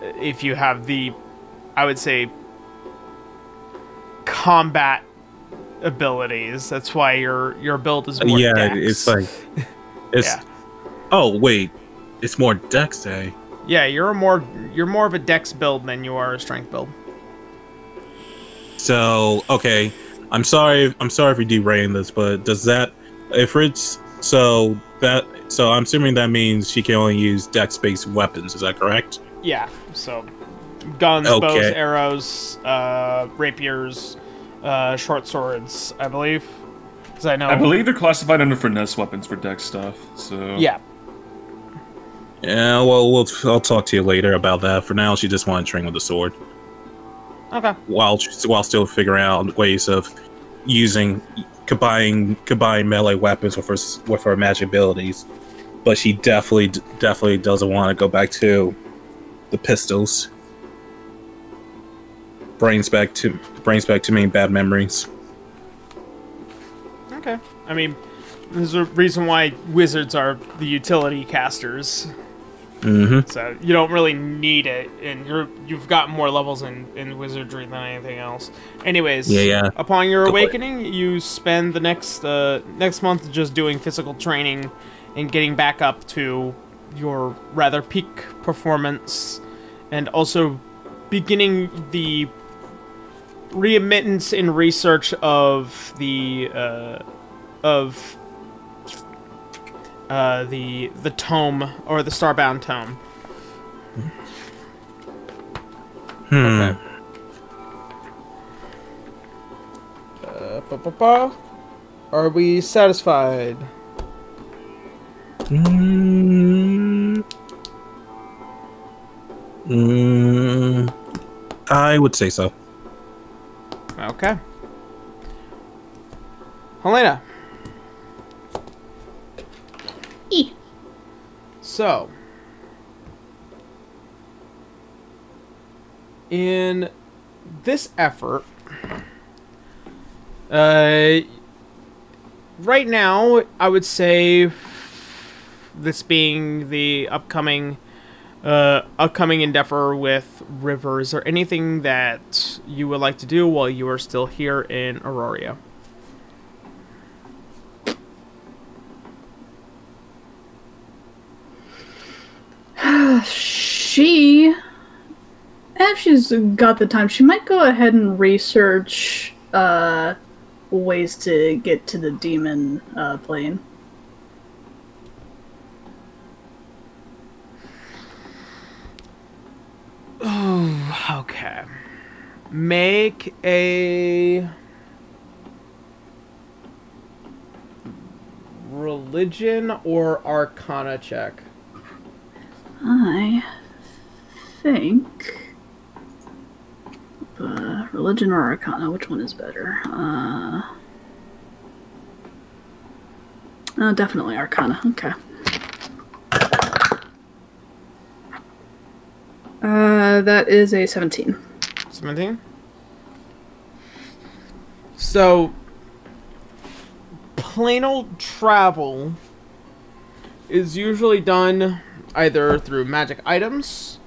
Speaker 2: if you have the, I would say, combat abilities. That's why your build is more dex.
Speaker 6: It's like... It's... Oh wait, it's more dex, eh?
Speaker 2: Yeah, you're more of a dex build than you are a strength build.
Speaker 6: So okay, I'm sorry for derailing this, but does that so I'm assuming that means she can only use dex-based weapons? Is that correct?
Speaker 2: Yeah. So guns, bows, arrows, rapiers, short swords, I believe.
Speaker 1: I believe they're classified under finesse weapons for dex stuff. So
Speaker 2: yeah.
Speaker 6: Yeah, well, I'll talk to you later about that. For now, she just wanted to train with the sword.
Speaker 2: Okay.
Speaker 6: While still figuring out ways of combining melee weapons with her magic abilities, but she definitely doesn't want to go back to the pistols. Brings back too many bad memories.
Speaker 2: Okay. I mean, there's a reason why wizards are the utility casters. So you don't really need it, and you've got more levels in wizardry than anything else. Anyways, upon your awakening, you spend the next month just doing physical training and getting back up to your rather peak performance, and also beginning the readmittance in research of the tome, or the Starbound tome. Okay. Are we satisfied?
Speaker 6: I would say so.
Speaker 2: Okay. Helena. So, in this effort, right now, I would say, this being the upcoming endeavor with River, is there anything that you would like to do while you are still here in Aurora?
Speaker 4: If she's got the time, she might go ahead and research ways to get to the demon plane.
Speaker 2: Oh, okay. Make a religion or arcana check.
Speaker 4: I think religion or arcana, which one is better? Definitely arcana. Okay. That is a 17.
Speaker 2: 17? So, planal travel is usually done either through magic items,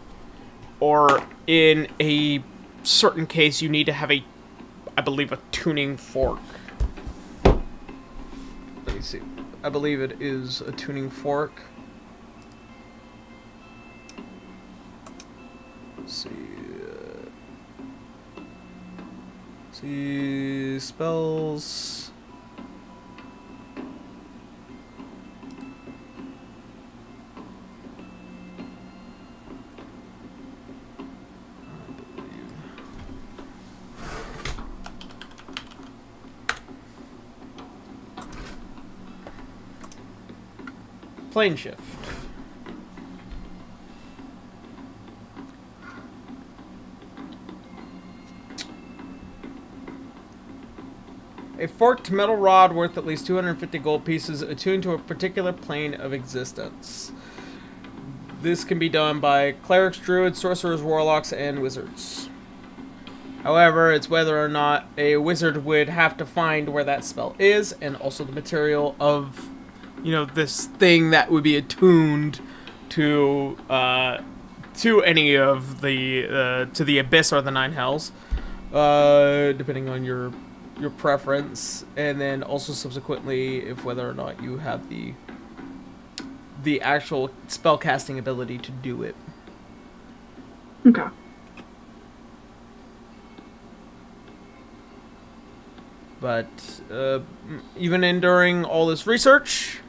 Speaker 2: or in a certain case you need to have I believe, a tuning fork. Let me see. I believe it is a tuning fork. Let's see. See spells. Plane shift. A forked metal rod worth at least 250 gold pieces attuned to a particular plane of existence. This can be done by clerics, druids, sorcerers, warlocks, and wizards. However, it's whether or not a wizard would have to find where that spell is, and also the material of, you know, this thing that would be attuned to any of the to the abyss or the nine hells, depending on your preference, and then also subsequently if whether or not you have the actual spell casting ability to do it.
Speaker 4: Okay.
Speaker 2: But even during all this research,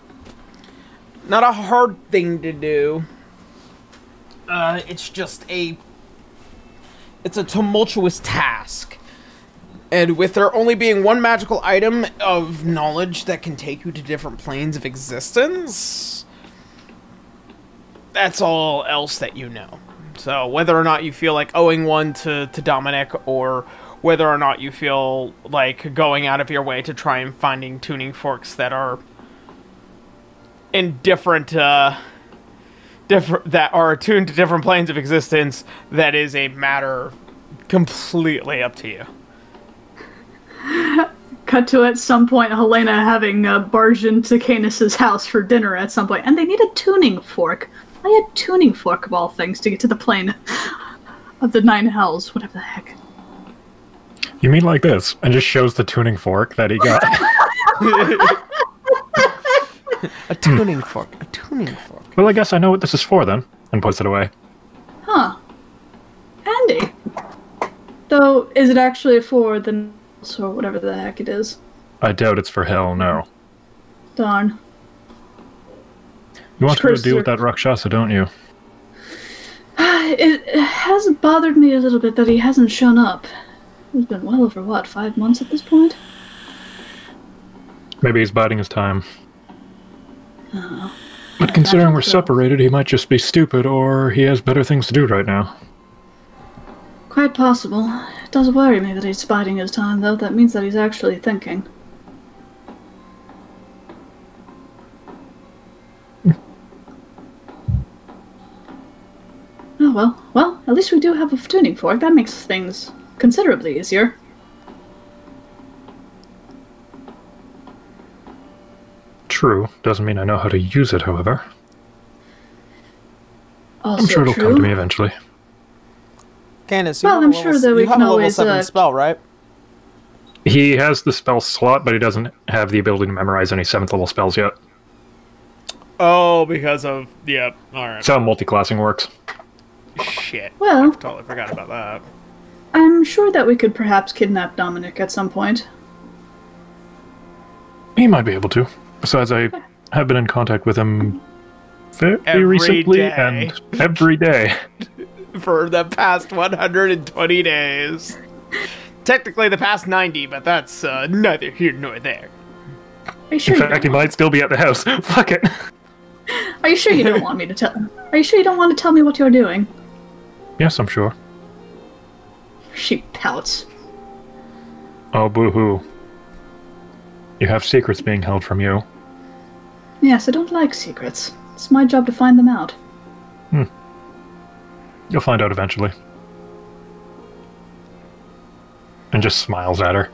Speaker 2: not a hard thing to do. It's just it's a tumultuous task. And with there only being one magical item of knowledge that can take you to different planes of existence, that's all else that you know. So whether or not you feel like owing one to Dominic, or whether or not you feel like going out of your way to try and finding tuning forks that are in different that are attuned to different planes of existence, that is a matter completely up to you.
Speaker 4: Cut to at some point Helena having barged into Canis's house for dinner at some point, and they need a tuning fork. I had tuning fork of all things to get to the plane of the nine hells, whatever the heck.
Speaker 5: You mean like this? And just shows the tuning fork that he got.
Speaker 2: A tuning fork. A tuning fork.
Speaker 5: Well, I guess I know what this is for then, and puts it away.
Speaker 4: Huh. Handy. Though, is it actually for the or whatever the heck it is?
Speaker 5: I doubt it's for hell, no.
Speaker 4: Darn.
Speaker 5: You want to go deal with that Rakshasa, don't you?
Speaker 4: It has bothered me a little bit that he hasn't shown up. It's been well over, what, 5 months at this point?
Speaker 5: Maybe he's biding his time.
Speaker 4: Oh.
Speaker 5: But considering we're separated, he might just be stupid, or he has better things to do right now.
Speaker 4: Quite possible. It does worry me that he's biding his time, though. That means that he's actually thinking. Oh, well. Well, at least we do have a tuning fork. That makes things considerably easier.
Speaker 5: True. Doesn't mean I know how to use it, however.
Speaker 4: Also
Speaker 5: I'm sure it'll
Speaker 4: true.
Speaker 5: come to me eventually.
Speaker 2: Candace,
Speaker 4: well, I'm sure that we can always
Speaker 2: spell, right?
Speaker 5: He has the spell slot, but he doesn't have the ability to memorize any 7th level spells yet.
Speaker 2: Oh, because of... Yeah, alright.
Speaker 5: That's how multi-classing works.
Speaker 2: Shit.
Speaker 4: Well,
Speaker 2: I totally forgot about that.
Speaker 4: I'm sure that we could perhaps kidnap Dominic at some point.
Speaker 5: He might be able to. Besides, I have been in contact with him very
Speaker 2: Every
Speaker 5: recently
Speaker 2: day.
Speaker 5: and every day.
Speaker 2: For the past 120 days. Technically the past 90, but that's neither here nor there.
Speaker 4: Are you sure?
Speaker 5: In fact, he might still be at the house. Fuck it.
Speaker 4: Are you sure you don't want me to tell? Are you sure you don't want to tell me what you're doing?
Speaker 5: Yes, I'm sure.
Speaker 4: She pouts.
Speaker 5: Oh, boo-hoo. You have secrets being held from you.
Speaker 4: Yes, I don't like secrets. It's my job to find them out.
Speaker 5: You'll find out eventually. And just smiles at her.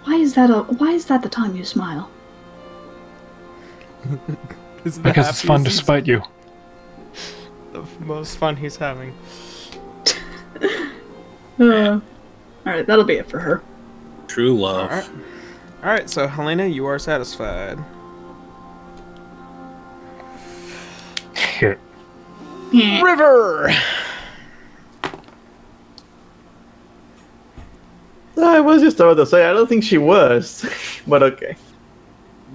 Speaker 4: Why is that the time you smile?
Speaker 5: Because it's fun to spite you.
Speaker 2: The most fun he's having.
Speaker 4: Alright, that'll be it for her.
Speaker 6: True love.
Speaker 2: Alright, so Helena, you are satisfied.
Speaker 5: Hit.
Speaker 2: River!
Speaker 3: I was just about to say, I don't think she was. But okay.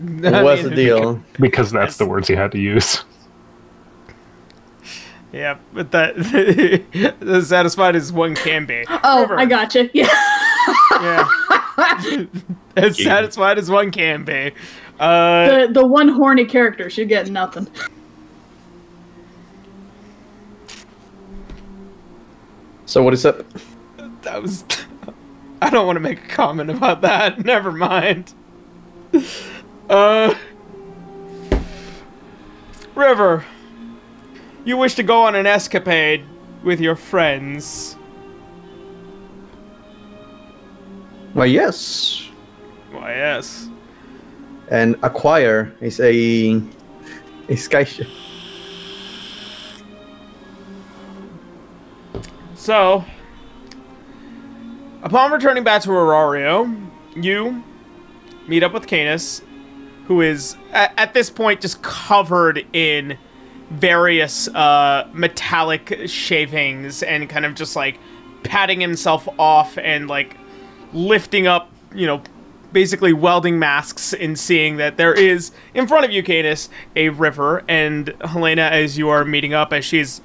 Speaker 3: What's the deal?
Speaker 5: Because that's the words he had to use.
Speaker 2: Yeah, but that as satisfied as one can be.
Speaker 4: Oh,
Speaker 2: River.
Speaker 4: I gotcha. Yeah.
Speaker 2: Yeah. As satisfied as one can be.
Speaker 4: The one horny character should get nothing.
Speaker 3: So what is up?
Speaker 2: That was... I don't want to make a comment about that. Never mind. River, you wish to go on an escapade with your friends.
Speaker 3: Why, yes.
Speaker 2: Why, yes.
Speaker 3: And acquire is a sky ship.
Speaker 2: So, upon returning back to Aurario, you meet up with Canis, who is, at this point, just covered in various metallic shavings and kind of just, like, patting himself off and, like, lifting up, you know, basically welding masks and seeing that there is, in front of you, Canis, a river, and Helena, as you are meeting up, as she's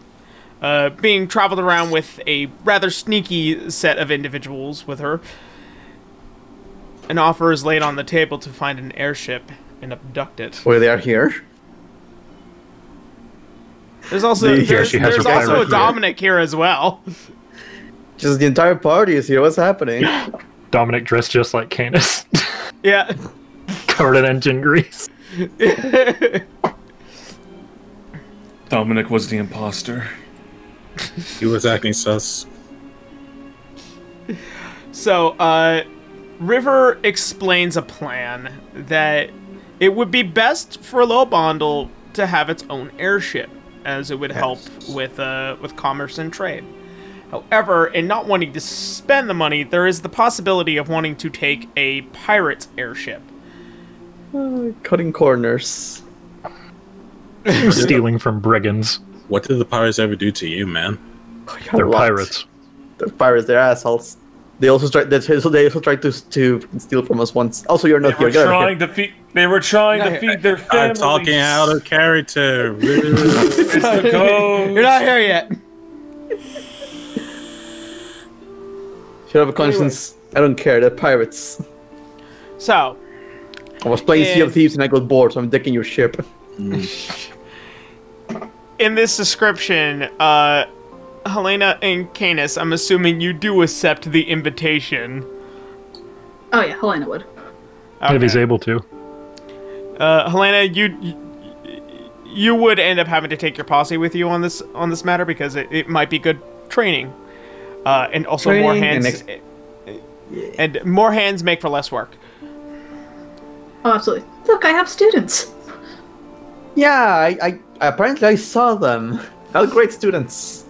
Speaker 2: being traveled around with a rather sneaky set of individuals with her, an offer is laid on the table to find an airship and abduct it.
Speaker 3: Well, they are here.
Speaker 2: There's also there's also a
Speaker 5: pirate
Speaker 2: Dominic here as well.
Speaker 3: Just the entire party is here. What's happening?
Speaker 5: Dominic dressed just like Canis.
Speaker 2: Yeah.
Speaker 5: Covered in engine grease.
Speaker 1: Dominic was the imposter.
Speaker 6: He was acting sus.
Speaker 2: So, River explains a plan that it would be best for Lobondel to have its own airship, as it would help with commerce and trade. However, in not wanting to spend the money, there is the possibility of wanting to take a pirate's airship.
Speaker 3: Cutting corners.
Speaker 5: Stealing from brigands.
Speaker 6: What did the pirates ever do to you, man?
Speaker 5: They're
Speaker 3: What?
Speaker 5: pirates.
Speaker 3: They're pirates. They're assholes. They also tried. They also tried to steal from us once. Also, you're not
Speaker 1: They were
Speaker 3: here. Get out of
Speaker 1: trying
Speaker 3: here.
Speaker 1: to feed. They were trying to feed their
Speaker 6: I'm
Speaker 1: families.
Speaker 6: talking out of character.
Speaker 1: It's the ghost.
Speaker 2: You're not here yet.
Speaker 3: Should have a conscience. I don't care. They're pirates.
Speaker 2: So,
Speaker 3: I was playing Sea of Thieves and I got bored, so I'm decking your ship.
Speaker 2: in this description, Helena and Canis, I'm assuming you do accept the invitation.
Speaker 4: Oh yeah, Helena would.
Speaker 2: Okay.
Speaker 5: If he's able to.
Speaker 2: Helena, you would end up having to take your posse with you on this matter because it might be good training, and also more hands, and more hands make for less work.
Speaker 4: Oh, absolutely. Look, I have students.
Speaker 3: Yeah, I apparently I saw them. How great students.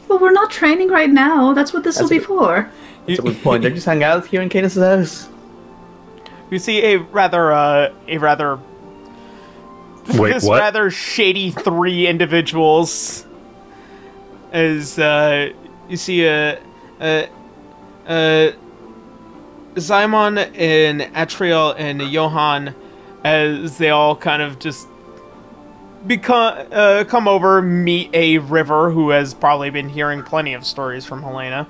Speaker 4: Well, we're not training right now. That's what this will be for.
Speaker 3: That's a good point. They just hang out here in Canis' house.
Speaker 2: You see a rather
Speaker 5: Wait,
Speaker 2: this
Speaker 5: what?
Speaker 2: rather shady three individuals. As you see a Simon and Atriel and Johan, as they all kind of just come over, meet a River who has probably been hearing plenty of stories from Helena.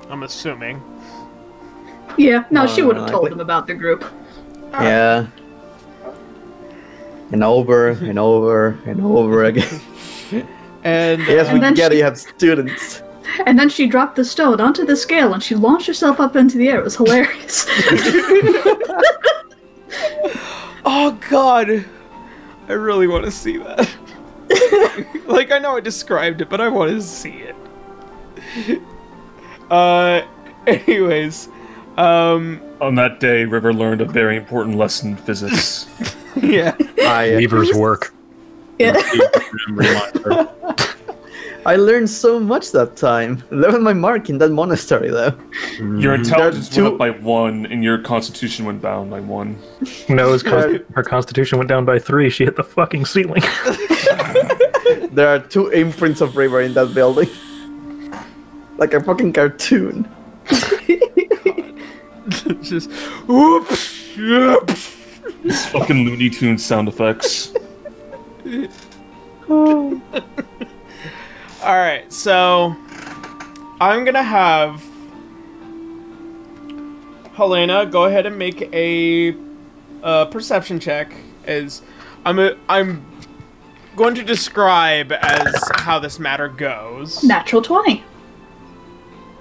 Speaker 2: I'm assuming.
Speaker 4: Yeah, no, she would have told him about the group.
Speaker 3: Yeah. And over and over and over again.
Speaker 2: And
Speaker 3: yes, we get it. You have students.
Speaker 4: And then she dropped the stone onto the scale and she launched herself up into the air. It was hilarious.
Speaker 2: Oh god, I really want to see that. Like, I know I described it, but I want to see it. Anyways,
Speaker 1: on that day, River learned a very important lesson in physics.
Speaker 2: Yeah.
Speaker 5: Weaver's work.
Speaker 4: Yeah.
Speaker 3: I learned so much that time. That was my mark in that monastery, though.
Speaker 1: Your intelligence went up by 1, and your constitution went down by 1.
Speaker 5: No, her constitution went down by 3. She hit the fucking ceiling.
Speaker 3: There are 2 imprints of River in that building. Like a fucking cartoon.
Speaker 2: Just whoops.
Speaker 1: These fucking Looney Tunes sound effects.
Speaker 2: Alright, so I'm gonna have Helena go ahead and make a perception check, as I'm going to describe as how this matter goes.
Speaker 4: Natural 20.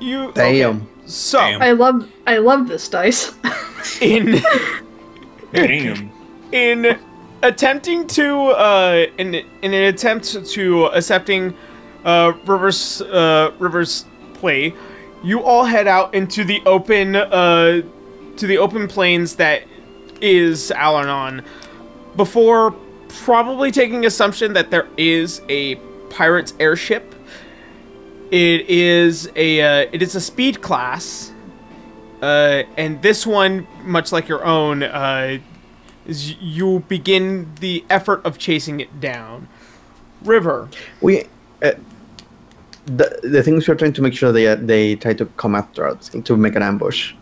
Speaker 2: You
Speaker 3: Damn.
Speaker 2: Okay. So
Speaker 4: I love this dice.
Speaker 2: in
Speaker 1: Damn.
Speaker 2: attempting to in an attempt to accepting River's plea, you all head out into the open plains that is Alanon, before probably taking assumption that there is a pirate's airship. It is a speed class, and this one, much like your own, is you begin the effort of chasing it down. River.
Speaker 3: We the things we're trying to make sure they try to come after us to make an ambush.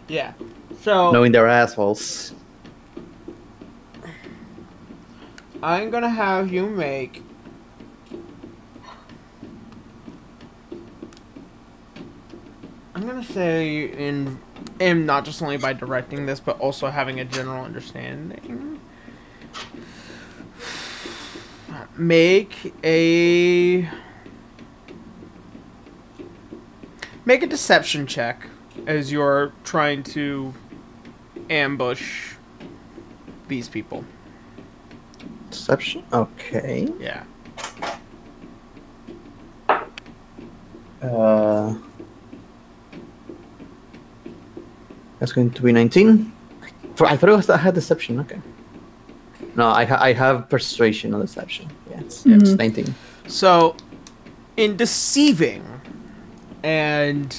Speaker 2: Yeah. So
Speaker 3: knowing they're assholes.
Speaker 2: I'm gonna have you make I'm gonna say and not just only by directing this, but also having a general understanding. Make a deception check as you're trying to ambush these people.
Speaker 3: Deception? Okay.
Speaker 2: Yeah.
Speaker 3: That's going to be 19. I thought I had deception. Okay. No, I have persuasion on deception. Yeah, it's 19.
Speaker 2: So, in deceiving and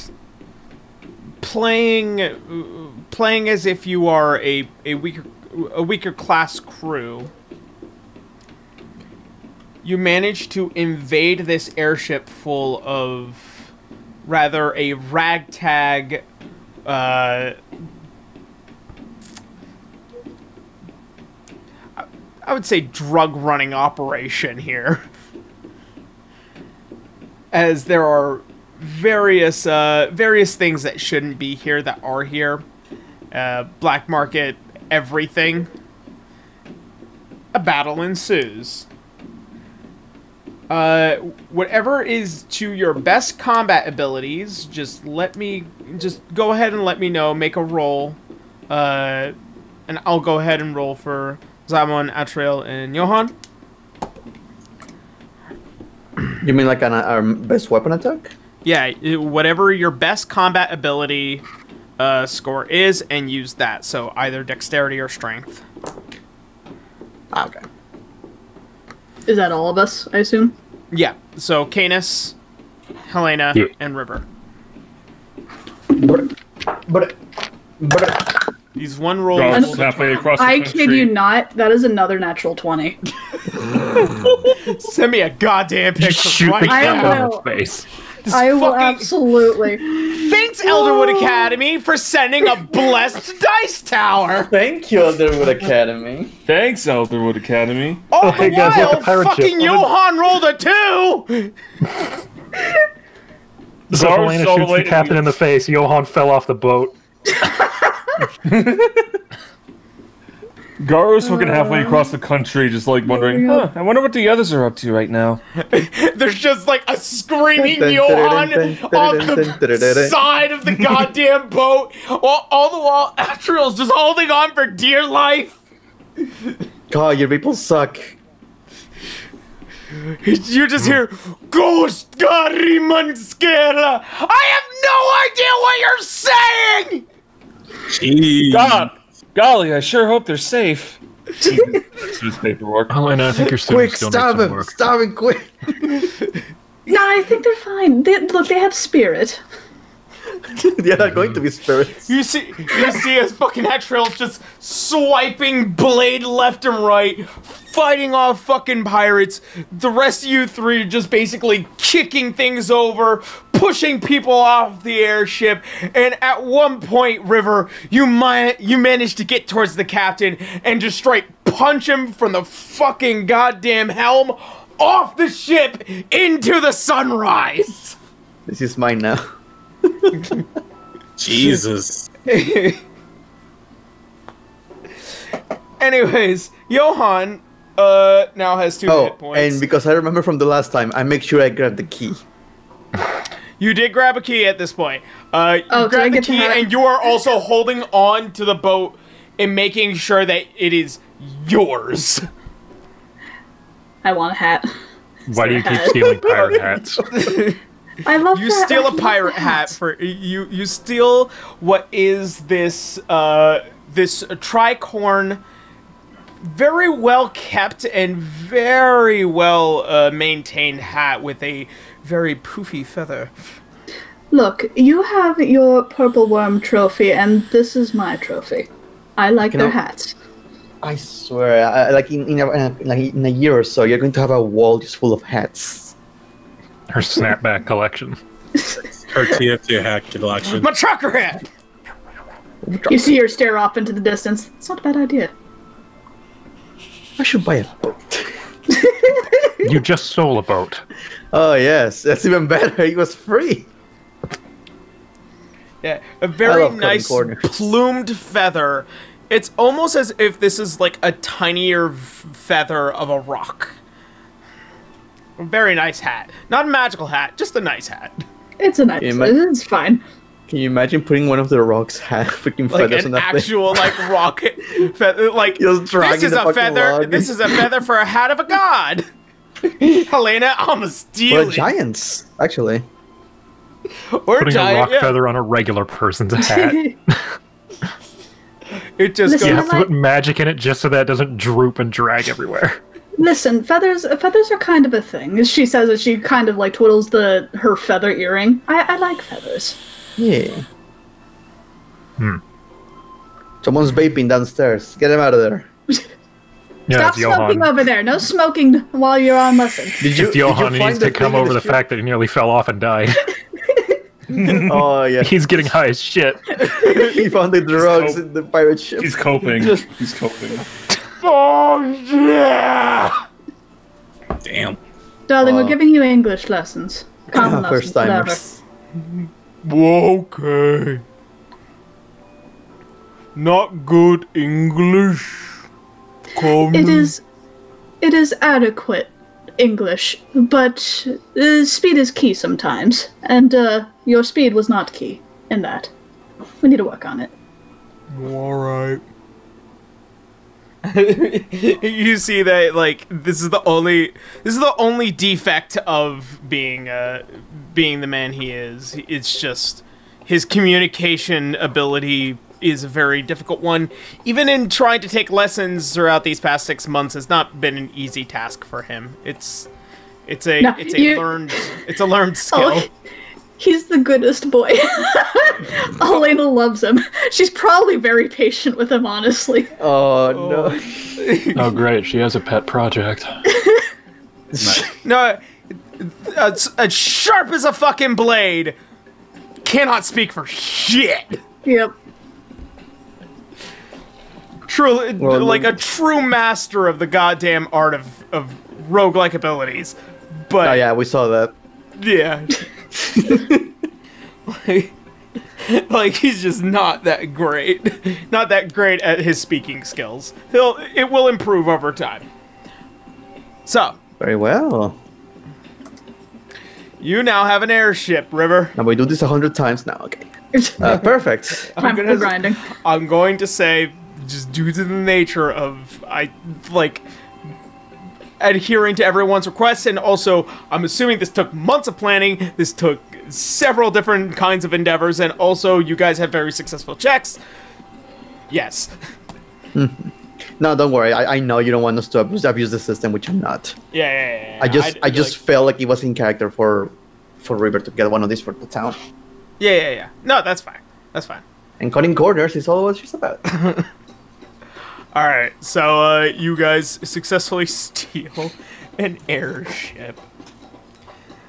Speaker 2: playing as if you are a weaker class crew, you manage to invade this airship full of rather a ragtag I would say drug running operation here, as there are various things that shouldn't be here that are here. Black market everything. A battle ensues. Whatever is to your best combat abilities, just go ahead and let me know. Make a roll, and I'll go ahead and roll for Zaman, Atriel, and Johan.
Speaker 3: You mean like our best weapon attack?
Speaker 2: Yeah, whatever your best combat ability score is, and use that. So either dexterity or strength.
Speaker 3: Okay.
Speaker 4: Is that all of us, I assume?
Speaker 2: Yeah, so Canis, Helena, and River.
Speaker 3: But
Speaker 2: These one roll.
Speaker 1: Halfway across the
Speaker 4: I
Speaker 1: country.
Speaker 4: kid you not, that is another natural 20.
Speaker 2: Send me a goddamn picture
Speaker 5: Shoot
Speaker 2: right
Speaker 5: the
Speaker 2: now.
Speaker 5: camera in
Speaker 4: will.
Speaker 5: the face.
Speaker 4: I will absolutely.
Speaker 2: Thanks, Elderwood Academy, for sending a blessed dice tower.
Speaker 3: Thank you, Elderwood Academy.
Speaker 1: Thanks, Elderwood Academy.
Speaker 2: All the
Speaker 5: hey guys, look,
Speaker 2: while,
Speaker 5: the pirate
Speaker 2: fucking
Speaker 5: ship.
Speaker 2: Johan rolled a 2.
Speaker 5: So
Speaker 1: Gar's
Speaker 5: Helena
Speaker 1: all the
Speaker 5: shoots
Speaker 1: way
Speaker 5: the
Speaker 1: to
Speaker 5: captain
Speaker 1: the-
Speaker 5: in the face. Johan fell off the boat.
Speaker 1: Garo's fucking halfway across the country, just like wondering, I wonder what the others are up to right now.
Speaker 2: There's just like a screaming Johan on the side of the goddamn boat. All the while, Atriel's just holding on for dear life.
Speaker 3: God, your people suck.
Speaker 2: You just hear, Ghost Garimanskera. I have no idea what you're saying.
Speaker 6: Jeez.
Speaker 1: Golly, I sure hope they're safe. This paperwork.
Speaker 5: Helena, I think you're still
Speaker 3: Quick,
Speaker 5: still
Speaker 3: stab
Speaker 5: need some
Speaker 3: him!
Speaker 5: work.
Speaker 3: Stab him quick!
Speaker 4: No, I think they're fine. Look, they have spirit.
Speaker 3: They're not going to be spirits.
Speaker 2: You see as fucking Atriel's just swiping blade left and right, fighting off fucking pirates. The rest of you three just basically kicking things over, pushing people off the airship, and at one point, River, you managed to get towards the captain and just straight punch him from the fucking goddamn helm off the ship into the sunrise.
Speaker 3: This is mine now.
Speaker 6: Jesus.
Speaker 2: Anyways, Johan now has 2 hit points.
Speaker 3: And because I remember from the last time, I make sure I grab the key.
Speaker 2: You did grab a key at this point. You
Speaker 4: did I
Speaker 2: grabbed the
Speaker 4: get to
Speaker 2: key,
Speaker 4: have it?
Speaker 2: and you are also holding on to the boat and making sure that it is yours.
Speaker 4: I want a hat.
Speaker 5: Why do you keep
Speaker 4: Hat.
Speaker 5: stealing pirate hats?
Speaker 4: I love
Speaker 2: You
Speaker 4: that.
Speaker 2: steal
Speaker 4: I
Speaker 2: a
Speaker 4: love
Speaker 2: pirate
Speaker 4: the
Speaker 2: hat
Speaker 4: hats.
Speaker 2: for you steal what is this this tricorn, very well kept and very well maintained hat with a very poofy feather.
Speaker 4: Look, you have your purple worm trophy, and this is my trophy. I like their hats.
Speaker 3: I swear, like in a year or so, you're going to have a wall just full of hats.
Speaker 5: Her snapback collection.
Speaker 6: Her TFT hack collection.
Speaker 2: My trucker hat.
Speaker 4: You see her stare off into the distance. It's not a bad idea.
Speaker 3: I should buy a boat.
Speaker 5: You just stole a boat.
Speaker 3: Oh yes, that's even better. It was free.
Speaker 2: Yeah, a very
Speaker 3: love cutting
Speaker 2: nice
Speaker 3: corners.
Speaker 2: plumed feather. It's almost as if this is like a tinier feather of a rock. A very nice hat. Not a magical hat, just a nice hat.
Speaker 4: It's a nice. It's fine.
Speaker 3: Can you imagine putting one of the rocks freaking
Speaker 2: Like
Speaker 3: feathers
Speaker 2: an
Speaker 3: on that thing?
Speaker 2: actual like rocket feather. Like
Speaker 3: Just dragging
Speaker 2: this is
Speaker 3: the
Speaker 2: a
Speaker 3: fucking
Speaker 2: feather.
Speaker 3: log.
Speaker 2: This is a feather for a hat of a god. Helena, I'm a steal
Speaker 3: Or
Speaker 2: it.
Speaker 3: giants, actually.
Speaker 2: Or
Speaker 5: Putting
Speaker 2: giant,
Speaker 5: a rock
Speaker 2: yeah.
Speaker 5: feather on a regular person's hat.
Speaker 2: It just
Speaker 4: Listen,
Speaker 5: You
Speaker 2: goes.
Speaker 5: have to put magic in it just so that it doesn't droop and drag everywhere.
Speaker 4: Listen, feathers are kind of a thing. As she says, as she kind of like twiddles her feather earring. I like feathers.
Speaker 3: Yeah. Someone's vaping downstairs. Get him out of there.
Speaker 5: Yeah,
Speaker 4: Stop
Speaker 5: it's Johan.
Speaker 4: smoking over there. No smoking while you're on lesson.
Speaker 3: Did you?
Speaker 5: It's Johan
Speaker 3: did you
Speaker 5: needs
Speaker 3: find
Speaker 5: to
Speaker 3: the
Speaker 5: come
Speaker 3: thing in
Speaker 5: over the
Speaker 3: ship?
Speaker 5: fact that he nearly fell off and died.
Speaker 3: Oh yeah.
Speaker 5: He's getting high as shit.
Speaker 3: He found the drugs in the pirate ship.
Speaker 1: He's coping. He's coping.
Speaker 2: Oh yeah!
Speaker 6: Damn.
Speaker 4: Darling, we're giving you English lessons. Common lessons,
Speaker 3: First
Speaker 4: whatever.
Speaker 3: timers.
Speaker 2: Okay. Not good English.
Speaker 4: It is adequate English, but speed is key sometimes, and your speed was not key in that. We need to work on it.
Speaker 2: Alright. You see that, like, this is the only defect of being the man he is. It's just his communication ability is a very difficult one. Even in trying to take lessons throughout these past 6 months has not been an easy task for him. It's a learned skill.
Speaker 4: Oh, he's the goodest boy. Elena loves him. She's probably very patient with him, honestly.
Speaker 3: Oh no.
Speaker 5: Oh, great. She has a pet project.
Speaker 2: No, as sharp as a fucking blade, cannot speak for shit.
Speaker 4: Yep.
Speaker 2: Truly,
Speaker 3: Well,
Speaker 2: like a true master of the goddamn art of roguelike abilities. But
Speaker 3: Oh yeah, we saw that.
Speaker 2: yeah. like he's just not that great. Not that great at his speaking skills. It will improve over time. So,
Speaker 3: Very well.
Speaker 2: you now have an airship, River.
Speaker 3: Now we do this 100 times now. Okay. Perfect.
Speaker 4: Time for grinding.
Speaker 2: I'm going to say, just due to the nature of adhering to everyone's requests, and also I'm assuming this took months of planning. This took several different kinds of endeavors, and also you guys had very successful checks. Yes.
Speaker 3: No, don't worry. I know you don't want us to abuse the system, which I'm not.
Speaker 2: Yeah.
Speaker 3: I just felt like it was in character for River to get one of these for the town.
Speaker 2: Yeah. No, that's fine. That's fine.
Speaker 3: And cutting corners is all what she's about.
Speaker 2: All right, so you guys successfully steal an airship.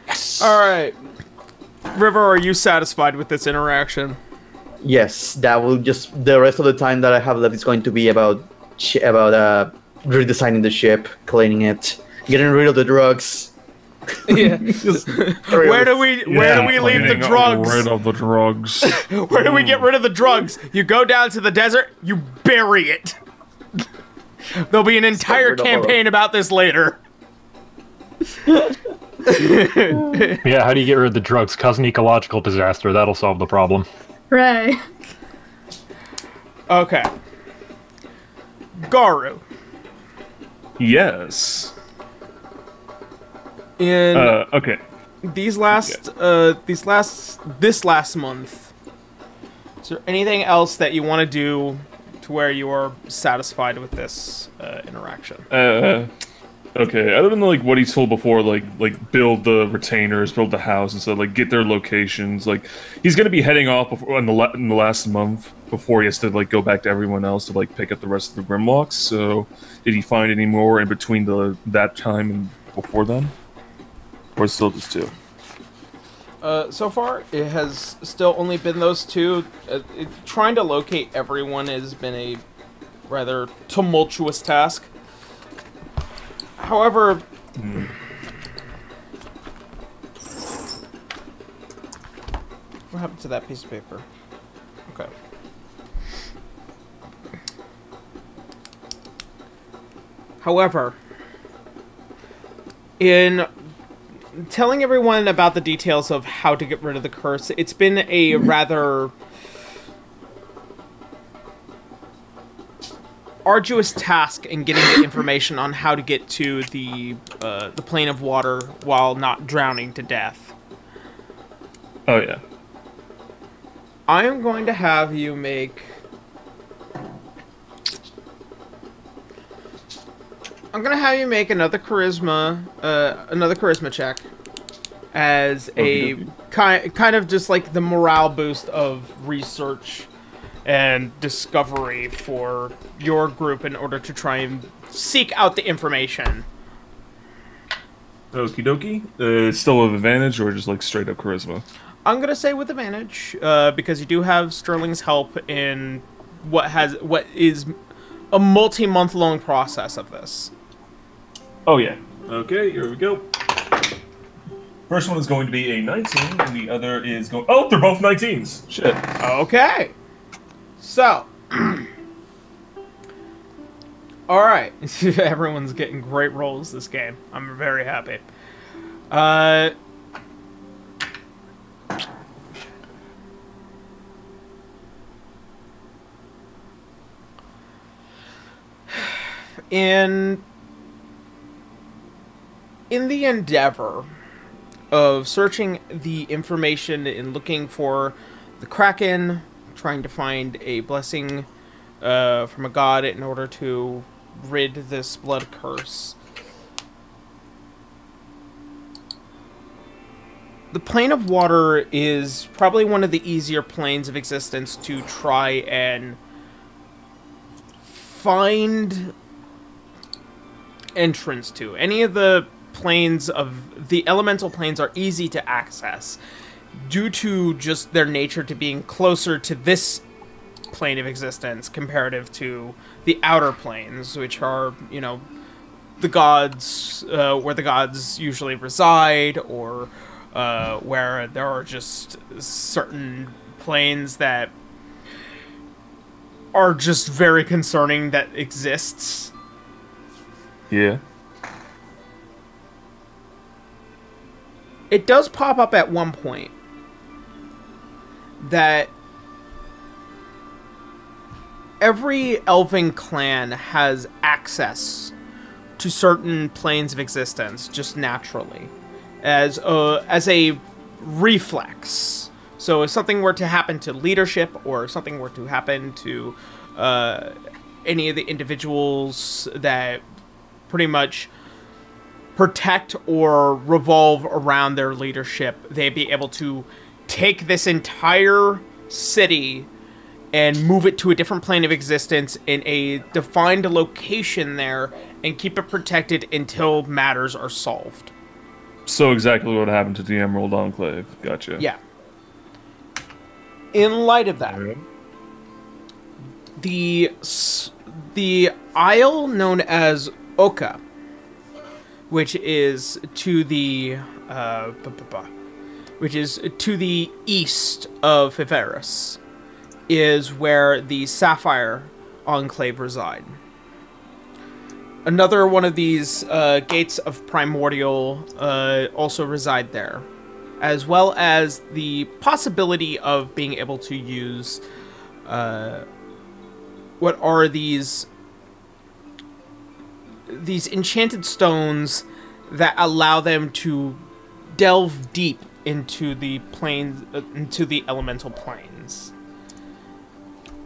Speaker 3: Yes.
Speaker 2: All right, River, are you satisfied with this interaction?
Speaker 3: Yes, that will just the rest of the time that I have left is going to be about redesigning the ship, cleaning it, getting rid of the drugs.
Speaker 2: Yeah. Where do we leave the drugs?
Speaker 1: Rid of the drugs.
Speaker 2: Where do we get rid of the drugs? You go down to the desert, you bury it. There'll be an entire campaign about this later.
Speaker 5: Yeah, how do you get rid of the drugs? Cause an ecological disaster. That'll solve the problem.
Speaker 4: Right.
Speaker 2: Okay. Garu.
Speaker 1: Yes.
Speaker 2: In
Speaker 1: Okay.
Speaker 2: this last month, is there anything else that you want to do to where you are satisfied with this interaction?
Speaker 1: Okay. Other than like what he's told before, like build the retainers, build the house, and stuff, like get their locations. Like he's gonna be heading off in the last month before he has to like go back to everyone else to like pick up the rest of the Grimlocks. So, did he find any more in between that time and before then? Or still just two?
Speaker 2: So far, it has still only been those two. Trying to locate everyone has been a rather tumultuous task. However, what happened to that piece of paper? Okay. However, in telling everyone about the details of how to get rid of the curse, it's been a rather arduous task in getting the information on how to get to the plane of water while not drowning to death.
Speaker 1: Oh yeah.
Speaker 2: I am going to have you make... another charisma check as a kind of just like the morale boost of research and discovery for your group in order to try and seek out the information.
Speaker 1: Okie dokie. Still with advantage or just like straight up charisma?
Speaker 2: I'm gonna say with advantage, because you do have Sterling's help in what is a multi-month long process of this.
Speaker 1: Oh yeah. Okay, here we go. First one is going to be a 19, and the other is going... Oh, they're both 19s! Shit.
Speaker 2: Okay. So. Alright. Everyone's getting great rolls this game. I'm very happy. In the endeavor of searching the information and looking for the Kraken, trying to find a blessing from a god in order to rid this blood curse, the plane of water is probably one of the easier planes of existence to try and find entrance to. Any of the elemental planes are easy to access due to just their nature to being closer to this plane of existence comparative to the outer planes, which are, you know, the gods, where the gods usually reside, or where there are just certain planes that are just very concerning that exists.
Speaker 1: Yeah.
Speaker 2: It does pop up at one point that every elven clan has access to certain planes of existence just naturally as a reflex. So if something were to happen to leadership, or something were to happen to any of the individuals that pretty much protect or revolve around their leadership, they'd be able to take this entire city and move it to a different plane of existence in a defined location there and keep it protected until matters are solved.
Speaker 1: So exactly what happened to the Emerald Enclave. Gotcha.
Speaker 2: Yeah. In light of that, the isle known as Oka, which is to the east of Viveris, is where the Sapphire Enclave reside. Another one of these gates of Primordial also reside there, as well as the possibility of being able to use what are these enchanted stones that allow them to delve deep into the planes, into the elemental planes.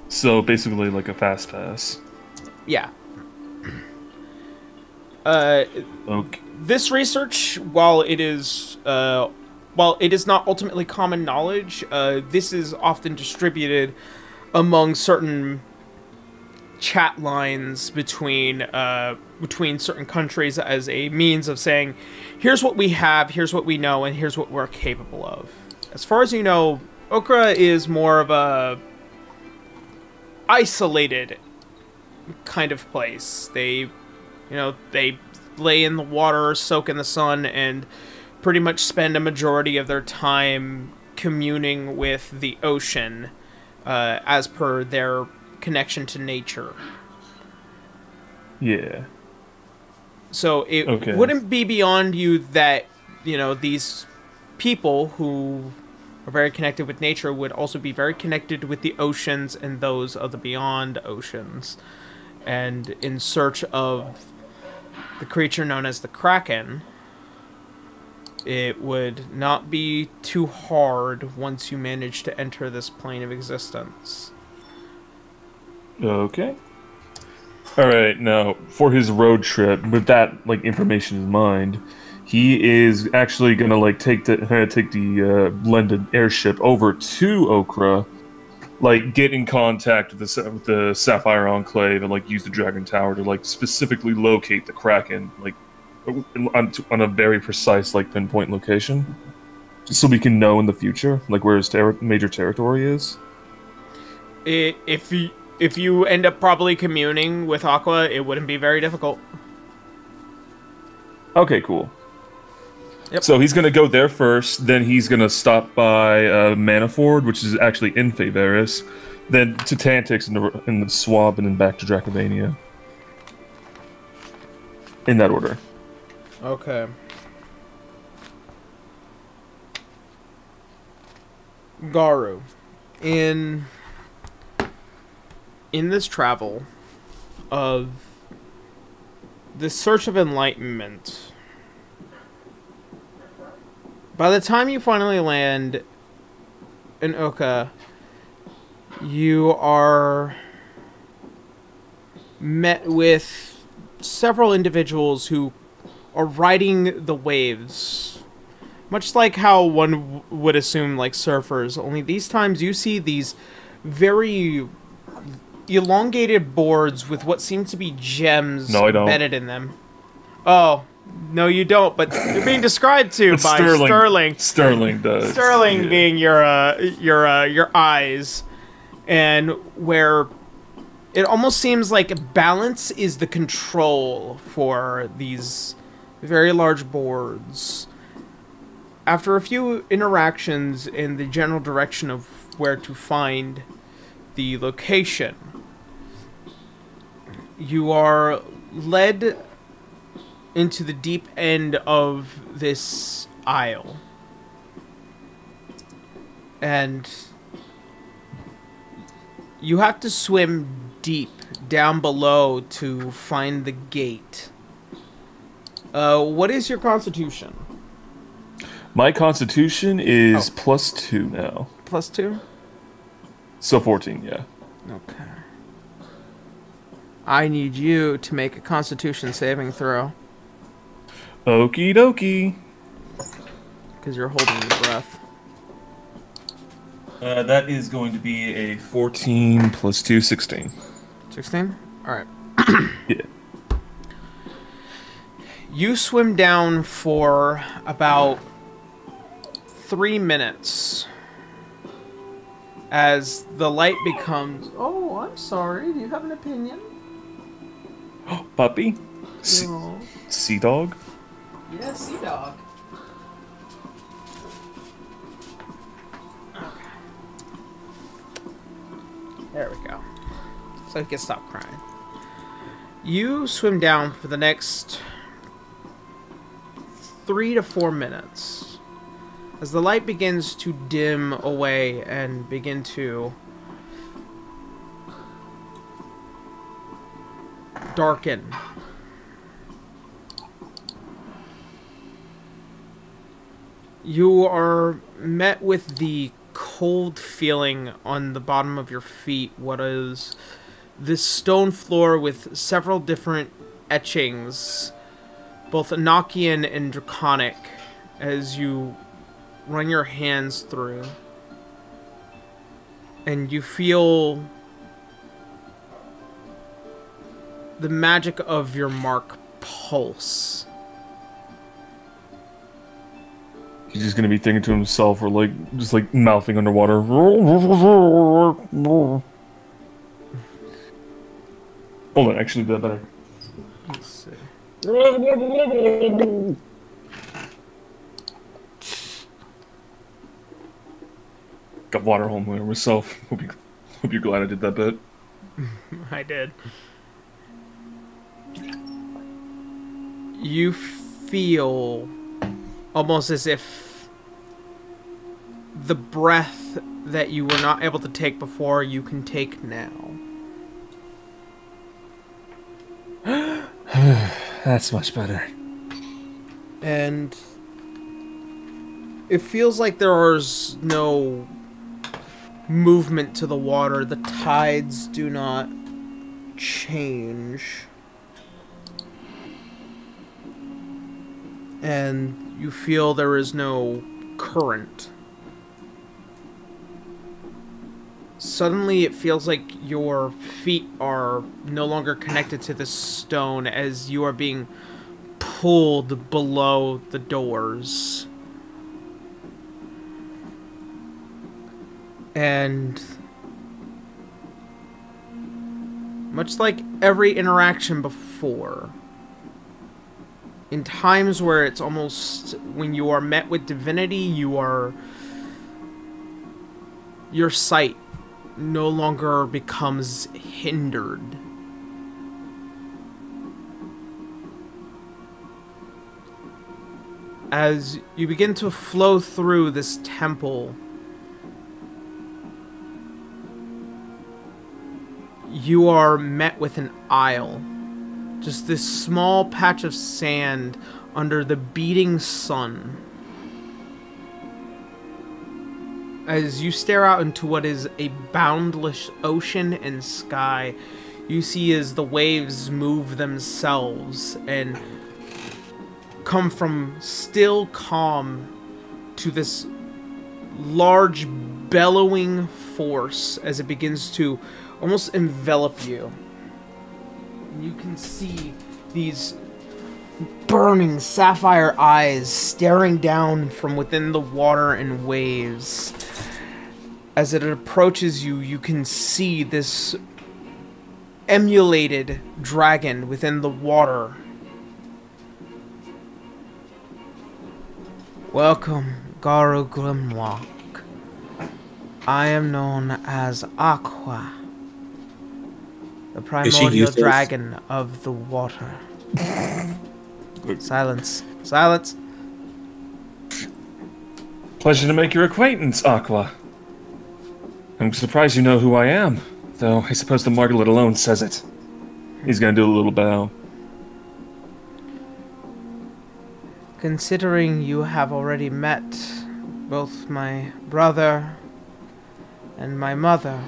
Speaker 1: So basically like a fast pass.
Speaker 2: Yeah.
Speaker 1: Okay.
Speaker 2: This research, while it is not ultimately common knowledge, this is often distributed among certain chat lines between certain countries as a means of saying, here's what we have, here's what we know, and here's what we're capable of. As far as you know, Okra is more of a isolated kind of place. They lay in the water, soak in the sun, and pretty much spend a majority of their time communing with the ocean, as per their connection to nature.
Speaker 1: Yeah.
Speaker 2: So it wouldn't be beyond you that, these people who are very connected with nature would also be very connected with the oceans and those of the beyond oceans. And in search of the creature known as the Kraken, it would not be too hard once you manage to enter this plane of existence.
Speaker 1: Okay. Alright, now, for his road trip, with that, information in mind, he is actually gonna, take the blended airship over to Okra, get in contact with the Sapphire Enclave and, use the Dragon Tower to, specifically locate the Kraken, on a very precise, pinpoint location. Just so we can know in the future, where his major territory is.
Speaker 2: If you end up probably communing with Aqua, it wouldn't be very difficult.
Speaker 1: Okay, cool.
Speaker 2: Yep.
Speaker 1: So he's gonna go there first, then he's gonna stop by Manaford, which is actually in Faveris, then to Tantix in the Swamp, and then back to Dracovania. In that order.
Speaker 2: Okay. Garu, in this travel of the search of enlightenment, by the time you finally land in Oka, you are met with several individuals who are riding the waves, much like how one would assume surfers, only these times you see these very elongated boards with what seem to be gems embedded in them. Oh, No, you don't, but you're being described to
Speaker 1: It's
Speaker 2: by
Speaker 1: Sterling.
Speaker 2: Sterling.
Speaker 1: Sterling does.
Speaker 2: Sterling
Speaker 1: yeah.
Speaker 2: being your eyes, and where it almost seems like balance is the control for these very large boards. After a few interactions in the general direction of where to find the location, you are led into the deep end of this aisle. And you have to swim deep down below to find the gate. What is your constitution?
Speaker 1: My constitution is +2 now.
Speaker 2: +2?
Speaker 1: So 14, yeah.
Speaker 2: Okay. I need you to make a constitution saving throw.
Speaker 1: Okie dokie.
Speaker 2: Because you're holding your breath.
Speaker 1: That is going to be a 14 + 2, 16.
Speaker 2: 16? Alright.
Speaker 1: Yeah.
Speaker 2: You swim down for about 3 minutes as the light becomes... Oh, I'm sorry. Do you have an opinion?
Speaker 1: Puppy?
Speaker 2: No.
Speaker 1: Sea dog?
Speaker 2: Yeah, sea dog. Okay. There we go. So he can stop crying. You swim down for the next 3 to 4 minutes as the light begins to dim away and begin to darken. You are met with the cold feeling on the bottom of your feet. What is this stone floor with several different etchings, both Enochian and Draconic, as you run your hands through. And you feel the magic of your mark pulse.
Speaker 1: He's just gonna be thinking to himself, or like, just like mouthing underwater. Hold on, actually, that better.
Speaker 2: Let's see.
Speaker 1: Got water home there myself. Hope you're glad I did that bit.
Speaker 2: I did. You feel almost as if the breath that you were not able to take before, you can take now.
Speaker 1: That's much better.
Speaker 2: And it feels like there is no movement to the water. The tides do not change. And you feel there is no current. Suddenly it feels like your feet are no longer connected to the stone as you are being pulled below the doors. And much like every interaction before, in times where it's almost when you are met with divinity, your sight no longer becomes hindered. As you begin to flow through this temple, you are met with an aisle. Just this small patch of sand under the beating sun. As you stare out into what is a boundless ocean and sky, you see as the waves move themselves and come from still calm to this large bellowing force as it begins to almost envelop you. You can see these burning sapphire eyes staring down from within the water and waves. As it approaches you, you can see this emulated dragon within the water. Welcome, Garu Grimlock. I am known as Aqua, the primordial dragon of the water. Silence. Silence.
Speaker 1: Pleasure to make your acquaintance, Aqua. I'm surprised you know who I am, though I suppose the Margaret alone says it. He's gonna do a little bow.
Speaker 2: Considering you have already met both my brother and my mother,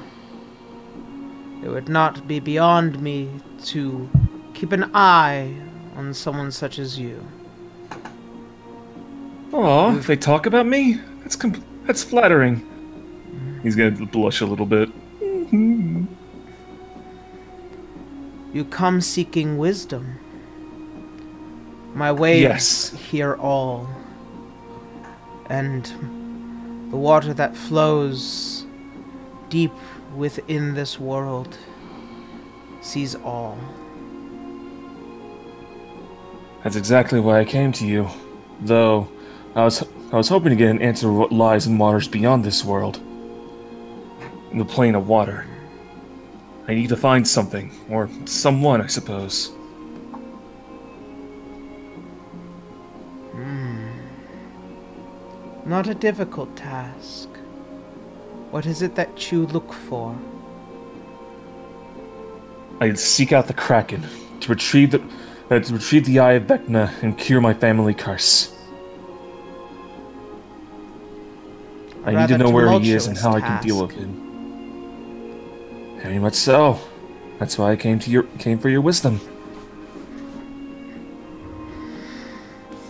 Speaker 2: it would not be beyond me to keep an eye on someone such as you.
Speaker 1: Aw, they talk about me? That's flattering. He's gonna blush a little bit.
Speaker 2: You come seeking wisdom. My waves hear all, and the water that flows deep within this world sees all.
Speaker 1: That's exactly why I came to you. Though, I was hoping to get an answer to what lies in waters beyond this world. In the plane of water. I need to find something, or someone, I suppose.
Speaker 2: Not a difficult task. What is it that you look for?
Speaker 1: I seek out the Kraken to retrieve the Eye of Vecna and cure my family curse. I need to know where he is and how I can deal with him. Very much so. That's why I came for your wisdom.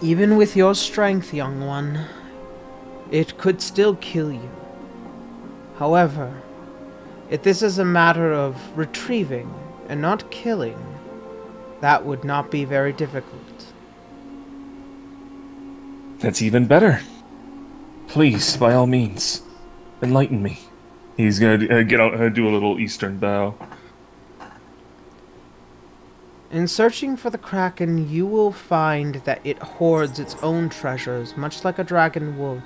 Speaker 2: Even with your strength, young one, it could still kill you. However, if this is a matter of retrieving and not killing, that would not be very difficult.
Speaker 1: That's even better. Please, by all means, enlighten me. He's gonna do a little Eastern bow.
Speaker 2: In searching for the Kraken, you will find that it hoards its own treasures, much like a dragon would.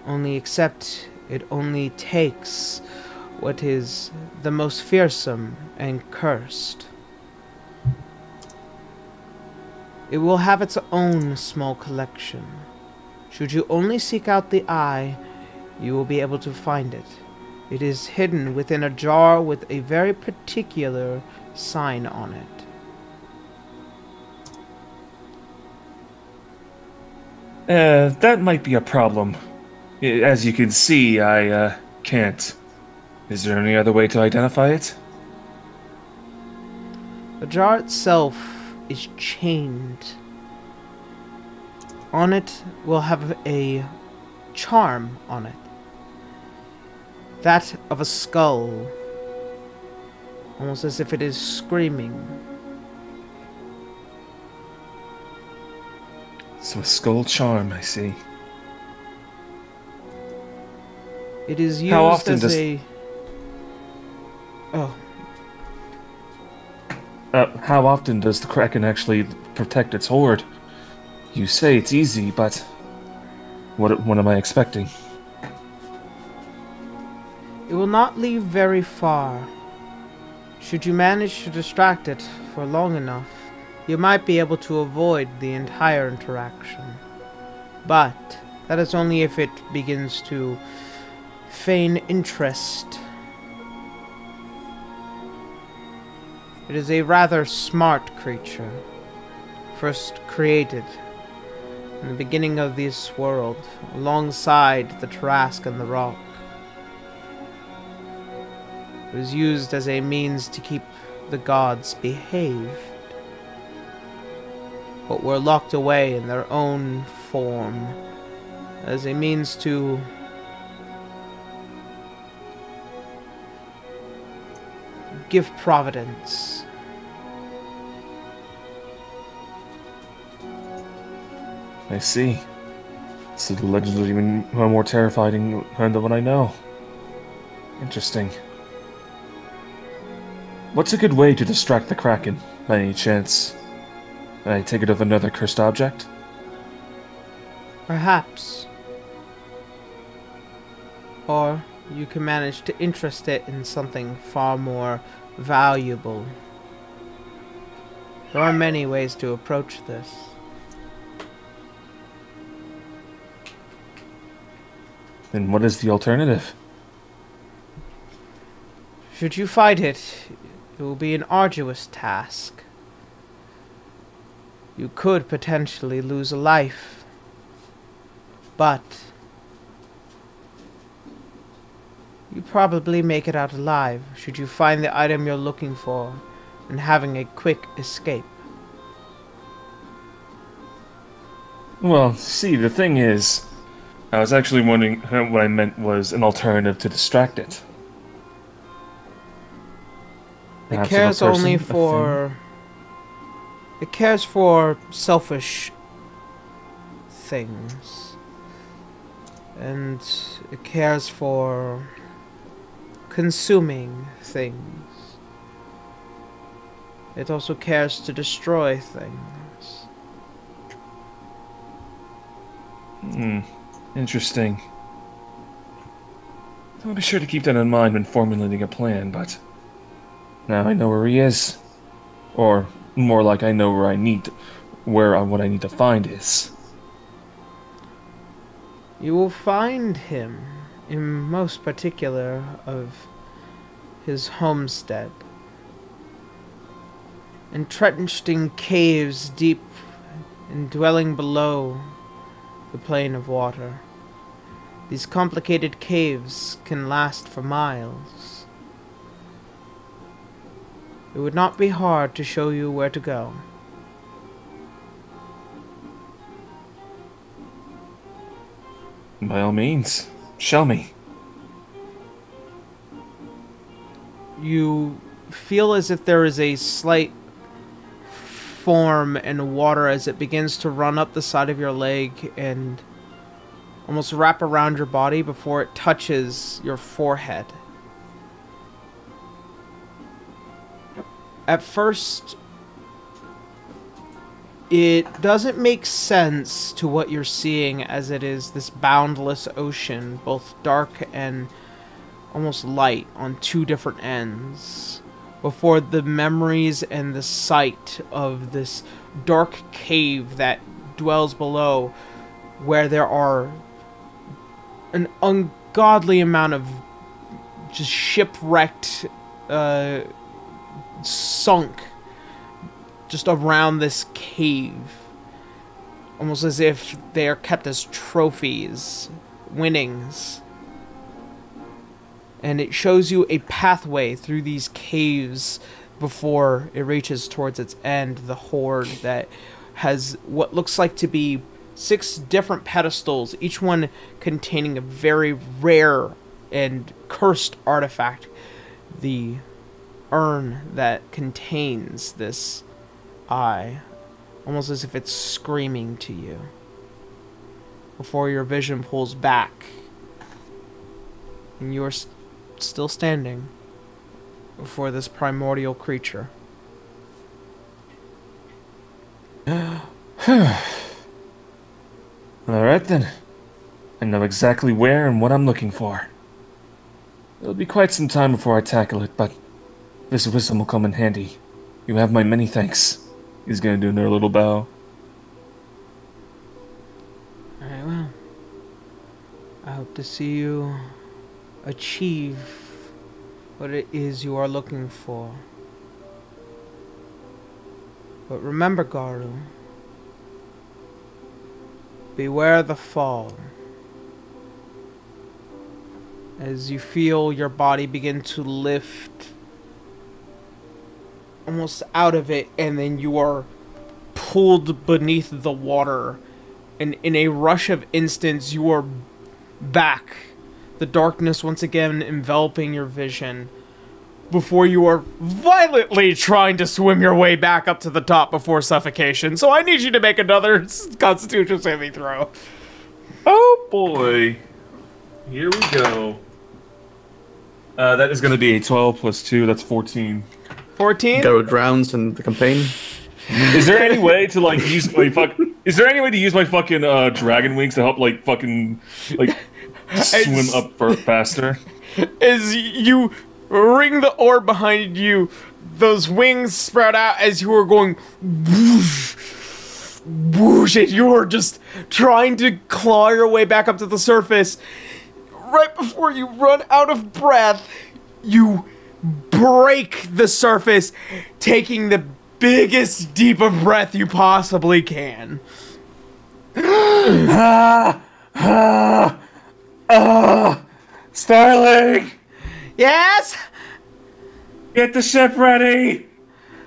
Speaker 2: Only except it only takes what is the most fearsome and cursed. It will have its own small collection. Should you only seek out the eye, you will be able to find it. It is hidden within a jar with a very particular sign on it.
Speaker 1: That might be a problem. As you can see, I can't. Is there any other way to identify it?
Speaker 2: The jar itself is chained. On it will have a charm on it. That of a skull. Almost as if it is screaming.
Speaker 1: So a skull charm, I see.
Speaker 2: It is used as a... Oh.
Speaker 1: How often does the Kraken actually protect its hoard? You say it's easy, but... What am I expecting?
Speaker 2: It will not leave very far. Should you manage to distract it for long enough, you might be able to avoid the entire interaction. But that is only if it begins to feign interest. It is a rather smart creature, first created in the beginning of this world, alongside the Tarrasque and the Rock. It was used as a means to keep the gods behaved, but were locked away in their own form, as a means to give providence.
Speaker 1: I see. So the legends are even more terrifying than what I know. Interesting. What's a good way to distract the Kraken, by any chance? Can I take it of another cursed object?
Speaker 7: Perhaps. Or you can manage to interest it in something far more valuable. There are many ways to approach this.
Speaker 1: Then what is the alternative?
Speaker 7: Should you fight it, it will be an arduous task. You could potentially lose a life, but you probably make it out alive should you find the item you're looking for and having a quick escape.
Speaker 1: Well, see, the thing is, I was actually wondering what I meant was an alternative to distract it.
Speaker 7: It cares only for... It cares for selfish things. And it cares for consuming things. It also cares to destroy things.
Speaker 1: Interesting. I'll be sure to keep that in mind when formulating a plan, but now I know where he is. Or more like I know where what I need to find is.
Speaker 7: You will find him in most particular of his homestead. Entrenched in caves deep and dwelling below the plane of water. These complicated caves can last for miles. It would not be hard to show you where to go.
Speaker 1: By all means, show me.
Speaker 7: You feel as if there is a slight form in water as it begins to run up the side of your leg and almost wrap around your body before it touches your forehead. At first, it doesn't make sense to what you're seeing, as it is this boundless ocean, both dark and almost light on two different ends, before the memories and the sight of this dark cave that dwells below, where there are an ungodly amount of just shipwrecked, sunk just around this cave, almost as if they are kept as trophies, winnings. And it shows you a pathway through these caves before it reaches towards its end, the hoard that has what looks like to be 6 different pedestals, each one containing a very rare and cursed artifact, the urn that contains this eye, almost as if it's screaming to you, before your vision pulls back and you're still standing before this primordial creature.
Speaker 1: Alright then. I know exactly where and what I'm looking for. It'll be quite some time before I tackle it, but this wisdom will come in handy. You have my many thanks. He's gonna do another little bow.
Speaker 7: Alright, well, I hope to see you achieve what it is you are looking for. But remember, Garu, beware the fall. As you feel your body begin to lift almost out of it, and then you are pulled beneath the water, and in a rush of instants you are back, the darkness once again enveloping your vision,
Speaker 2: before you are violently trying to swim your way back up to the top before suffocation. So I need you to make another Constitution saving throw.
Speaker 1: Oh boy. Here we go. That is going to be a 12 plus 2. That's 14.
Speaker 2: 14?
Speaker 3: Garo drowns in the campaign.
Speaker 1: Is there any way to like use my Is there any way to use my fucking dragon wings to help like fucking like swim up faster?
Speaker 2: As you ring the orb behind you, those wings sprout out as you are going whoosh, whoosh, and you are just trying to claw your way back up to the surface. Right before you run out of breath, you break the surface, taking the biggest deep of breath you possibly can.
Speaker 1: Starling!
Speaker 2: Yes?
Speaker 1: Get the ship ready!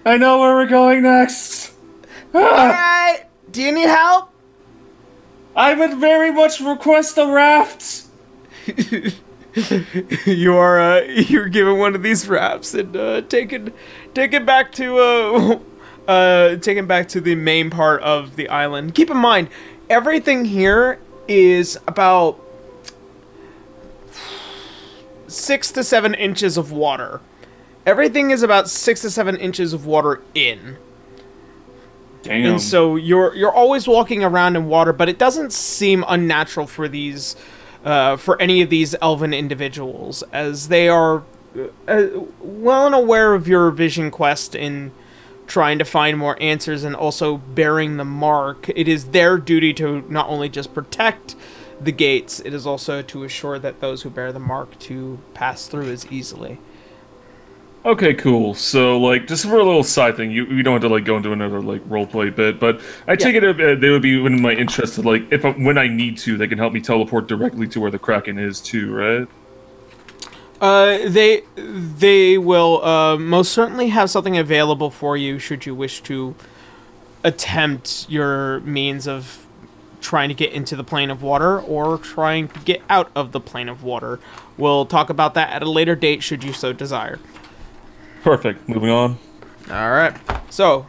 Speaker 1: I know where we're going next!
Speaker 2: Alright! Do you need help?
Speaker 1: I would very much request a raft!
Speaker 2: You're given one of these rafts and taken back to the main part of the island. Keep in mind, everything here is about 6 to 7 inches of water. Everything is about 6 to 7 inches of water in.
Speaker 1: Damn.
Speaker 2: And so you're always walking around in water, but it doesn't seem unnatural for these. For any of these elven individuals, as they are well and aware of your vision quest in trying to find more answers and also bearing the mark. It is their duty to not only just protect the gates, it is also to assure that those who bear the mark to pass through as easily.
Speaker 1: Okay, cool. So, like, just for a little side thing, you don't have to, like, go into another, like, roleplay bit, but I take it they would be in my interest to, like, when I need to, they can help me teleport directly to where the Kraken is, too, right?
Speaker 2: They will, most certainly have something available for you should you wish to attempt your means of trying to get into the plane of water or trying to get out of the plane of water. We'll talk about that at a later date should you so desire.
Speaker 1: Perfect. Moving on.
Speaker 2: All right. So,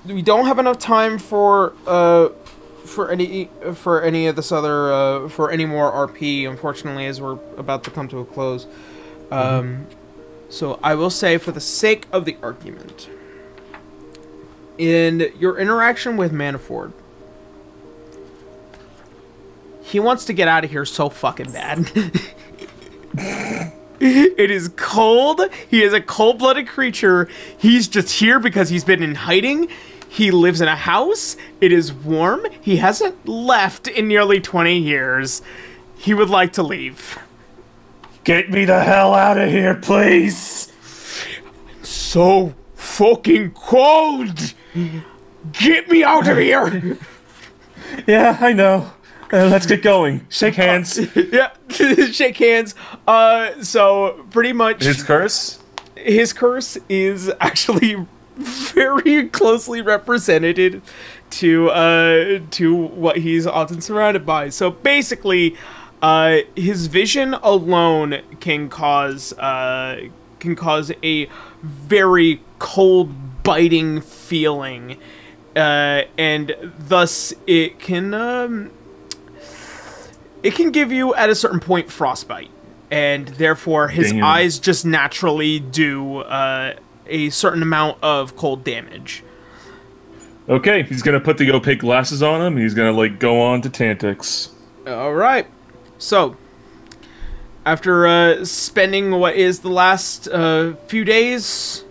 Speaker 2: we don't have enough time for any of this other for any more RP, unfortunately, as we're about to come to a close. So I will say, for the sake of the argument, in your interaction with Manafort, he wants to get out of here so fucking bad. It is cold. He is a cold-blooded creature. He's just here because he's been in hiding. He lives in a house. It is warm. He hasn't left in nearly 20 years. He would like to leave.
Speaker 1: Get me the hell out of here, please!
Speaker 2: So fucking cold! Get me out of here!
Speaker 1: Yeah, I know. Let's get going. Shake hands.
Speaker 2: Yeah, shake hands. So pretty much
Speaker 1: His curse?
Speaker 2: His curse is actually very closely represented to what he's often surrounded by. So basically, his vision alone can cause a very cold, biting feeling, and thus it can give you, at a certain point, frostbite. And therefore, his eyes just naturally do a certain amount of cold damage.
Speaker 1: Okay, he's gonna put the opaque glasses on him, and he's gonna, like, go on to Tantix.
Speaker 2: Alright. So, after spending what is the last few days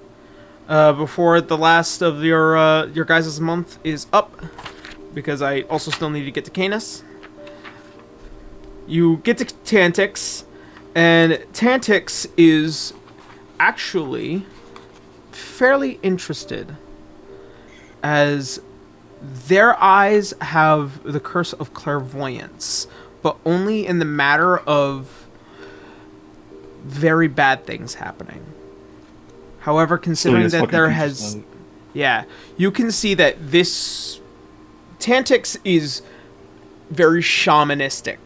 Speaker 2: before the last of your guys' month is up, because I also still need to get to Canis, you get to Tantix, and Tantix is actually fairly interested, as their eyes have the curse of clairvoyance, but only in the matter of very bad things happening. However, considering that there has... Yeah, you can see that this... Tantix is very shamanistic.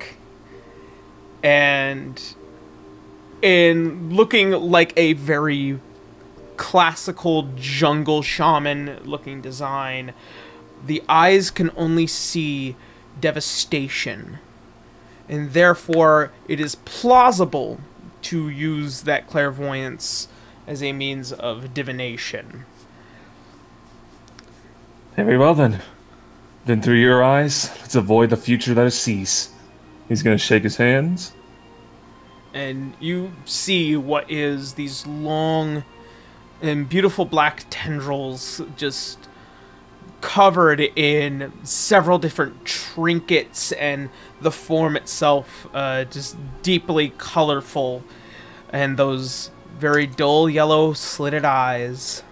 Speaker 2: And
Speaker 7: in looking like a very classical jungle shaman looking design, the eyes can only see devastation, and therefore it is plausible to use that clairvoyance as a means of divination.
Speaker 1: Very well then. Then through your eyes, let's avoid the future that it sees. He's gonna shake his hands.
Speaker 7: And you see what is these long and beautiful black tendrils just covered in several different trinkets, and the form itself just deeply colorful, and those very dull yellow slitted eyes.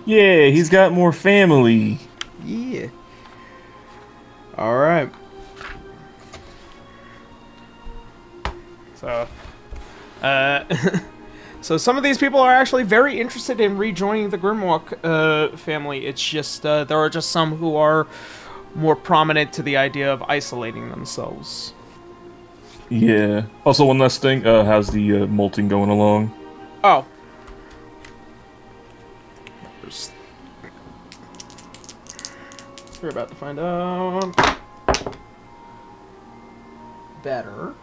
Speaker 1: Yeah, he's got more family.
Speaker 7: Yeah. Alright. So, so some of these people are actually very interested in rejoining the Grimwalk family. It's just, there are just some who are more prominent to the idea of isolating themselves.
Speaker 1: Yeah. Also, one last thing. How's the molting going along?
Speaker 7: Oh. We're about to find out. Better.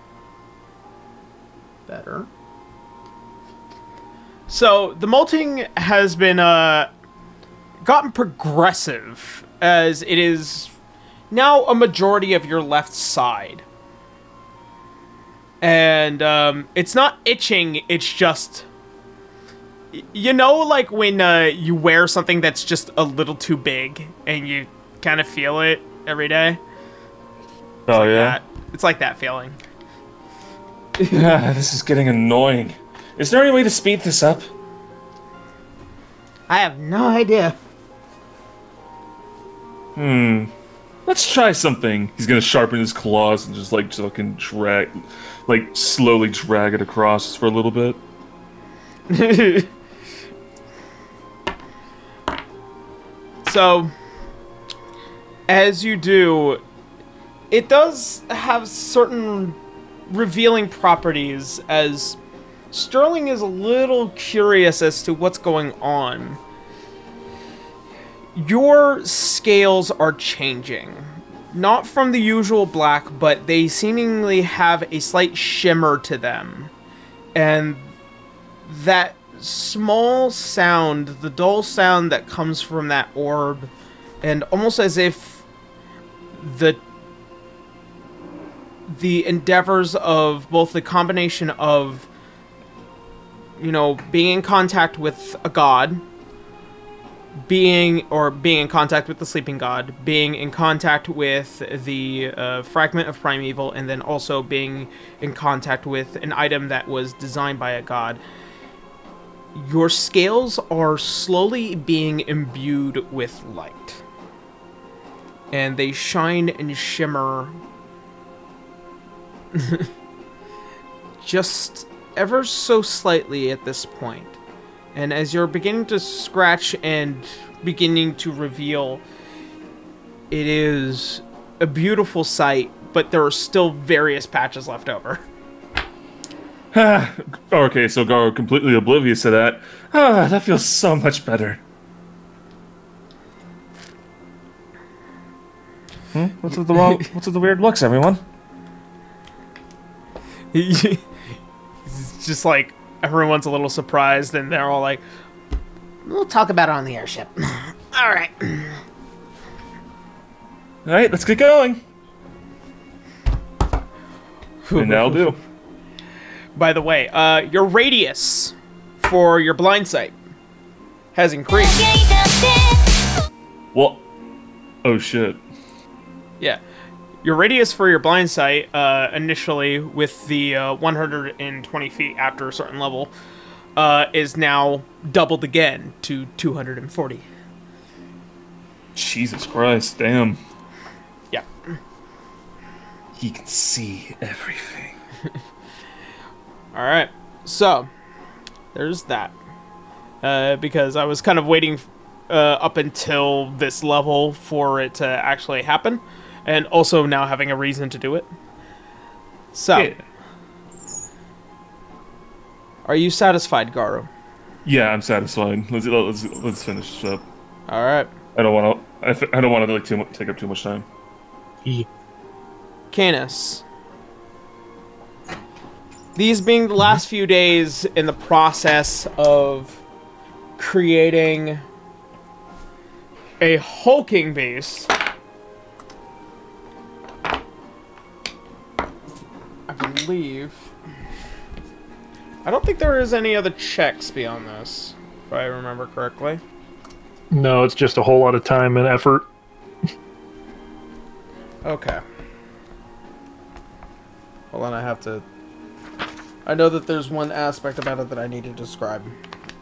Speaker 7: So, the molting has been, gotten progressive, as it is now a majority of your left side. And, it's not itching, it's just... You know, like when, you wear something that's just a little too big, and you kind of feel it every day?
Speaker 1: Oh,
Speaker 7: like
Speaker 1: yeah?
Speaker 7: That. It's like that feeling.
Speaker 1: This is getting annoying. Is there any way to speed this up?
Speaker 7: I have no idea.
Speaker 1: Let's try something. He's gonna sharpen his claws and just like fucking drag, like slowly drag it across for a little bit.
Speaker 7: So, as you do, it does have certain revealing properties, as Sterling is a little curious as to what's going on. Your scales are changing. Not from the usual black, but they seemingly have a slight shimmer to them. And that small sound, the dull sound that comes from that orb, and almost as if the endeavors of both the combination of, you know, being in contact with a god, being in contact with the sleeping god, being in contact with the fragment of primeval, and then also being in contact with an item that was designed by a god. Your scales are slowly being imbued with light. And they shine and shimmer just ever so slightly at this point. And as you're beginning to scratch and beginning to reveal, it is a beautiful sight, but there are still various patches left over.
Speaker 1: Okay, so Garo completely oblivious to that. That feels so much better. What's with the weird looks, everyone?
Speaker 7: It's just like everyone's a little surprised, and they're all like, "We'll talk about it on the airship." All right.
Speaker 1: All right, let's get going. And that'll do.
Speaker 7: By the way, your radius for your blind sight has increased.
Speaker 1: What? Oh shit.
Speaker 7: Yeah. Your radius for your blind sight, initially with the 120 feet after a certain level, is now doubled again to 240.
Speaker 1: Jesus Christ, damn.
Speaker 7: Yeah.
Speaker 1: He can see everything.
Speaker 7: Alright, so, there's that. Because I was kind of waiting up until this level for it to actually happen, and also now having a reason to do it. So,
Speaker 1: Yeah.
Speaker 7: are you satisfied, Garu?
Speaker 1: Yeah, I'm satisfied. Let's finish up.
Speaker 7: All right.
Speaker 1: I don't want to. I don't want to like take up too much time.
Speaker 7: Canis. These being the last few days in the process of creating a hulking beast. I believe. I don't think there is any other checks beyond this, if I remember correctly.
Speaker 5: No, it's just a whole lot of time and effort.
Speaker 7: Okay. Hold on, I have to... I know that there's one aspect about it that I need to describe.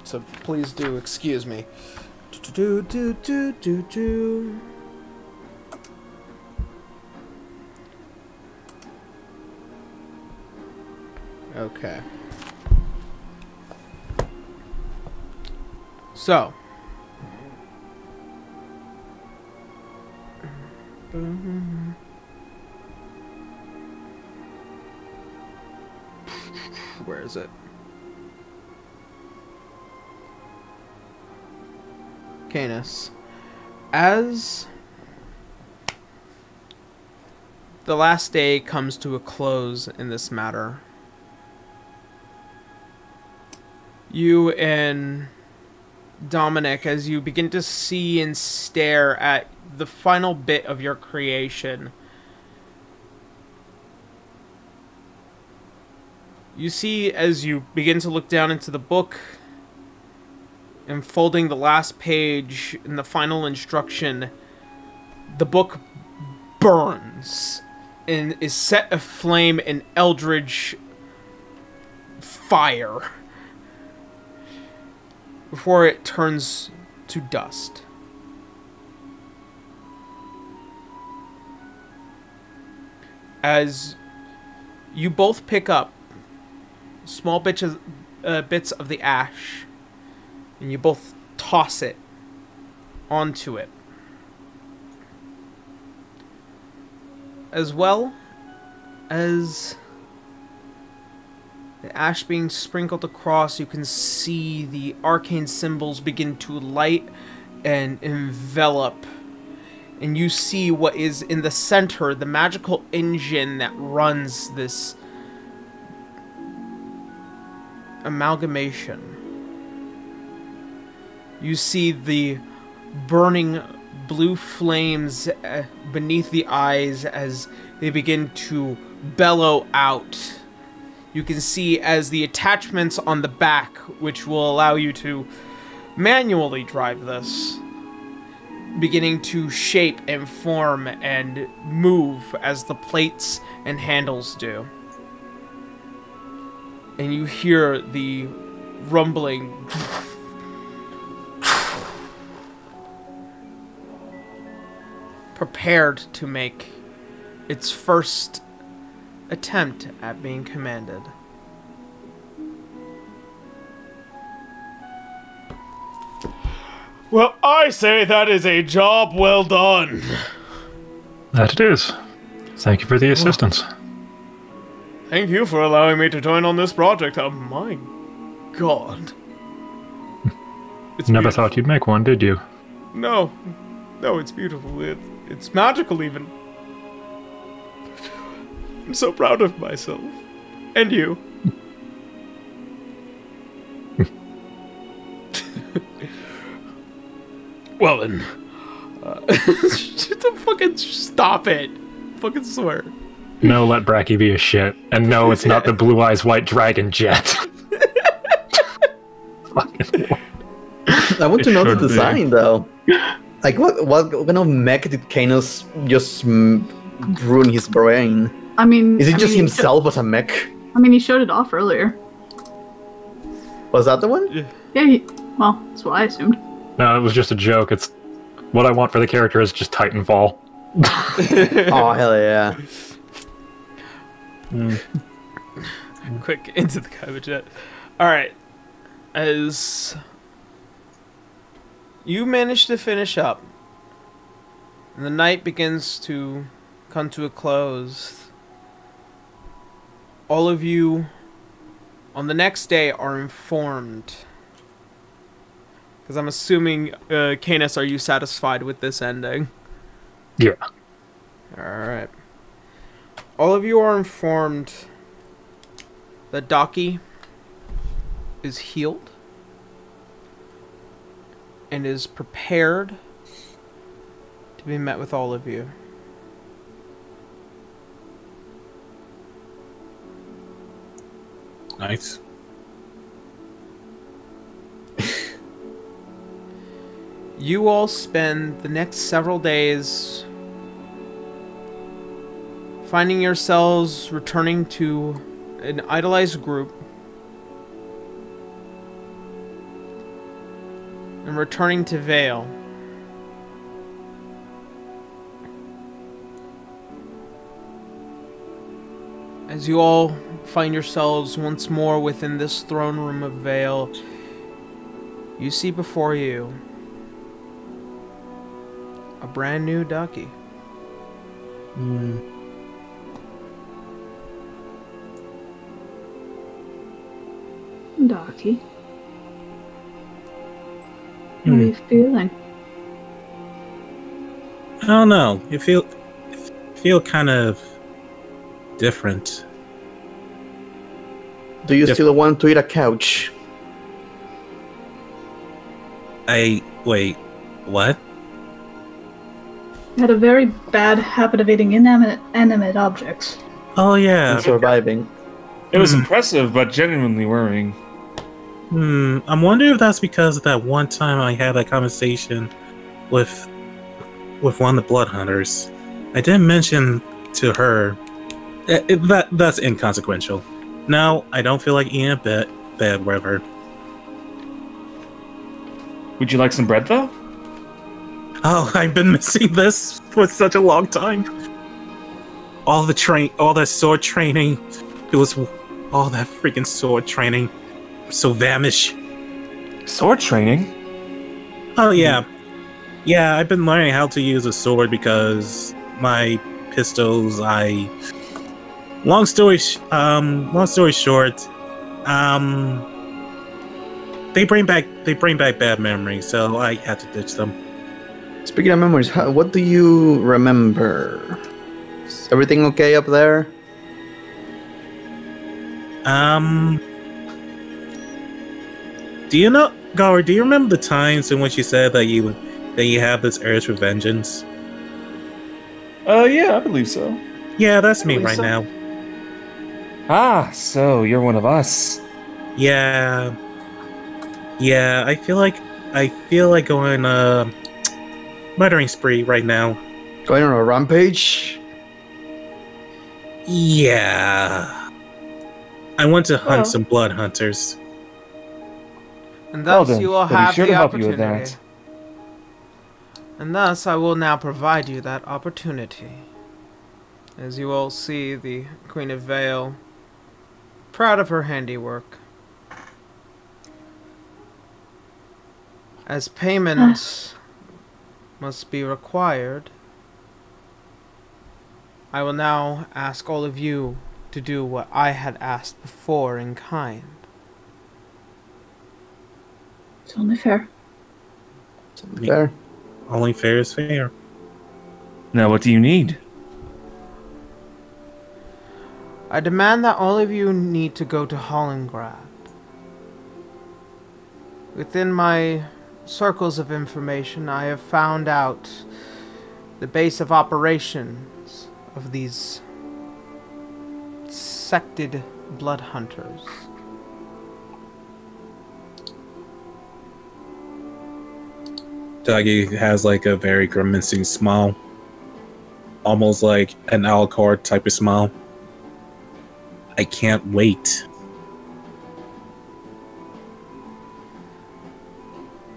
Speaker 7: So please do excuse me. Okay. So. Where is it? Canis. As the last day comes to a close in this matter, you and Dominic, as you begin to see and stare at the final bit of your creation, you see, as you begin to look down into the book, and folding the last page in the final instruction, the book burns and is set aflame in eldritch fire before it turns to dust. As you both pick up small bits of the ash, and you both toss it onto it. As well as the ash being sprinkled across, you can see the arcane symbols begin to light and envelop. And you see what is in the center, the magical engine that runs this amalgamation. You see the burning blue flames beneath the eyes as they begin to bellow out. You can see as the attachments on the back, which will allow you to manually drive this, beginning to shape and form and move as the plates and handles do. And you hear the rumbling prepared to make its first attempt at being commanded. Well, I say that is a job well done.
Speaker 5: That it is. Thank you for the assistance.
Speaker 2: Thank you for allowing me to join on this project. Oh my god. It's
Speaker 5: Never
Speaker 2: beautiful.
Speaker 5: thought you'd make one, did you?
Speaker 2: No, it's beautiful. It's magical even. I'm so proud of myself. And you. Well then. Fucking stop it. Fucking swear.
Speaker 5: No, let Bracky be a shit. And no, it's not the Blue Eyes White Dragon jet. Fucking
Speaker 3: I want to know the
Speaker 5: should be.
Speaker 3: design though. Like what kind of mech did Canis just ruin his brain?
Speaker 4: I mean,
Speaker 3: Is it just
Speaker 4: he
Speaker 3: himself as a mech?
Speaker 4: he showed it off earlier.
Speaker 3: Was that the one?
Speaker 4: Yeah, well, that's what I assumed.
Speaker 5: No, it was just a joke. It's what I want for the character is just Titanfall.
Speaker 3: Oh hell yeah!
Speaker 2: Quick, into the garbage jet. Alright. As you manage to finish up, and the night begins to come to a close,
Speaker 7: all of you on the next day are informed. Because I'm assuming, Canis, are you satisfied with this ending?
Speaker 5: Yeah.
Speaker 7: Alright. All of you are informed that Daki is healed and is prepared to be met with all of you.
Speaker 6: Nice.
Speaker 7: You all spend the next several days finding yourselves returning to an idolized group and returning to Vale. As you all find yourselves once more within this throne room of Vale, you see before you a brand new Daki.
Speaker 4: Daki. How are you feeling?
Speaker 6: I don't know. You feel kind of different.
Speaker 3: Do you still want to eat a couch?
Speaker 6: Wait, what?
Speaker 4: You had a very bad habit of eating inanimate objects.
Speaker 6: Oh yeah.
Speaker 3: And surviving.
Speaker 1: It was impressive, but genuinely worrying.
Speaker 6: I'm wondering if that's because of that one time I had that conversation with one of the blood hunters. I didn't mention to her that's inconsequential. No, I don't feel like eating a bed river.
Speaker 1: Would you like some bread, though?
Speaker 6: Oh, I've been missing this for such a long time. All that sword training. It was all that freaking sword training. So vamish.
Speaker 1: Sword training?
Speaker 6: Oh yeah. Yeah, I've been learning how to use a sword because my pistols, long story short, they bring back bad memories, so I had to ditch them.
Speaker 3: Speaking of memories, what do you remember? Is everything okay up there?
Speaker 6: Do you know, Gar? Do you remember the times in which you said that you have this urge for vengeance?
Speaker 1: Yeah, I believe so.
Speaker 6: Yeah, that's me right now.
Speaker 1: Ah, so you're one of us.
Speaker 6: Yeah. Yeah, I feel like going murdering spree right now.
Speaker 3: Going on a rampage?
Speaker 6: Yeah. I want to hunt some blood hunters.
Speaker 7: And thus
Speaker 1: then,
Speaker 7: you will
Speaker 1: I'll be
Speaker 7: have
Speaker 1: sure
Speaker 7: the
Speaker 1: to help you with
Speaker 7: opportunity.
Speaker 1: that.
Speaker 7: And thus I will now provide you that opportunity. As you all see the Queen of Vale, proud of her handiwork. As payment must be required, I will now ask all of you to do what I had asked before in kind.
Speaker 4: It's only fair.
Speaker 3: Fair.
Speaker 6: Only fair is fair.
Speaker 1: Now, what do you need?
Speaker 7: I demand that all of you need to go to Hollingrad. Within my circles of information, I have found out the base of operations of these sected blood hunters.
Speaker 6: Doggy has like a very grimacing smile. Almost like an Alucard type of smile. I can't wait.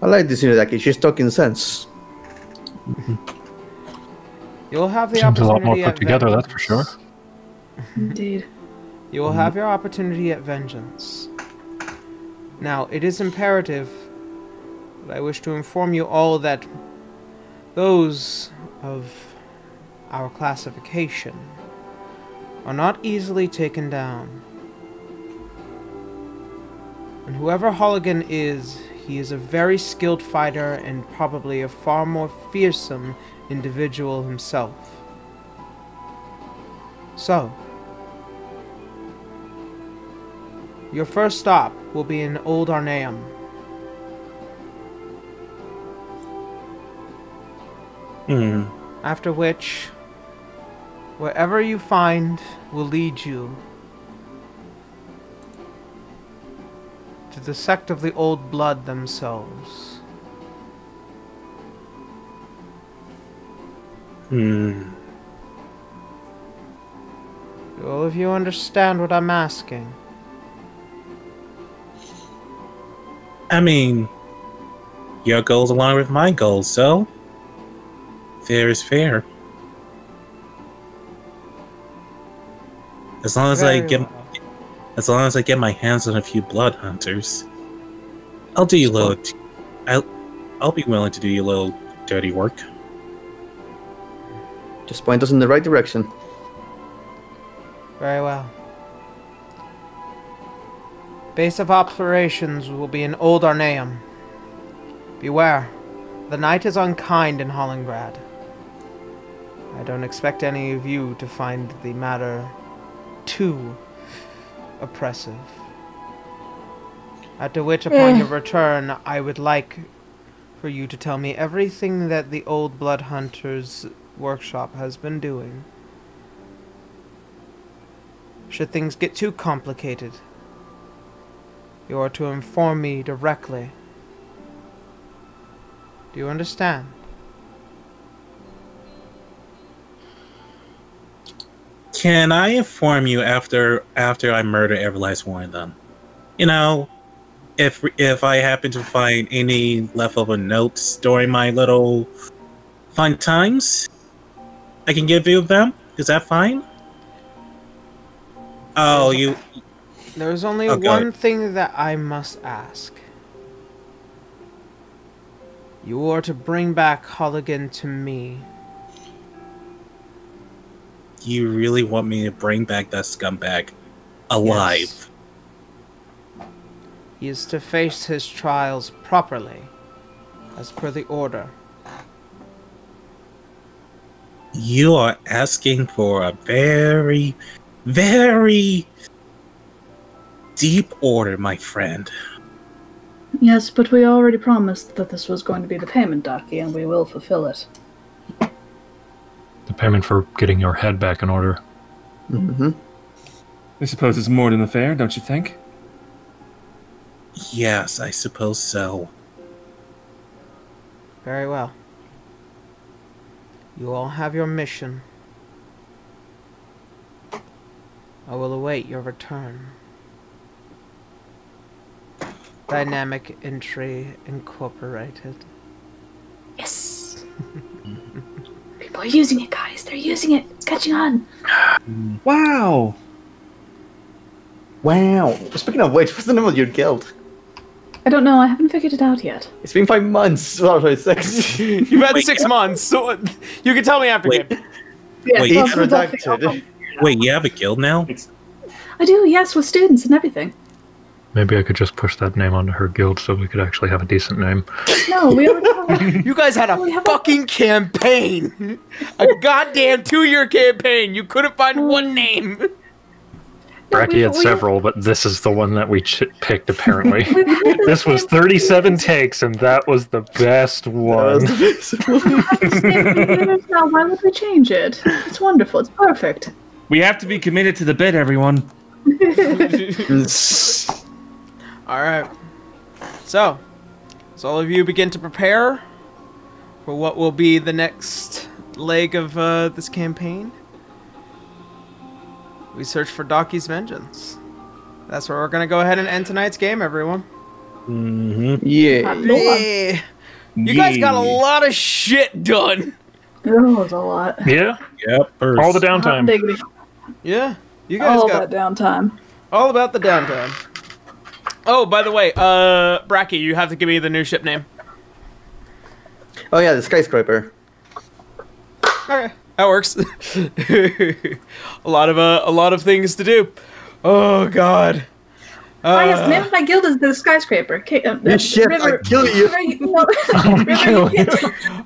Speaker 3: I like this Inudaki. She's talking sense.
Speaker 7: You'll have the
Speaker 5: Seems a lot more
Speaker 7: opportunity
Speaker 5: put
Speaker 7: at
Speaker 5: together, that's
Speaker 7: Vengeance.
Speaker 5: for sure.
Speaker 4: Indeed.
Speaker 7: You will have your opportunity at Vengeance. Now, it is imperative that I wish to inform you all that those of our classification are not easily taken down. And whoever Holligan is, he is a very skilled fighter and probably a far more fearsome individual himself. So, your first stop will be in Old Arneum. After which, wherever you find will lead you to the sect of the Old Blood themselves. Do all of you understand what I'm asking?
Speaker 6: I mean, your goals align with my goals, so fair is fair. As long as as long as I get my hands on a few blood hunters, I'll do you little. I'll be willing to do you a little dirty work.
Speaker 3: Just point us in the right direction.
Speaker 7: Very well. Base of operations will be in Old Arneum. Beware, the night is unkind in Hollingrad. I don't expect any of you to find the matter too oppressive. After which, upon your return, I would like for you to tell me everything that the Old Blood Hunters workshop has been doing. Should things get too complicated, you are to inform me directly. Do you understand?
Speaker 6: Can I inform you after I murder every last one of them? You know, if I happen to find any leftover notes during my little fun times, I can give you them. Is that fine? Oh, you.
Speaker 7: There's only
Speaker 6: Okay.
Speaker 7: one thing that I must ask. You are to bring back Holligan to me.
Speaker 6: You really want me to bring back that scumbag alive?
Speaker 7: Yes. He is to face his trials properly, as per the order.
Speaker 6: You are asking for a very, very deep order, my friend.
Speaker 4: Yes, but we already promised that this was going to be the payment, Daki, and we will fulfill it.
Speaker 5: The payment for getting your head back in order.
Speaker 3: Mm-hmm.
Speaker 1: I suppose it's more than fair, don't you think?
Speaker 6: Yes, I suppose so.
Speaker 7: Very well. You all have your mission. I will await your return. Dynamic Entry Incorporated.
Speaker 4: Yes! People are using it, guys. They're using it. It's catching on.
Speaker 1: Wow!
Speaker 3: Wow. Speaking of which, what's the name of your guild?
Speaker 4: I don't know. I haven't figured it out yet.
Speaker 3: It's been 5 months. Oh, sorry, 6.
Speaker 2: You've had 6 months, so you can tell me after
Speaker 6: Wait.
Speaker 2: game.
Speaker 4: Yeah,
Speaker 6: Wait,
Speaker 4: well,
Speaker 3: it's
Speaker 4: we'll
Speaker 3: redacted.
Speaker 6: Wait, you have a guild now?
Speaker 4: I do, yes, with students and everything.
Speaker 5: Maybe I could just push that name onto her guild so we could actually have a decent name.
Speaker 4: No, we already
Speaker 2: You guys had a fucking campaign. A goddamn 2-year campaign. You couldn't find one name.
Speaker 5: Bracky had several, but this is the one that we picked, apparently. This was 37 takes, and that was the best one.
Speaker 4: Now, why would we change it? It's wonderful. It's perfect.
Speaker 1: We have to be committed to the bid, everyone.
Speaker 7: Alright. So, as all of you begin to prepare for what will be the next leg of this campaign, we search for Daki's vengeance. That's where we're going to go ahead and end tonight's game, everyone.
Speaker 6: Mm-hmm.
Speaker 3: Yeah.
Speaker 7: Hey, you guys got a lot of shit done.
Speaker 4: It was a lot.
Speaker 5: Yeah,
Speaker 6: Yep.
Speaker 5: all the
Speaker 4: Hot
Speaker 5: downtime.
Speaker 4: diggity.
Speaker 7: Yeah, you guys
Speaker 4: All
Speaker 7: got
Speaker 4: that downtime.
Speaker 7: all about the downtime. Oh, by the way, Bracky, you have to give me the new ship name.
Speaker 3: Oh yeah, the skyscraper.
Speaker 7: Okay, That works. a lot of things to do. Oh God.
Speaker 4: Yes, the name of my guild is the Skyscraper.
Speaker 3: Shit, I kill you.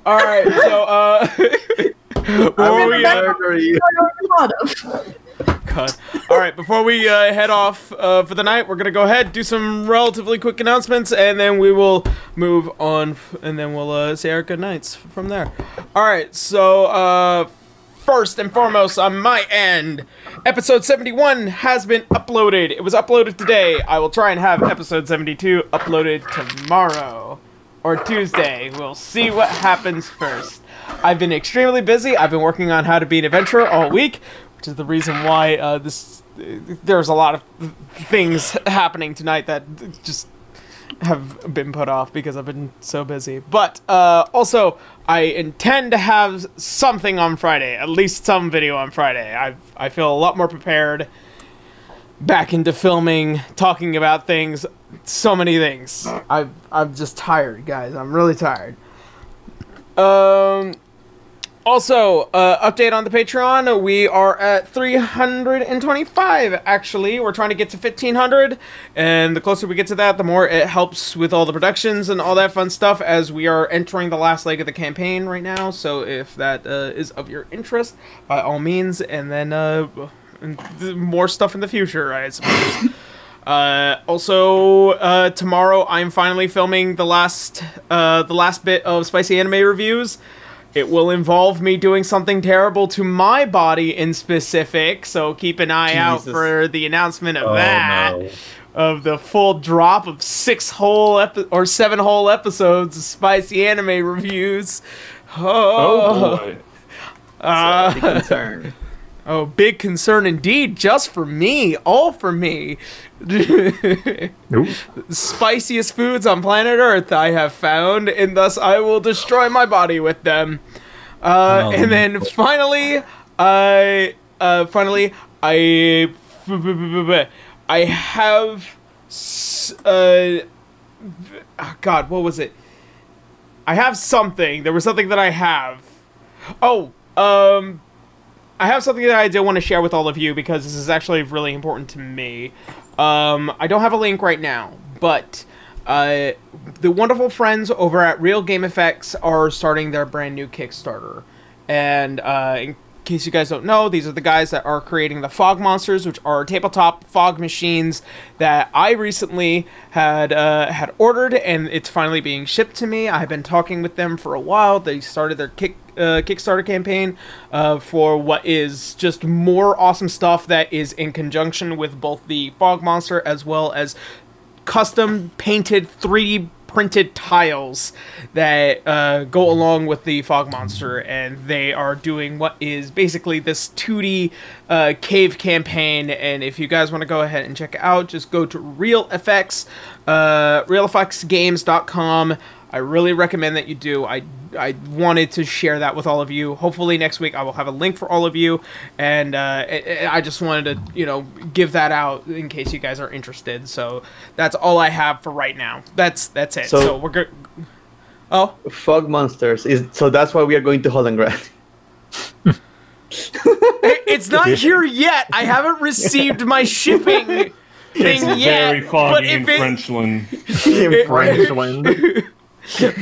Speaker 7: All right, so before we God. All right, before we head off for the night, we're gonna go ahead, do some relatively quick announcements, and then we will move on, and then we'll say our good nights from there. All right, so first and foremost, on my end, episode 71 has been uploaded. It was uploaded today. I will try and have episode 72 uploaded tomorrow or Tuesday. We'll see what happens first. I've been extremely busy. I've been working on How to Be an Adventurer all week, which is the reason why there's a lot of things happening tonight that just have been put off because I've been so busy. But also, I intend to have something on Friday, at least some video on Friday. I feel a lot more prepared back into filming, talking about things, so many things. I'm just tired, guys. I'm really tired. Also, update on the Patreon. We are at 325, actually. We're trying to get to 1,500, and the closer we get to that, the more it helps with all the productions and all that fun stuff, as we are entering the last leg of the campaign right now. So if that is of your interest, by all means, and then more stuff in the future, I suppose. Also, tomorrow I'm finally filming the last bit of Spicy Anime Reviews. It will involve me doing something terrible to my body in specific, so keep an eye out for the announcement of that. No. Of the full drop of 7 whole episodes of Spicy Anime Reviews.
Speaker 3: Oh boy. Big concern.
Speaker 7: Oh, big concern indeed, just for me, all for me. Nope. Spiciest foods on planet Earth I have found, and thus I will destroy my body with them. And then finally, I have, God, what was it? I have something. There was something that I have. I have something that I do want to share with all of you because this is actually really important to me. I don't have a link right now, but the wonderful friends over at Real Game Effects are starting their brand new Kickstarter. And in case you guys don't know, these are the guys that are creating the Fog Monsters, which are tabletop fog machines that I recently had ordered, and it's finally being shipped to me. I've been talking with them for a while. They started their Kickstarter campaign for what is just more awesome stuff that is in conjunction with both the Fog Monster as well as custom painted 3D printed tiles that go along with the Fog Monster, and they are doing what is basically this 2D cave campaign. And if you guys want to go ahead and check it out, just go to realeffectsgames.com. I really recommend that you do. I wanted to share that with all of you. Hopefully next week I will have a link for all of you, and I just wanted to, give that out in case you guys are interested. So that's all I have for right now. That's it. So we're good. Oh,
Speaker 3: Fog Monsters so that's why we are going to Hollengrad.
Speaker 7: It's not here yet. I haven't received my shipping thing
Speaker 1: it's
Speaker 7: yet.
Speaker 1: Very foggy in Frenchland.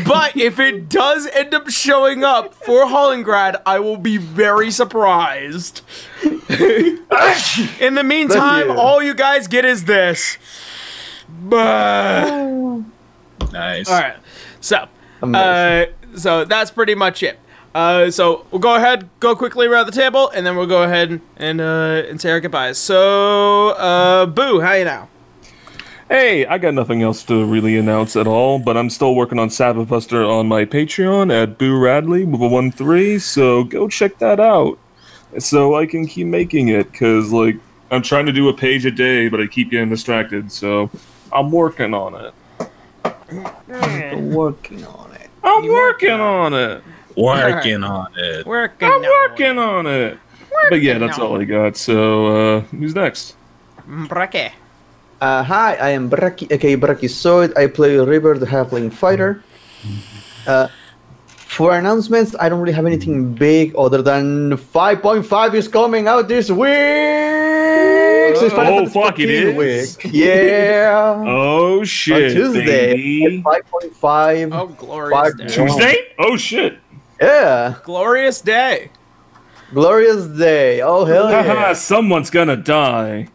Speaker 7: But if it does end up showing up for Hollengrad, I will be very surprised. In the meantime, all you guys get is this.
Speaker 6: Nice.
Speaker 7: All right. So, so that's pretty much it. So we'll go ahead, go quickly around the table, and then we'll go ahead and say our goodbyes. So, Boo, how you now?
Speaker 1: Hey, I got nothing else to really announce at all, but I'm still working on Sabbath Buster on my Patreon at Boo Radley with a 1-3, so go check that out. So I can keep making it, because, I'm trying to do a page a day, but I keep getting distracted, so I'm working on it.
Speaker 3: I'm working on it.
Speaker 1: I'm working on it.
Speaker 6: Working on it.
Speaker 1: I'm working on it. But yeah, that's all I got, so, who's next?
Speaker 7: Brake.
Speaker 3: Hi, I am Braki, aka Brachiosaurus. I play River the Halfling Fighter. For announcements, I don't really have anything big other than 5.5 is coming out this week. So it's Final Fantasy
Speaker 1: fuck, it
Speaker 3: 14
Speaker 1: is?
Speaker 3: week. Yeah.
Speaker 1: Oh shit!
Speaker 3: On Tuesday,
Speaker 1: baby.
Speaker 3: 5.5.
Speaker 7: Oh, glorious
Speaker 3: Part
Speaker 7: day.
Speaker 3: one.
Speaker 1: Tuesday? Oh shit!
Speaker 3: Yeah.
Speaker 7: Glorious day.
Speaker 3: Glorious day. Oh, hell
Speaker 1: Haha!
Speaker 3: yeah.
Speaker 1: Someone's gonna die.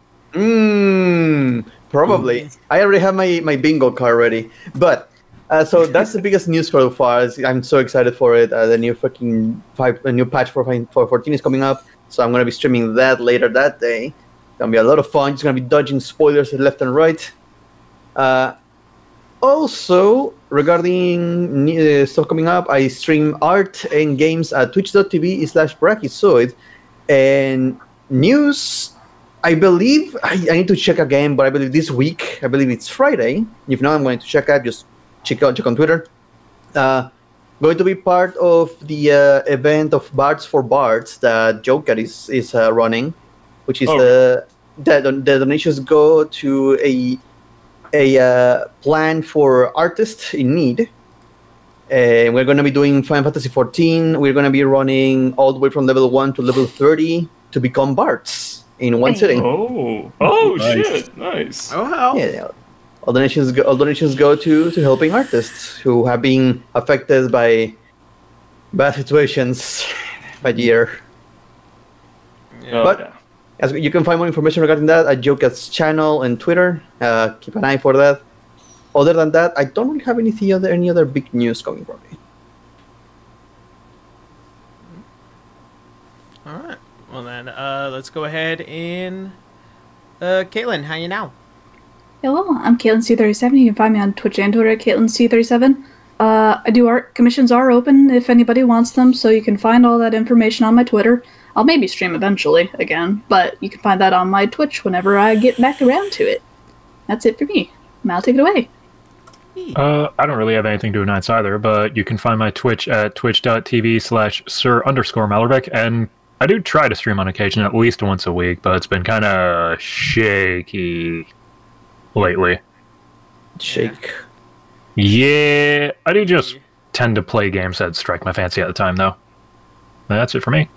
Speaker 3: Probably. I already have my bingo card ready. But, so that's the biggest news so far. I'm so excited for it. The new new patch for 14 is coming up. So I'm going to be streaming that later that day. It's going to be a lot of fun. Just going to be dodging spoilers left and right. Also, regarding stuff coming up, I stream art and games at twitch.tv/Brachyzoid. And news, I believe, I need to check again, but I believe this week, I believe it's Friday. If not, I'm going to check out, just check on Twitter. Going to be part of the event of Bards for Bards that Joker is running, which is the donations go to a plan for artists in need. We're going to be doing Final Fantasy 14. We're going to be running all the way from level 1 to level 30 to become bards in one sitting.
Speaker 1: Oh,
Speaker 6: Nice.
Speaker 1: shit! Nice.
Speaker 7: Oh, hell.
Speaker 3: Yeah, all donations go to helping artists who have been affected by bad situations by year.
Speaker 1: Oh,
Speaker 3: But-
Speaker 1: yeah.
Speaker 3: As you can find more information regarding that at Joka's channel and Twitter. Keep an eye for that. Other than that, I don't really have any other big news coming from me.
Speaker 7: All right. Well, then, let's go ahead and... Caitlin, how you now?
Speaker 4: Hello, I'm Caitlin C37. You can find me on Twitch and Twitter at Caitlin C37. I do art. Commissions are open if anybody wants them, so you can find all that information on my Twitter. I'll maybe stream eventually again, but you can find that on my Twitch whenever I get back around to it. That's it for me. Mal, take it away.
Speaker 5: I don't really have anything to announce either, but you can find my Twitch at twitch.tv/Sir_Mallerbeck, and I do try to stream on occasion at least once a week, but it's been kind of shaky lately.
Speaker 3: Shake.
Speaker 5: Yeah, I do just tend to play games that strike my fancy at the time, though. That's it for me.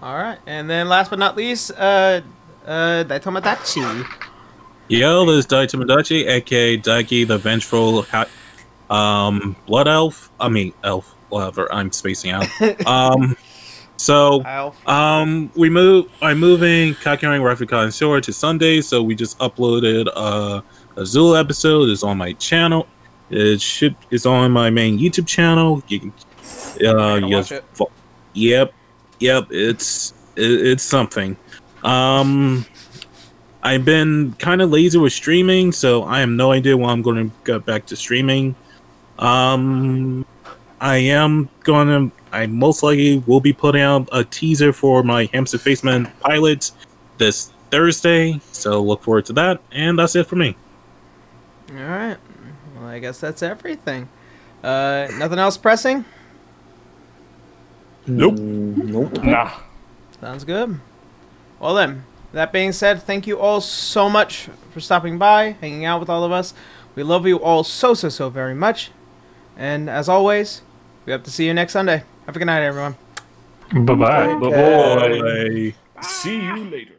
Speaker 7: All right. And then last but not least, Daitomodachi.
Speaker 6: Yo, this is Dai Tomodachi, aka Daiki the Vengeful Blood Elf. I mean, elf, whatever, I'm spacing out. I'm moving Kakyoin Rafikon Shore to Sunday, so we just uploaded a Zulu episode. It's on my channel. It's on my main YouTube channel. You can
Speaker 7: Watch it.
Speaker 6: Yep, it's something. I've been kind of lazy with streaming, so I have no idea when I'm going to get back to streaming. I most likely will be putting out a teaser for my Hamster Faceman pilot this Thursday, so look forward to that, and that's it for me.
Speaker 7: All right. Well, I guess that's everything. Nothing else pressing?
Speaker 1: Nope.
Speaker 3: Nope.
Speaker 1: Nah.
Speaker 7: Sounds good. Well then, that being said, thank you all so much for stopping by, hanging out with all of us. We love you all so very much. And as always, we hope to see you next Sunday. Have a good night, everyone.
Speaker 5: Bye-bye.
Speaker 1: Bye-bye. See you later.